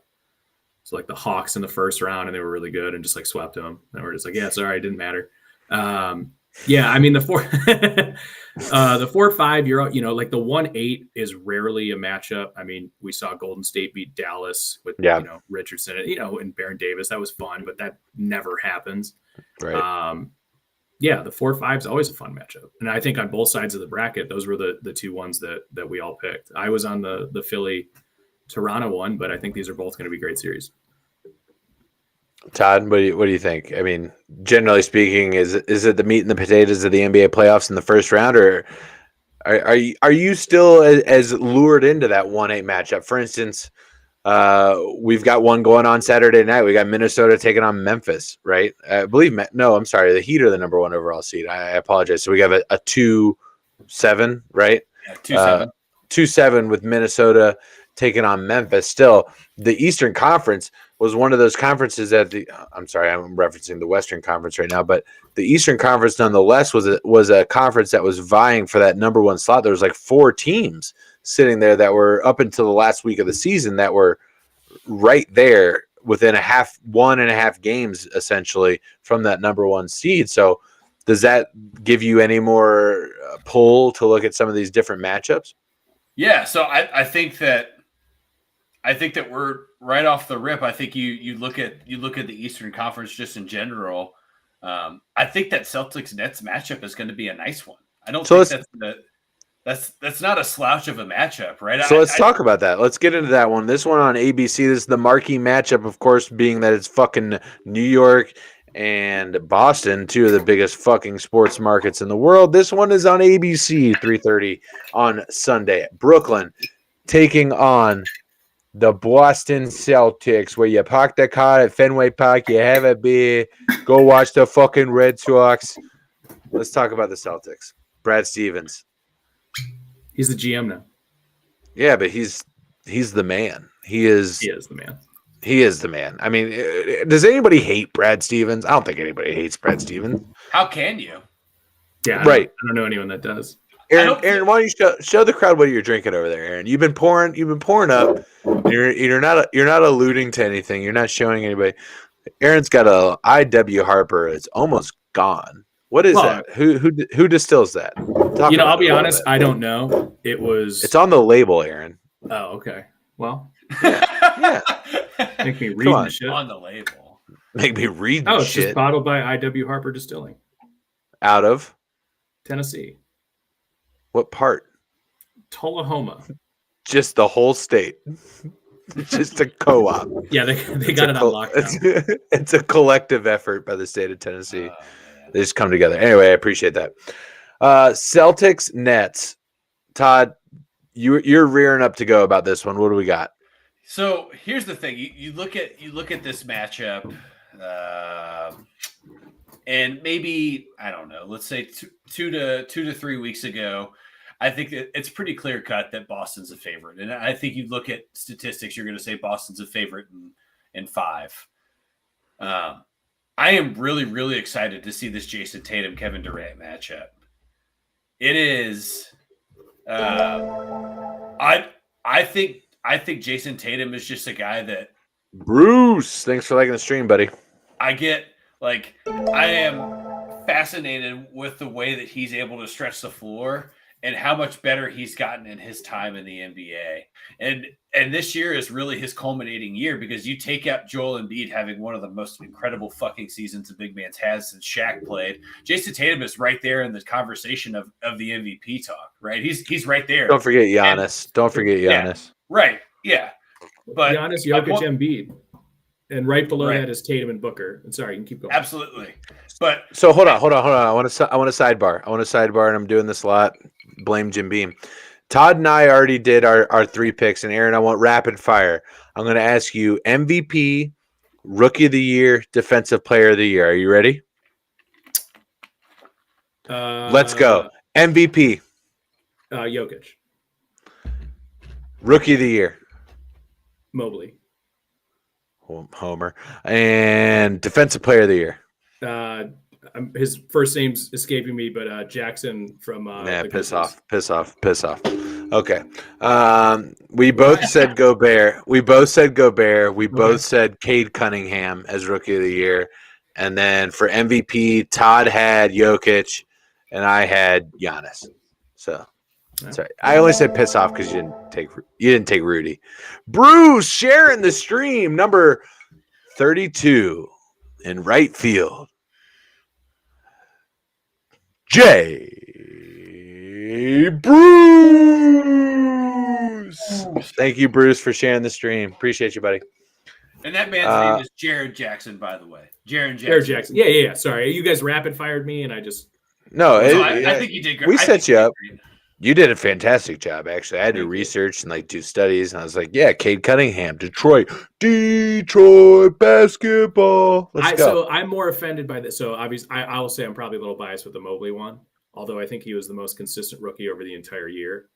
[SPEAKER 2] Hawks in the first round, and they were really good and just like swept them. And we're just like, yeah, sorry, it didn't matter. Yeah, I mean the 4-5, like the 1-8 is rarely a matchup. I mean, we saw Golden State beat Dallas with Richardson, and Baron Davis. That was fun, but that never happens.
[SPEAKER 1] Right.
[SPEAKER 2] Yeah, the 4-5 is always a fun matchup, and I think on both sides of the bracket, those were the 2 ones that we all picked. I was on the Philly Toronto one, but I think these are both going to be great series.
[SPEAKER 1] Todd, what do you think? I mean, generally speaking, is it the meat and the potatoes of the NBA playoffs in the first round, or are you still as lured into that 1-8 matchup? For instance, we've got one going on Saturday night. We got Minnesota taking on Memphis, right? I believe. No, I'm sorry. The Heat are the number 1 overall seed. I apologize. So we have a 2-7, right?
[SPEAKER 3] Yeah, 2-7.
[SPEAKER 1] 2-7 with Minnesota taking on Memphis. Still, the Eastern Conference was one of those conferences that I'm sorry, I'm referencing the Western Conference right now, but the Eastern Conference nonetheless was a conference that was vying for that number 1 slot. There was like 4 teams sitting there that were up until the last week of the season that were right there within 1.5 games essentially from that number 1 seed. So does that give you any more pull to look at some of these different matchups?
[SPEAKER 3] Yeah, so I think that we're right off the rip. I think you look at the Eastern Conference just in general. I think that Celtics Nets matchup is going to be a nice one. I don't think that's not a slouch of a matchup, right?
[SPEAKER 1] So let's talk about that. Let's get into that one. This one on ABC. This is the marquee matchup, of course, being that it's fucking New York and Boston, 2 of the biggest fucking sports markets in the world. This one is on ABC, 3:30 on Sunday. Brooklyn taking on the Boston Celtics, where you park the car at Fenway Park, you have a beer, go watch the fucking Red Sox. Let's talk about the Celtics. Brad Stevens.
[SPEAKER 2] He's the GM now.
[SPEAKER 1] Yeah, but he's the man. He is
[SPEAKER 2] the man.
[SPEAKER 1] He is the man. I mean, does anybody hate Brad Stevens? I don't think anybody hates Brad Stevens.
[SPEAKER 3] How can you?
[SPEAKER 2] Yeah, I don't know anyone that does.
[SPEAKER 1] Aaron, why don't you show the crowd what you're drinking over there, Aaron? You've been pouring up. You're not alluding to anything. You're not showing anybody. Aaron's got a IW Harper. It's almost gone. What is that? Who distills that?
[SPEAKER 2] I'll be honest. I don't know. It's
[SPEAKER 1] on the label, Aaron.
[SPEAKER 2] Oh, okay. Well,
[SPEAKER 1] yeah.
[SPEAKER 2] Make me read the shit
[SPEAKER 3] on the label.
[SPEAKER 1] Make me read.
[SPEAKER 2] Oh, it's just bottled by IW Harper Distilling.
[SPEAKER 1] Out of
[SPEAKER 2] Tennessee.
[SPEAKER 1] What part?
[SPEAKER 2] Tullahoma.
[SPEAKER 1] Just the whole state. Just a co-op.
[SPEAKER 2] Yeah, they got it on lockdown.
[SPEAKER 1] It's a collective effort by the state of Tennessee. They just come together. Anyway, I appreciate that. Celtics Nets. Todd, you're rearing up to go about this one. What do we got?
[SPEAKER 3] So here's the thing: you look at this matchup, and maybe I don't know. Let's say two to 3 weeks ago, I think that it's pretty clear cut that Boston's a favorite, and I think you look at statistics, you're going to say Boston's a favorite in 5. I am really, really excited to see this Jason Tatum Kevin Durant matchup. It is. I think Jason Tatum is just a guy that.
[SPEAKER 1] Bruce, thanks for liking the stream, buddy.
[SPEAKER 3] I am fascinated with the way that he's able to stretch the floor and how much better he's gotten in his time in the NBA. And this year is really his culminating year, because you take out Joel Embiid having one of the most incredible fucking seasons a big man's had since Shaq played. Jason Tatum is right there in the conversation of the MVP talk, right? He's right there.
[SPEAKER 1] Don't forget Giannis.
[SPEAKER 3] Yeah, right. Yeah. But
[SPEAKER 2] Giannis, Jokic, Embiid. And right below that is Tatum and Booker. And sorry, you can keep going.
[SPEAKER 3] Absolutely. But
[SPEAKER 1] so hold on. I want to sidebar, and I'm doing this a lot. Blame Jim Beam. Todd and I already did our 3 picks, and Aaron, I want rapid fire. I'm going to ask you MVP, Rookie of the Year, Defensive Player of the Year. Are you ready? Let's go. MVP.
[SPEAKER 2] Jokic.
[SPEAKER 1] Rookie of the Year.
[SPEAKER 2] Mobley.
[SPEAKER 1] Homer. And Defensive Player of the Year.
[SPEAKER 2] His first name's escaping me, but Jackson from
[SPEAKER 1] piss off. Okay. We both said Gobert. We both said Cade Cunningham as Rookie of the Year. And then for MVP, Todd had Jokic and I had Giannis. So sorry. I only said piss off because you didn't take Rudy. Bruce sharing the stream, number 32 in right field. Jay Bruce. Thank you, Bruce, for sharing the stream. Appreciate you, buddy.
[SPEAKER 3] And that man's name is Jared Jackson, by the way. Jared
[SPEAKER 2] Jackson. Yeah. Sorry, you guys rapid fired me, and I just
[SPEAKER 3] I think you did great.
[SPEAKER 1] We set you up. You did a fantastic job, actually. I had to research and like do studies, and I was like, "Yeah, Cade Cunningham, Detroit basketball." Let's go.
[SPEAKER 2] So I'm more offended by this. So obviously, I will say I'm probably a little biased with the Mobley one, although I think he was the most consistent rookie over the entire year.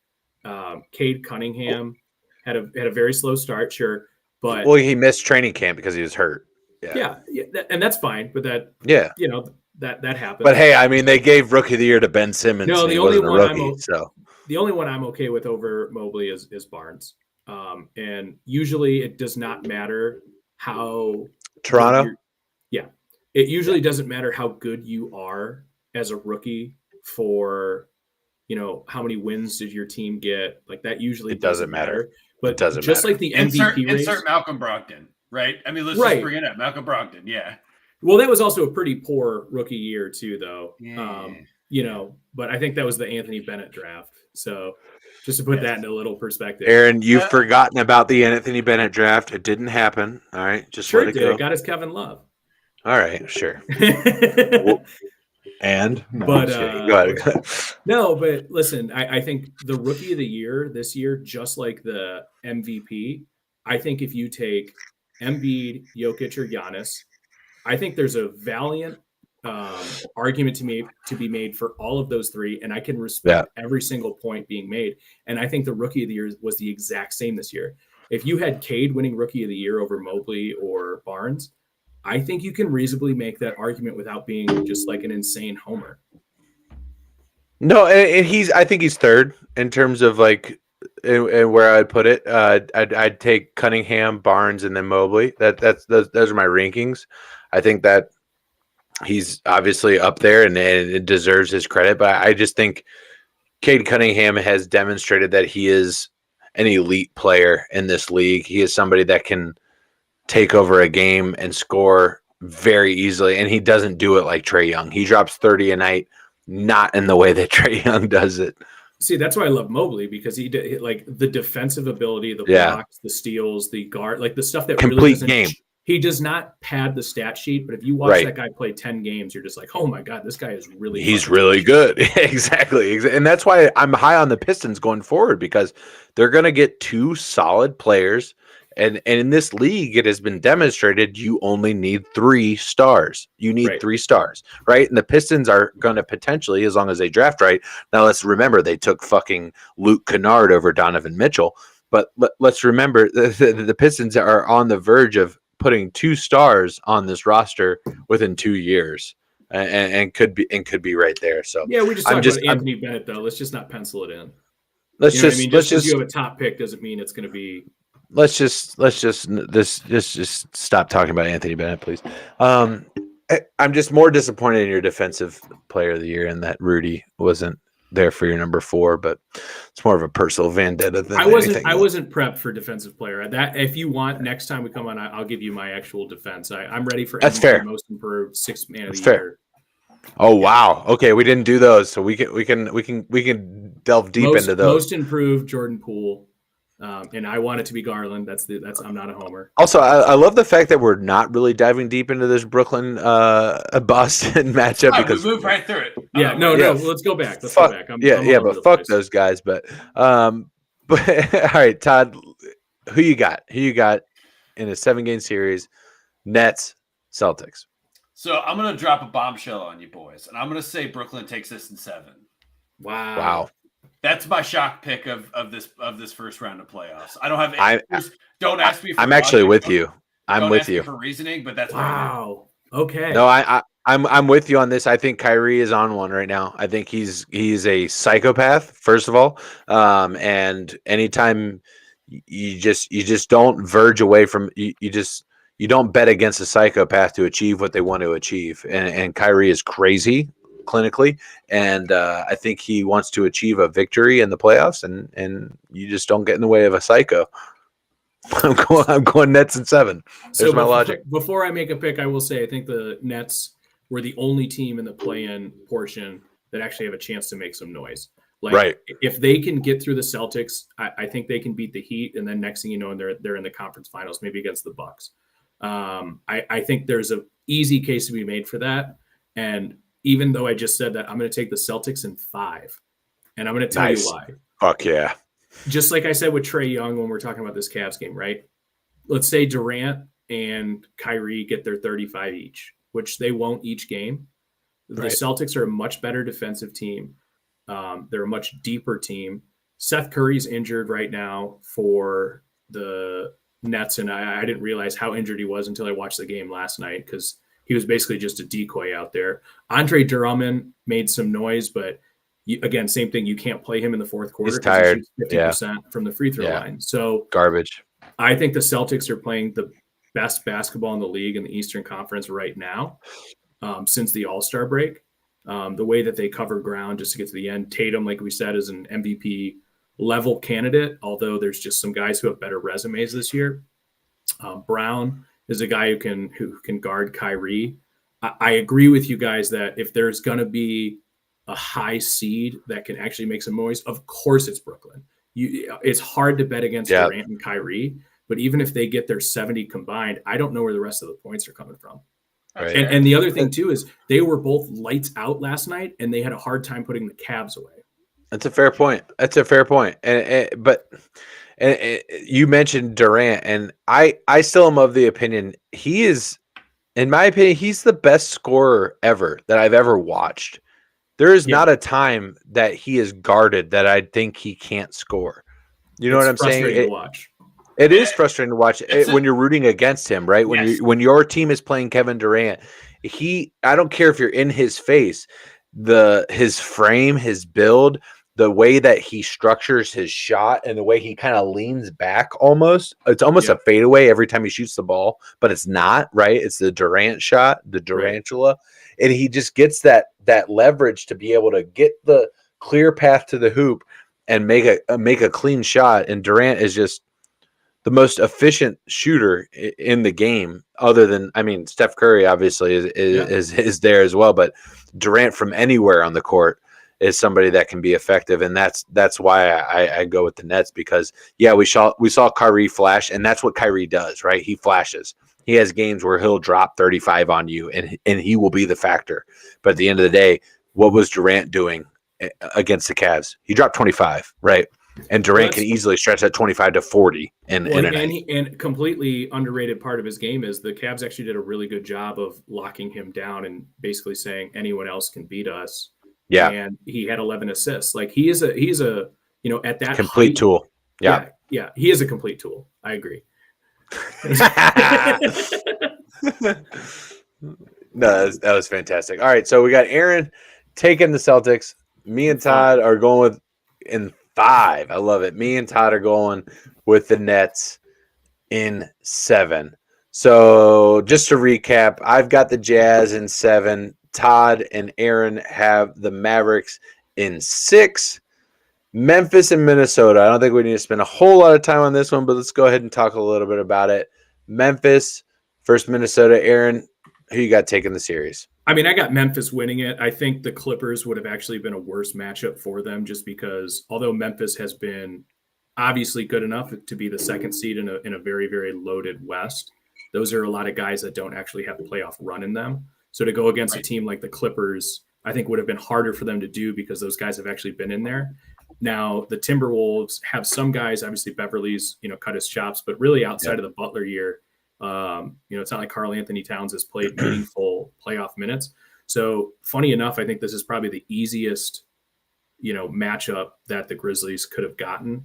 [SPEAKER 2] Cade Cunningham had a very slow start, sure, but
[SPEAKER 1] he missed training camp because he was hurt.
[SPEAKER 2] Yeah, and that's fine. But that that happened.
[SPEAKER 1] But hey, I mean, they gave Rookie of the Year to Ben Simmons.
[SPEAKER 2] No,
[SPEAKER 1] the only
[SPEAKER 2] one I'm okay with over Mobley is Barnes. And usually it does not matter how
[SPEAKER 1] Toronto.
[SPEAKER 2] It usually doesn't matter how good you are as a rookie for, how many wins did your team get? Like that usually doesn't matter. But
[SPEAKER 1] it doesn't
[SPEAKER 2] just
[SPEAKER 1] matter.
[SPEAKER 2] like the MVP race,
[SPEAKER 3] insert Malcolm Brogdon, right? I mean, let's just bring it up. Malcolm Brogdon, yeah.
[SPEAKER 2] Well, that was also a pretty poor rookie year too, though.
[SPEAKER 3] Yeah.
[SPEAKER 2] But I think that was the Anthony Bennett draft. So just to put that into a little perspective.
[SPEAKER 1] Aaron, you've forgotten about the Anthony Bennett draft. It didn't happen. All right. Just
[SPEAKER 2] sure
[SPEAKER 1] let it go.
[SPEAKER 2] Got his Kevin Love.
[SPEAKER 1] All right, sure. And
[SPEAKER 2] go
[SPEAKER 1] ahead.
[SPEAKER 2] No, but listen, I think the rookie of the year this year, just like the MVP, I think if you take Embiid, Jokic, or Giannis, I think there's a valiant argument to be made for all of those three, and I can respect every single point being made. And I think the rookie of the year was the exact same this year. If you had Cade winning rookie of the year over Mobley or Barnes, I think you can reasonably make that argument without being just like an insane homer.
[SPEAKER 1] No, and I think he's third in terms of like and where I'd put it. I'd take Cunningham, Barnes, and then Mobley. Those are my rankings. I think that he's obviously up there and it deserves his credit. But I just think Cade Cunningham has demonstrated that he is an elite player in this league. He is somebody that can take over a game and score very easily. And he doesn't do it like Trae Young. He drops 30 a night, not in the way that Trae Young does it.
[SPEAKER 2] See, that's why I love Mobley, because he did like the defensive ability, the blocks, the steals, the guard, like the stuff that
[SPEAKER 1] complete
[SPEAKER 2] really doesn't
[SPEAKER 1] game.
[SPEAKER 2] He does not pad the stat sheet, but if you watch that guy play 10 games, you're just like, oh my God, this guy is really
[SPEAKER 1] He's really good. Exactly. And that's why I'm high on the Pistons going forward, because they're going to get two solid players. And in this league, it has been demonstrated you only need 3 stars. You need 3 stars, right? And the Pistons are going to potentially, as long as they draft right. Now, let's remember they took fucking Luke Kennard over Donovan Mitchell. But let's remember the Pistons are on the verge of putting 2 stars on this roster within 2 years, and could be right there. So
[SPEAKER 2] yeah, we just talked about Anthony Bennett though. Let's just not pencil it in.
[SPEAKER 1] Let's just
[SPEAKER 2] you have a top pick doesn't mean it's going to be.
[SPEAKER 1] Let's just stop talking about Anthony Bennett, please. I'm just more disappointed in your defensive player of the year and that Rudy wasn't there for your number 4, but it's more of a personal vendetta than anything.
[SPEAKER 2] I wasn't prepped for defensive player. That if you want, next time we come on, I'll give you my actual defense. I'm ready for
[SPEAKER 1] that's fair.
[SPEAKER 2] Most improved 6th man of the
[SPEAKER 1] year. Oh wow! Okay, we didn't do those, so we can delve deep into those.
[SPEAKER 2] Most improved Jordan Poole. And I want it to be Garland. I'm not a homer.
[SPEAKER 1] Also, I love the fact that we're not really diving deep into this Brooklyn Boston matchup because
[SPEAKER 3] we moved right through it.
[SPEAKER 2] Yeah, no. Let's go back. Let's go back.
[SPEAKER 1] But fuck those guys. But all right, Todd, who you got? Who you got in a 7-game series? Nets, Celtics.
[SPEAKER 3] So I'm gonna drop a bombshell on you boys, and I'm gonna say Brooklyn takes this in 7.
[SPEAKER 2] Wow.
[SPEAKER 3] That's my shock pick of this first round of playoffs. I don't have. Don't ask me.
[SPEAKER 1] I'm actually with you. I'm with you
[SPEAKER 3] for reasoning, but that's
[SPEAKER 2] wow. Okay.
[SPEAKER 1] No, I'm with you on this. I think Kyrie is on one right now. I think he's a psychopath. First of all, and anytime you just don't verge away from you don't bet against a psychopath to achieve what they want to achieve. And Kyrie is crazy clinically, and I think he wants to achieve a victory in the playoffs, and you just don't get in the way of a psycho. I'm going Nets in 7. There's my logic.
[SPEAKER 2] Before I make a pick, I will say I think the Nets were the only team in the play-in portion that actually have a chance to make some noise. If they can get through the Celtics, I think they can beat the Heat, and then next thing you know, they're in the conference finals, maybe against the Bucks. I think there's an easy case to be made for that. And even though I just said that, I'm going to take the Celtics in 5. And I'm going to tell you why.
[SPEAKER 1] Fuck yeah.
[SPEAKER 2] Just like I said with Trae Young when we're talking about this Cavs game, right? Let's say Durant and Kyrie get their 35 each, which they won't each game. The Celtics are a much better defensive team. They're a much deeper team. Seth Curry's injured right now for the Nets, and I didn't realize how injured he was until I watched the game last night because he was basically just a decoy out there. Andre Drummond made some noise, but again, same thing. You can't play him in the fourth quarter.
[SPEAKER 1] He's tired.
[SPEAKER 2] He shoots 50% from the free throw line. So
[SPEAKER 1] garbage.
[SPEAKER 2] I think the Celtics are playing the best basketball in the league in the Eastern Conference right now since the All-Star break. The way that they cover ground just to get to the end. Tatum, like we said, is an MVP level candidate, although there's just some guys who have better resumes this year. Brown is a guy who can guard Kyrie. I agree with you guys that if there's going to be a high seed that can actually make some noise, of course it's Brooklyn. It's hard to bet against Durant and Kyrie, but even if they get their 70 combined, I don't know where the rest of the points are coming from. Right. And the other thing too is they were both lights out last night, and they had a hard time putting the Cavs away.
[SPEAKER 1] That's a fair point. But you mentioned Durant, and I still am of the opinion he is, in my opinion, he's the best scorer ever that I've ever watched. There is not a time that he is guarded that I think he can't score. You know what I'm saying?
[SPEAKER 2] To watch.
[SPEAKER 1] It is frustrating to watch when you're rooting against him, right? When your team is playing Kevin Durant, I don't care if you're in his face, his frame, his build, the way that he structures his shot, and the way he kind of leans back it's almost a fadeaway every time he shoots the ball, but it's not, right? It's the Durant shot, the Durantula. Right. And he just gets that leverage to be able to get the clear path to the hoop and make a clean shot. And Durant is just the most efficient shooter in the game, other than, Steph Curry obviously is there as well, but Durant from anywhere on the court is somebody that can be effective. And that's why I go with the Nets, because we saw Kyrie flash, and that's what Kyrie does, right? He flashes. He has games where he'll drop 35 on you, and he will be the factor. But at the end of the day, what was Durant doing against the Cavs? He dropped 25, right? And Durant can easily stretch that 25 to 40.
[SPEAKER 2] And completely underrated part of his game is the Cavs actually did a really good job of locking him down and basically saying anyone else can beat us.
[SPEAKER 1] Yeah.
[SPEAKER 2] And he had 11 assists. Like he's a at that
[SPEAKER 1] complete tool.
[SPEAKER 2] Yeah. He is a complete tool. I agree.
[SPEAKER 1] No, that was fantastic. All right, so we got Aaron taking the Celtics. Me and Todd are going in 5. I love it. Me and Todd are going with the Nets in 7. So just to recap, I've got the Jazz in 7. Todd and Aaron have the Mavericks in 6. Memphis and Minnesota. I don't think we need to spend a whole lot of time on this one, but let's go ahead and talk a little bit about it. Memphis versus Minnesota. Aaron, who you got taking the series?
[SPEAKER 2] I got Memphis winning it. I think the Clippers would have actually been a worse matchup for them, just because although Memphis has been obviously good enough to be the second seed in a very, very loaded West, those are a lot of guys that don't actually have a playoff run in them. So to go against a team like the Clippers, I think would have been harder for them to do because those guys have actually been in there. Now, the Timberwolves have some guys, obviously Beverly's, cut his chops, but really outside of the Butler year, it's not like Karl Anthony Towns has played meaningful playoff minutes. So funny enough, I think this is probably the easiest, matchup that the Grizzlies could have gotten.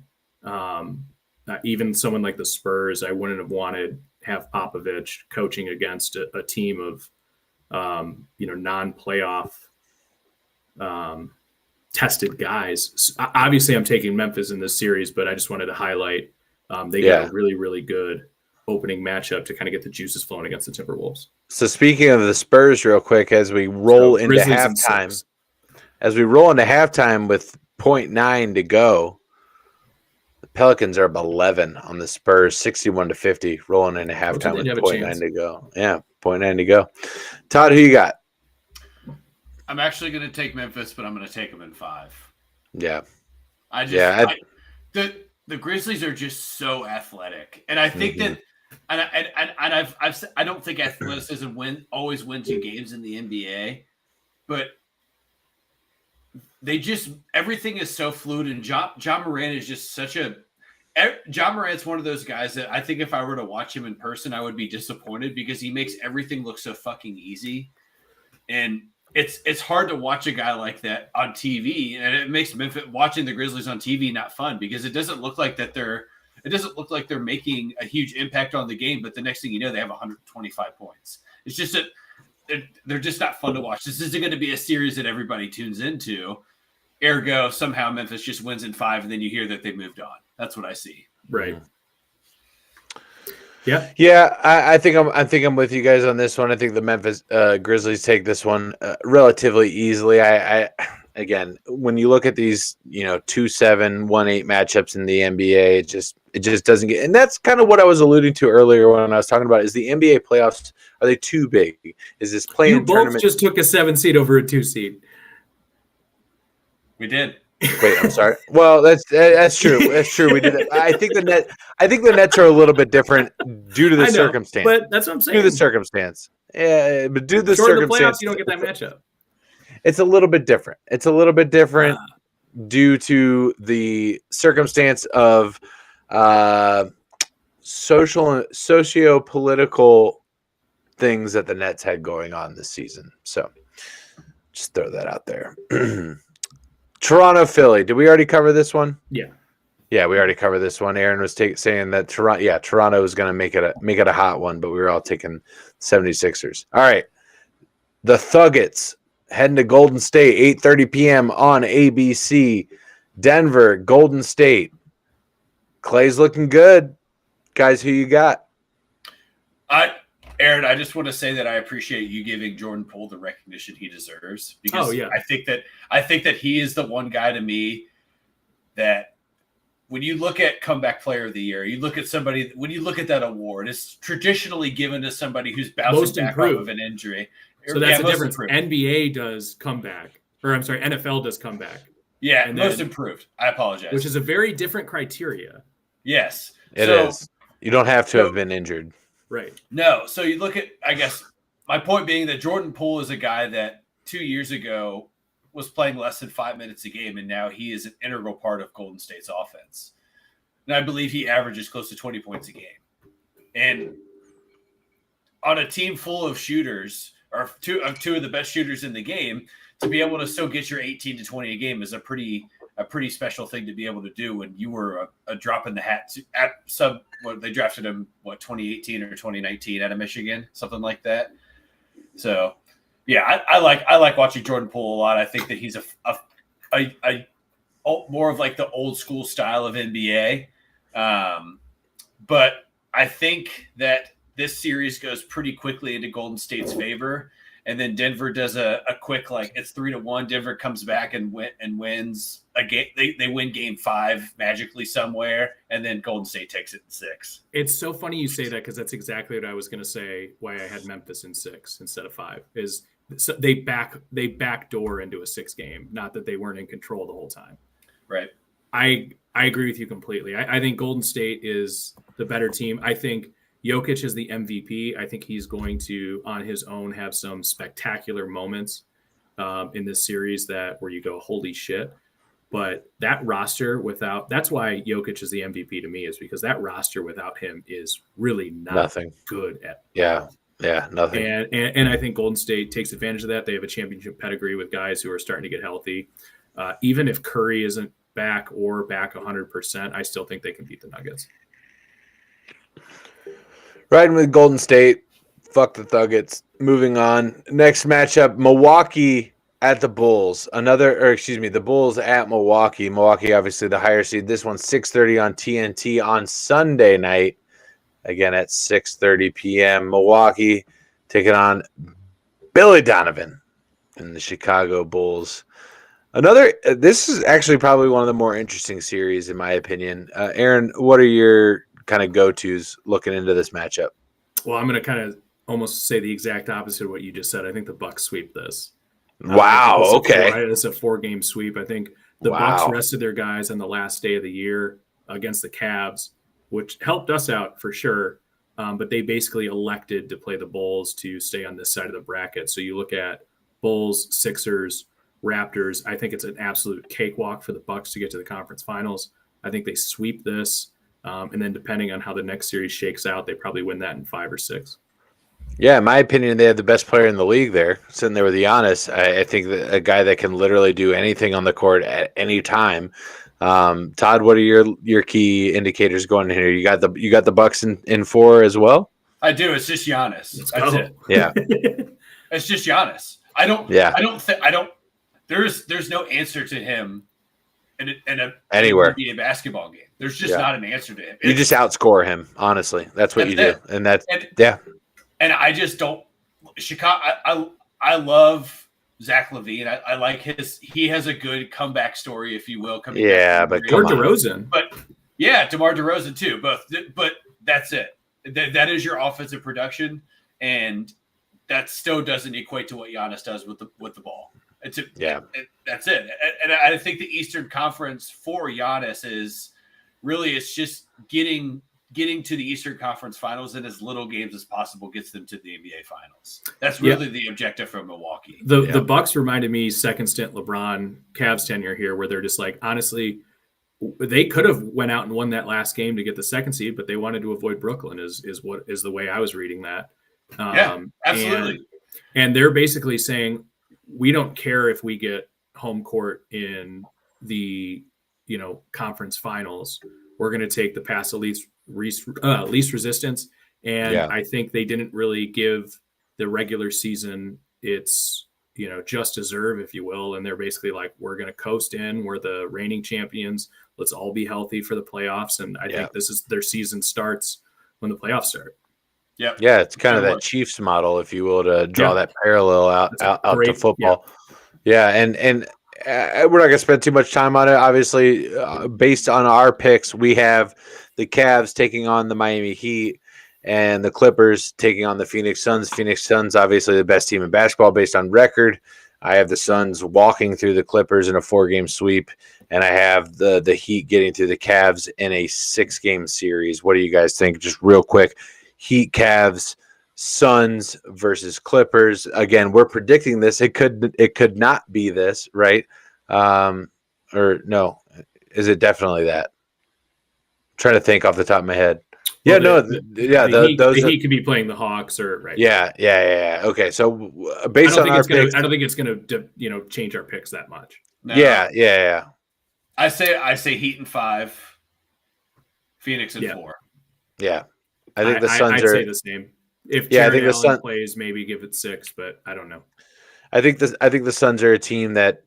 [SPEAKER 2] Even someone like the Spurs, I wouldn't have wanted have Popovich coaching against a team of, non-playoff tested guys. Obviously, I'm taking Memphis in this series, but I just wanted to highlight they got a really, really good opening matchup to kind of get the juices flowing against the Timberwolves.
[SPEAKER 1] So speaking of the Spurs real quick, as we roll into halftime with 0.9 to go, the Pelicans are up 11 on the Spurs, 61-50, rolling into halftime with 0.9 to go. Yeah, 0.9 to go. Todd, who you got?
[SPEAKER 3] I'm actually going to take Memphis, but I'm going to take them in 5.
[SPEAKER 1] Yeah.
[SPEAKER 3] The Grizzlies are just so athletic. And I think that I don't think athleticism always wins you games in the NBA, but everything is so fluid, and John Morant is just John Morant's one of those guys that I think if I were to watch him in person, I would be disappointed because he makes everything look so fucking easy. And it's hard to watch a guy like that on TV. And it makes watching the Grizzlies on TV not fun because it doesn't look like they're making a huge impact on the game. But the next thing you know, they have 125 points. It's just they're just not fun to watch. This isn't going to be a series that everybody tunes into. Ergo, somehow Memphis just wins in 5, and then you hear that they moved on. That's what I see.
[SPEAKER 2] Right. Yeah.
[SPEAKER 1] Yeah. I think I'm with you guys on this one. I think the Memphis Grizzlies take this one relatively easily. I again, when you look at these, 2-7, 1-8 matchups in the NBA, it just doesn't get. And that's kind of what I was alluding to earlier when I was talking about is the NBA playoffs. Are they too big? Is this playing?
[SPEAKER 2] You both just took a 7 seed over a 2 seed.
[SPEAKER 3] We did.
[SPEAKER 1] Wait, I'm sorry. Well, that's true. That's true. We did it. I think the Nets are a little bit different due to the circumstance.
[SPEAKER 2] But that's what I'm saying.
[SPEAKER 1] Due to the circumstance. Yeah, but due to the
[SPEAKER 2] circumstance.
[SPEAKER 1] The
[SPEAKER 2] playoffs, you don't get that matchup.
[SPEAKER 1] It's a little bit different. Due to the circumstance of socio-political things that the Nets had going on this season. So just throw that out there. Toronto, Philly. Did we already cover this one?
[SPEAKER 2] Yeah.
[SPEAKER 1] Yeah, we already covered this one. Aaron was saying that Toronto was going to make it a hot one, but we were all taking 76ers. All right. The Thuggets heading to Golden State, 8:30 p.m. on ABC. Denver, Golden State. Clay's looking good. Guys, who you got?
[SPEAKER 3] Aaron, I just want to say that I appreciate you giving Jordan Poole the recognition he deserves because I think that he is the one guy to me that when you look at comeback player of the year, you look at when you look at that award, it's traditionally given to somebody who's bouncing back off of an injury.
[SPEAKER 2] So that's the difference. NBA does comeback, or I'm sorry, NFL does comeback.
[SPEAKER 3] Yeah, and most improved. I apologize.
[SPEAKER 2] Which is a very different criteria.
[SPEAKER 3] Yes.
[SPEAKER 1] It is. You don't have to have been injured.
[SPEAKER 2] Right.
[SPEAKER 3] No. So you look at, I guess, my point being that Jordan Poole is a guy that 2 years ago was playing less than 5 minutes a game, and now he is an integral part of Golden State's offense. And I believe he averages close to 20 points a game. And on a team full of shooters, or two of the best shooters in the game, to be able to still get your 18 to 20 a game is a pretty special thing to be able to do when you were a drop in the hat they drafted him 2018 or 2019 out of Michigan, something like that. So yeah, I like watching Jordan Poole a lot. I think that he's a more of like the old school style of NBA. But I think that this series goes pretty quickly into Golden State's favor. And then Denver does a quick, it's 3-1. Denver comes back and wins a game. They win game 5 magically somewhere, and then Golden State takes it in 6.
[SPEAKER 2] It's so funny you say that because that's exactly what I was going to say. Why I had Memphis in 6 instead of 5 is they backdoor into a 6 game. Not that they weren't in control the whole time.
[SPEAKER 3] Right.
[SPEAKER 2] I agree with you completely. I think Golden State is the better team. I think Jokic is the MVP. I think he's going to, on his own, have some spectacular moments in this series where you go, holy shit. But that roster that's why Jokic is the MVP to me, is because that roster without him is really nothing good at all.
[SPEAKER 1] Yeah, nothing.
[SPEAKER 2] And I think Golden State takes advantage of that. They have a championship pedigree with guys who are starting to get healthy. Even if Curry isn't back 100%, I still think they can beat the Nuggets.
[SPEAKER 1] Riding with Golden State. Fuck the Thuggets. Moving on. Next matchup, Milwaukee at the Bulls. The Bulls at Milwaukee. Milwaukee, obviously, the higher seed. This one's 6:30 on TNT on Sunday night. Again, at 6:30 p.m. Milwaukee taking on Billy Donovan and the Chicago Bulls. This is actually probably one of the more interesting series, in my opinion. Aaron, what are your kind of go-tos looking into this matchup?
[SPEAKER 2] Well, I'm going to kind of almost say the exact opposite of what you just said. I think the Bucks sweep this.
[SPEAKER 1] Wow. Okay.
[SPEAKER 2] It's a 4-game sweep. I think the Bucks rested their guys on the last day of the year against the Cavs, which helped us out for sure. but they basically elected to play the Bulls to stay on this side of the bracket. So you look at Bulls, Sixers, Raptors. I think it's an absolute cakewalk for the Bucks to get to the conference finals. I think they sweep this, and then depending on how the next series shakes out, they probably win that in 5 or 6.
[SPEAKER 1] Yeah, in my opinion, they have the best player in the league there, sitting there with Giannis. I think that a guy that can literally do anything on the court at any time. Todd, what are your key indicators going in here? You got the Bucks in 4 as well?
[SPEAKER 3] I do. It's just Giannis. That's it.
[SPEAKER 1] Yeah.
[SPEAKER 3] It's just Giannis. There's no answer to him in a
[SPEAKER 1] anywhere
[SPEAKER 3] NBA basketball game. There's just not an answer to him.
[SPEAKER 1] You just outscore him, honestly. That's what you do. And
[SPEAKER 3] And I just don't. Chicago. I love Zach LaVine. I like he has a good comeback story, if you will.
[SPEAKER 1] But
[SPEAKER 2] DeMar DeRozan.
[SPEAKER 3] But yeah, DeMar DeRozan too. But that's it. That is your offensive production, and that still doesn't equate to what Giannis does with the ball. That's it. And I think the Eastern Conference for Giannis is really it's just getting to the Eastern Conference Finals in as little games as possible gets them to the NBA Finals. That's really the objective for Milwaukee.
[SPEAKER 2] The Bucks reminded me second stint LeBron Cavs tenure here, where they're just like, honestly, they could have went out and won that last game to get the second seed, but they wanted to avoid Brooklyn. Is the way I was reading that.
[SPEAKER 3] Absolutely.
[SPEAKER 2] And they're basically saying, we don't care if we get home court in the conference finals. We're going to take the path of least resistance. And I think they didn't really give the regular season its just deserve, if you will. And they're basically like, we're going to coast in. We're the reigning champions. Let's all be healthy for the playoffs. And I think this is their season starts when the playoffs start.
[SPEAKER 3] Yeah,
[SPEAKER 1] it's kind of that Chiefs model, if you will, to draw that parallel out to football. And we're not going to spend too much time on it. Obviously, based on our picks, we have the Cavs taking on the Miami Heat and the Clippers taking on the Phoenix Suns. Phoenix Suns, obviously the best team in basketball based on record. I have the Suns walking through the Clippers in a 4-game sweep, and I have the Heat getting through the Cavs in a 6-game series. What do you guys think? Just real quick. Heat, Cavs, Suns versus Clippers. Again, we're predicting this. It could not be this, right? Or no? Is it definitely that? I'm trying to think off the top of my head.
[SPEAKER 2] The Heat could be playing the Hawks, or right?
[SPEAKER 1] Yeah. Okay, so based on our picks,
[SPEAKER 2] I don't think it's going to change our picks that much.
[SPEAKER 3] No.
[SPEAKER 1] Yeah.
[SPEAKER 3] I say Heat in 5, Phoenix in 4.
[SPEAKER 1] Yeah. I think the Suns
[SPEAKER 2] I'd say the same. If I think the Suns plays, maybe give it 6, but I don't know.
[SPEAKER 1] I think the Suns are a team that,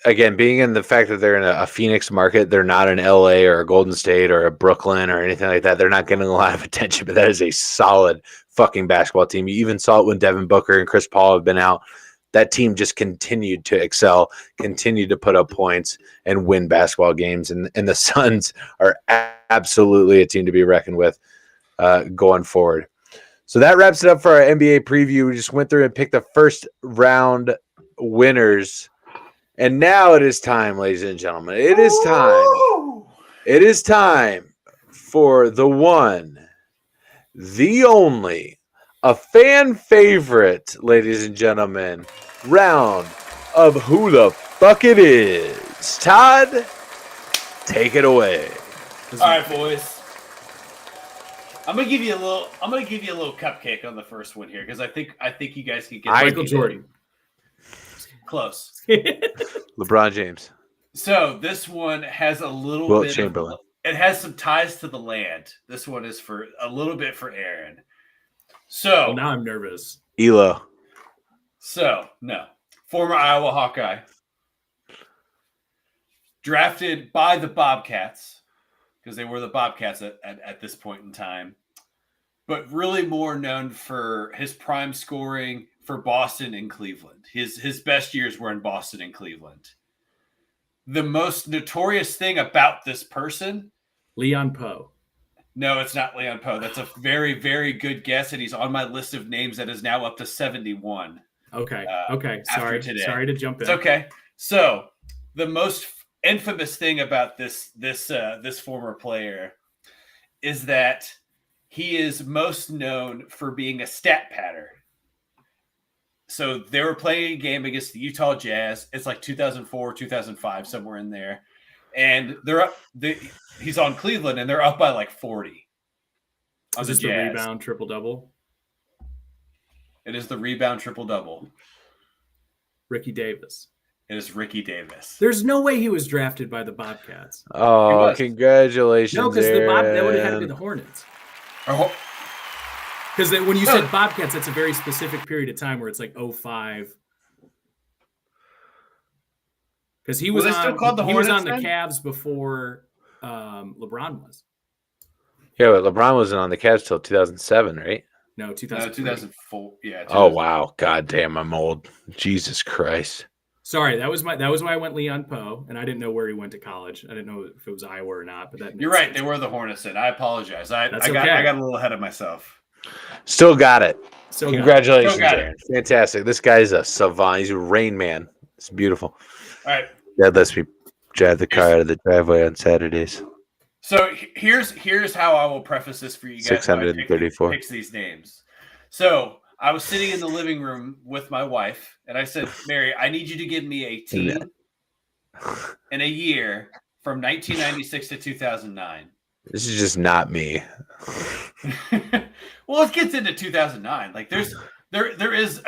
[SPEAKER 1] again, being in the fact that they're in a Phoenix market, they're not an LA or a Golden State or a Brooklyn or anything like that. They're not getting a lot of attention, but that is a solid fucking basketball team. You even saw it when Devin Booker and Chris Paul have been out. That team just continued to excel, continued to put up points and win basketball games. And the Suns are absolutely a team to be reckoned with going forward. So that wraps it up for our NBA preview. We just went through and picked the first round winners. And now it is time, ladies and gentlemen. It is time. It is time for the one, the only, a fan favorite, ladies and gentlemen, round of Who the Fuck It Is. Todd, take it away.
[SPEAKER 3] All right, boys. I'm gonna give you a little cupcake on the first one here because I think you guys can get
[SPEAKER 2] Michael Jordan.
[SPEAKER 3] Close.
[SPEAKER 1] LeBron James.
[SPEAKER 3] So this one has a little
[SPEAKER 1] Wilt
[SPEAKER 3] bit.
[SPEAKER 1] Chamberlain.
[SPEAKER 3] It has some ties to the land. This one is for a little bit for Aaron. So
[SPEAKER 2] now I'm nervous.
[SPEAKER 1] Elo.
[SPEAKER 3] So no, former Iowa Hawkeye, drafted by the Bobcats because they were the Bobcats at this point in time, but really more known for his prime scoring for Boston and Cleveland. His best years were in Boston and Cleveland. The most notorious thing about this person,
[SPEAKER 2] Leon Poe.
[SPEAKER 3] No, it's not Leon Poe. That's a very, very good guess, and he's on my list of names that is now up to 71.
[SPEAKER 2] Okay. Sorry to jump in.
[SPEAKER 3] It's okay. So the most infamous thing about this former player is that he is most known for being a stat patter. So they were playing a game against the Utah Jazz. It's like 2004, 2005, somewhere in there. And they're up. He's on Cleveland, and they're up by like 40.
[SPEAKER 2] Is this the rebound triple-double?
[SPEAKER 3] It is the rebound triple-double.
[SPEAKER 2] Ricky Davis.
[SPEAKER 3] It is Ricky Davis.
[SPEAKER 2] There's no way he was drafted by the Bobcats.
[SPEAKER 1] Oh, congratulations!
[SPEAKER 2] No, because that would have had to be the Hornets. Because when you said Bobcats, that's a very specific period of time where it's like 05. Because he was on the Cavs before LeBron was.
[SPEAKER 1] Yeah, but LeBron wasn't on the Cavs till 2007, right?
[SPEAKER 2] No, 2004.
[SPEAKER 3] Yeah.
[SPEAKER 1] Oh wow, God damn, I'm old. Jesus Christ.
[SPEAKER 2] Sorry, that was why I went Leon Poe, and I didn't know where he went to college. I didn't know if it was Iowa or not. But
[SPEAKER 3] you're right. They were the Hornets. I apologize. I got a little ahead of myself.
[SPEAKER 1] Still got it. Congratulations, Aaron. Fantastic. This guy's a savant. He's a Rain Man. It's beautiful.
[SPEAKER 3] All right.
[SPEAKER 1] Dad lets me drive the car out of the driveway on Saturdays.
[SPEAKER 3] So here's how I will preface this for you guys.
[SPEAKER 1] 634.
[SPEAKER 3] Picks these names. So I was sitting in the living room with my wife, and I said, Mary, I need you to give me a team and a year from 1996 to 2009.
[SPEAKER 1] This is just not me.
[SPEAKER 3] Well, it gets into 2009. Like there is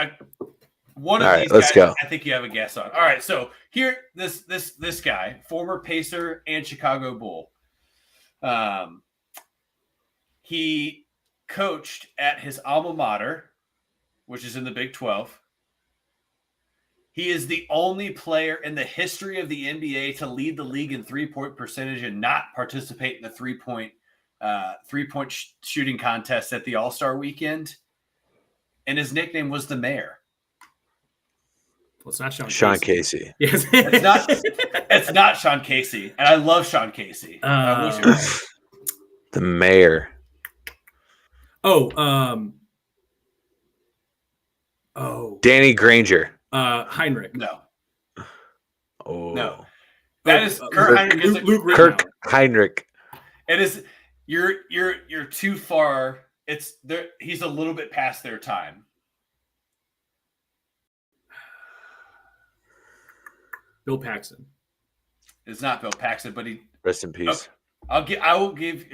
[SPEAKER 3] one of
[SPEAKER 1] All
[SPEAKER 3] these
[SPEAKER 1] right, let's
[SPEAKER 3] guys
[SPEAKER 1] go.
[SPEAKER 3] I think you have a guess on. All right, so here this guy, former Pacer and Chicago Bull. He coached at his alma mater, which is in the Big 12. He is the only player in the history of the NBA to lead the league in three-point percentage and not participate in the three-point shooting contest at the All-Star weekend. And his nickname was the Mayor.
[SPEAKER 2] Well, it's not
[SPEAKER 1] Sean Casey.
[SPEAKER 2] Yes.
[SPEAKER 3] It's not Sean Casey. And I love Sean Casey.
[SPEAKER 1] The Mayor. Danny Granger.
[SPEAKER 2] Heinrich.
[SPEAKER 3] No.
[SPEAKER 1] Oh.
[SPEAKER 3] No. That is Kurt Heinrich.
[SPEAKER 1] Kirk Heinrich.
[SPEAKER 3] It is you're too far. It's there. He's a little bit past their time.
[SPEAKER 2] Bill Paxson.
[SPEAKER 3] It's not Bill Paxson, but he.
[SPEAKER 1] Rest in peace.
[SPEAKER 3] I will give.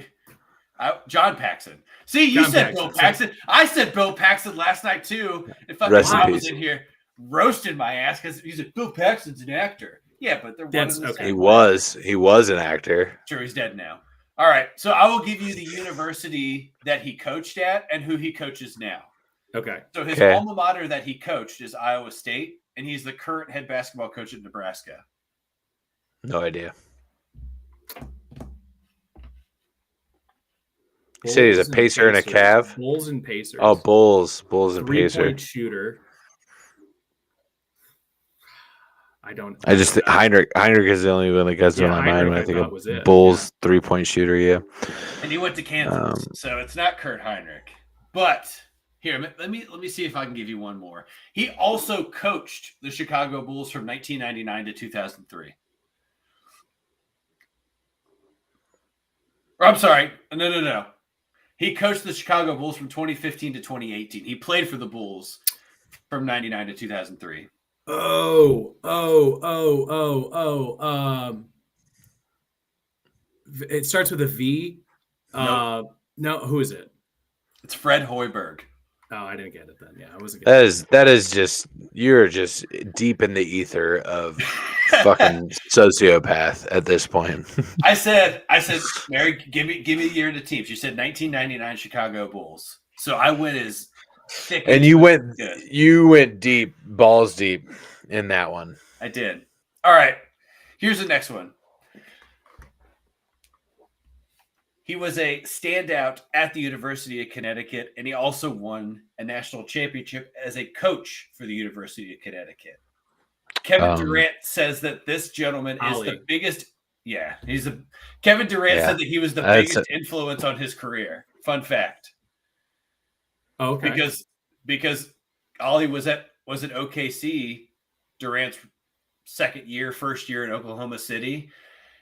[SPEAKER 3] John Paxson. See, you said Bill Paxson. I said Bill Paxson last night too. In fact, I was in here roasting my ass because he's like, Bill Paxson's an actor. Yeah, but they're one and the same.
[SPEAKER 1] He was an actor.
[SPEAKER 3] Sure, he's dead now. All right, so I will give you the university that he coached at and who he coaches now.
[SPEAKER 2] Okay.
[SPEAKER 3] So his alma mater that he coached is Iowa State, and he's the current head basketball coach at Nebraska.
[SPEAKER 1] No idea. You said he's a Pacer and a Cav?
[SPEAKER 2] Bulls and Pacers.
[SPEAKER 1] Oh, Bulls and Pacers.
[SPEAKER 2] 3-point shooter.
[SPEAKER 1] Heinrich is the only one that goes to my mind when I think of Bulls 3-point shooter. Yeah.
[SPEAKER 3] And he went to Kansas, so it's not Kurt Heinrich. But here, let me see if I can give you one more. He also coached the Chicago Bulls from 1999 to 2003. Or, I'm sorry, no. He coached the Chicago Bulls from 2015 to 2018. He played for the Bulls from 99 to 2003.
[SPEAKER 2] It starts with a V.
[SPEAKER 3] Nope.
[SPEAKER 2] No, who is it?
[SPEAKER 3] It's Fred Hoiberg.
[SPEAKER 2] Oh, I didn't get it then. Yeah, I wasn't.
[SPEAKER 1] That is just, you're just deep in the ether of fucking sociopath at this point.
[SPEAKER 3] I said, Mary, give me the year of the team. She said 1999 Chicago Bulls. So I went as thick.
[SPEAKER 1] And you went deep, balls deep in that one.
[SPEAKER 3] I did. All right. Here's the next one. He was a standout at the University of Connecticut, and he also won a national championship as a coach for the University of Connecticut. Kevin Durant says that this gentleman is the biggest. Yeah, Kevin Durant said that he was the biggest influence on his career. Fun fact.
[SPEAKER 2] Okay.
[SPEAKER 3] Because Ollie was at OKC, Durant's first year in Oklahoma City,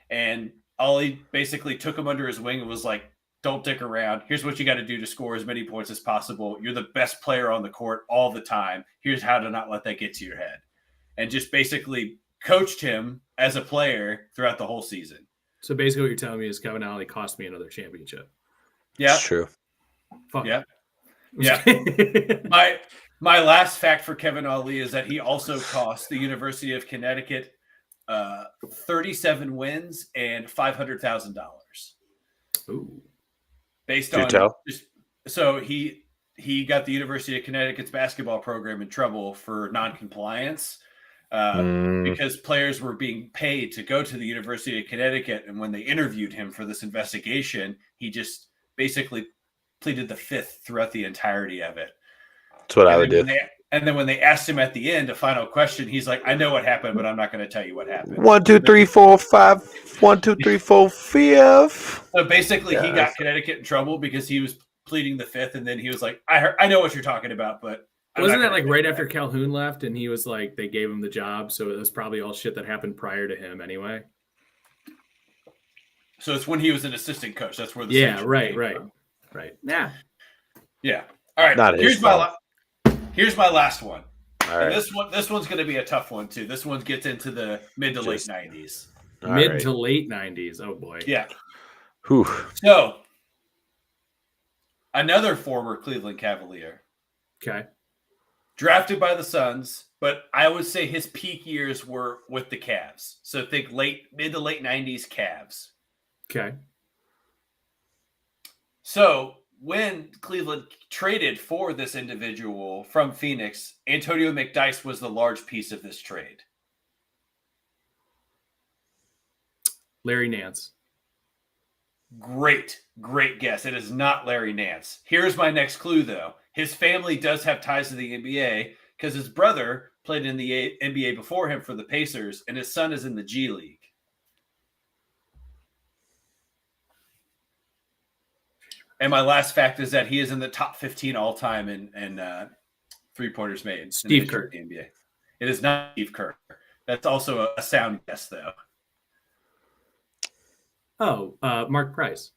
[SPEAKER 3] and Ollie basically took him under his wing and was like, Don't dick around. Here's what you got to do to score as many points as possible. You're the best player on the court all the time. Here's how to not let that get to your head. And just basically coached him as a player throughout the whole season.
[SPEAKER 2] So basically what you're telling me is Kevin Ollie cost me another championship.
[SPEAKER 3] Yeah.
[SPEAKER 1] That's true.
[SPEAKER 2] Fuck.
[SPEAKER 3] Yeah. Yeah. My last fact for Kevin Ollie is that he also cost the University of Connecticut 37 wins and $500,000.
[SPEAKER 2] Ooh.
[SPEAKER 3] Based on so he got the University of Connecticut's basketball program in trouble for non-compliance because players were being paid to go to the University of Connecticut, and when they interviewed him for this investigation, he just basically pleaded the fifth throughout the entirety of it.
[SPEAKER 1] That's what I would do.
[SPEAKER 3] And then when they asked him at the end a final question, he's like, "I know what happened, but I'm not going to tell you what happened."
[SPEAKER 1] 1, 2, 3, 4, 5. 1, 2, 3, 4, 5.
[SPEAKER 3] So basically, he got Connecticut in trouble because he was pleading the fifth, and then he was like, "I know what you're talking about, but."
[SPEAKER 2] Wasn't that like right after Calhoun left and he was like, they gave him the job. So it was probably all shit that happened prior to him anyway.
[SPEAKER 3] So it's when he was an assistant coach. That's where the
[SPEAKER 2] right. Yeah.
[SPEAKER 3] Yeah. All right. Here's my last one.
[SPEAKER 1] All right.
[SPEAKER 3] And this one's going to be a tough one too. This one gets into the mid to late 90s.
[SPEAKER 2] Mid to late 90s. Oh boy.
[SPEAKER 3] Yeah.
[SPEAKER 1] Whew.
[SPEAKER 3] So another former Cleveland Cavalier.
[SPEAKER 2] Okay.
[SPEAKER 3] Drafted by the Suns, but I would say his peak years were with the Cavs. So think mid to late 90s Cavs.
[SPEAKER 2] Okay.
[SPEAKER 3] So when Cleveland traded for this individual from Phoenix, Antonio McDyess was the large piece of this trade.
[SPEAKER 2] Larry Nance.
[SPEAKER 3] Great guess. It is not Larry Nance. Here's my next clue, though. His family does have ties to the NBA because his brother played in the NBA before him for the Pacers, and his son is in the G League. And my last fact is that he is in the top 15 all-time in three-pointers made.
[SPEAKER 2] Steve Kerr.
[SPEAKER 3] The NBA. It is not Steve Kerr. That's also a sound guess, though.
[SPEAKER 2] Oh, Mark Price.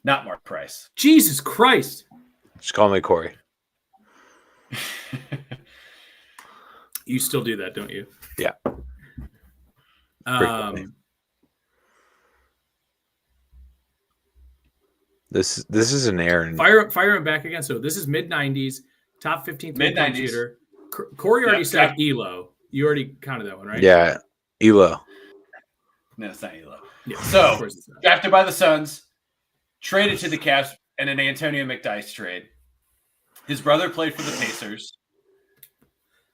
[SPEAKER 3] Not Mark Price.
[SPEAKER 2] Jesus Christ.
[SPEAKER 1] Just call me Corey.
[SPEAKER 2] You still do that, don't you?
[SPEAKER 1] Yeah. This is an Aaron.
[SPEAKER 2] Fire him back again. So this is mid 90s, top 15
[SPEAKER 3] mid-90s
[SPEAKER 2] shooter. Corey already said Elo. You already counted that one, right?
[SPEAKER 1] Yeah, Elo.
[SPEAKER 3] No, it's not Elo.
[SPEAKER 2] Yeah,
[SPEAKER 3] so drafted by the Suns, traded to the Cavs in an Antonio McDyess trade. His brother played for the Pacers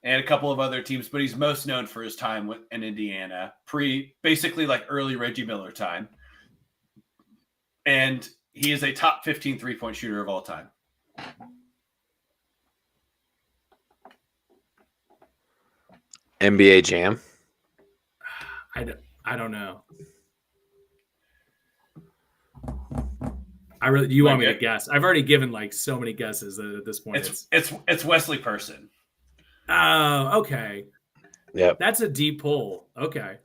[SPEAKER 3] and a couple of other teams, but he's most known for his time in Indiana, basically like early Reggie Miller time. And he is a top 15 three-point shooter of all time.
[SPEAKER 1] NBA Jam.
[SPEAKER 2] I don't know. You want me to guess? I've already given like so many guesses that at this point
[SPEAKER 3] it's Wesley Person.
[SPEAKER 2] Oh, okay.
[SPEAKER 1] Yep.
[SPEAKER 2] That's a deep pull. Okay.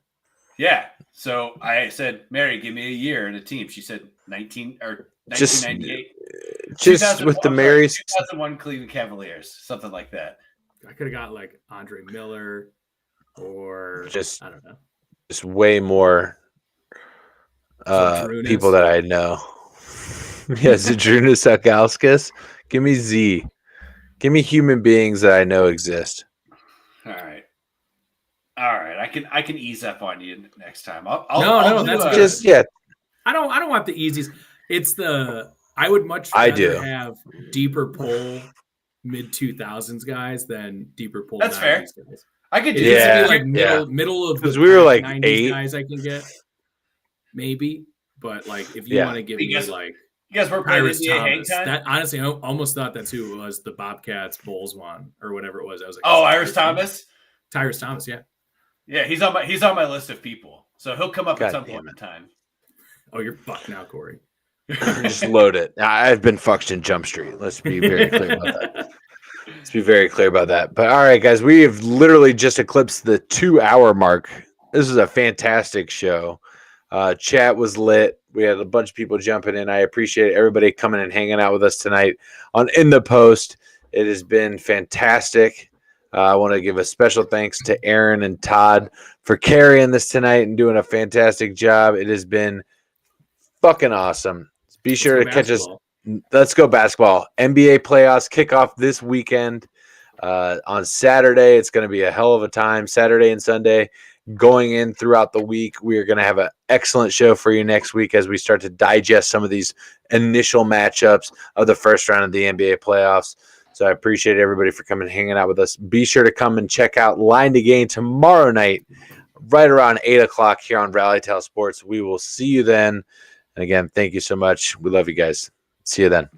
[SPEAKER 3] Yeah. So I said, Mary, give me a year and a team. She said 1998.
[SPEAKER 1] Just with the Marys.
[SPEAKER 3] 2001 Cleveland Cavaliers, something like that.
[SPEAKER 2] I could have got like Andre Miller or
[SPEAKER 1] just
[SPEAKER 2] I don't know.
[SPEAKER 1] Just way more people that I know. Yeah, Zydrunas Ilgauskas. Give me Z. Give me human beings that I know exist.
[SPEAKER 3] All right. I can ease up on you next time. That's
[SPEAKER 2] just I don't want the easies. It's I would much rather have deeper pull mid 2000s guys than deeper pull.
[SPEAKER 3] That's fair.
[SPEAKER 2] Guys.
[SPEAKER 3] I could do
[SPEAKER 2] like middle of
[SPEAKER 1] because we were like
[SPEAKER 2] 90s
[SPEAKER 1] 8
[SPEAKER 2] guys I can get maybe, but like if you want to give me like
[SPEAKER 3] you guys were playing
[SPEAKER 2] Tyrus
[SPEAKER 3] NBA
[SPEAKER 2] Thomas.
[SPEAKER 3] hang time?
[SPEAKER 2] That honestly, I almost thought that's who it was. The Bobcats Bulls one or whatever it was. I was like,
[SPEAKER 3] Iris Thomas.
[SPEAKER 2] Tyrus Thomas, yeah.
[SPEAKER 3] Yeah, he's on my list of people, so he'll come up at some point in time.
[SPEAKER 2] Oh, you're fucked now, Corey.
[SPEAKER 1] Just load it. I've been fucked in Jump Street. Let's be very clear about that. But all right, guys, we have literally just eclipsed the 2-hour mark. This is a fantastic show. Chat was lit. We had a bunch of people jumping in. I appreciate everybody coming and hanging out with us tonight on In the Post. It has been fantastic. I want to give a special thanks to Aaron and Todd for carrying this tonight and doing a fantastic job. It has been fucking awesome. Be sure to catch us. Let's go basketball. NBA playoffs kick off this weekend on Saturday. It's going to be a hell of a time, Saturday and Sunday. Going in throughout the week, we are going to have an excellent show for you next week as we start to digest some of these initial matchups of the first round of the NBA playoffs. So I appreciate everybody for coming and hanging out with us. Be sure to come and check out Line to Gain tomorrow night, right around 8 o'clock here on Rallytail Sports. We will see you then. And again, thank you so much. We love you guys. See you then.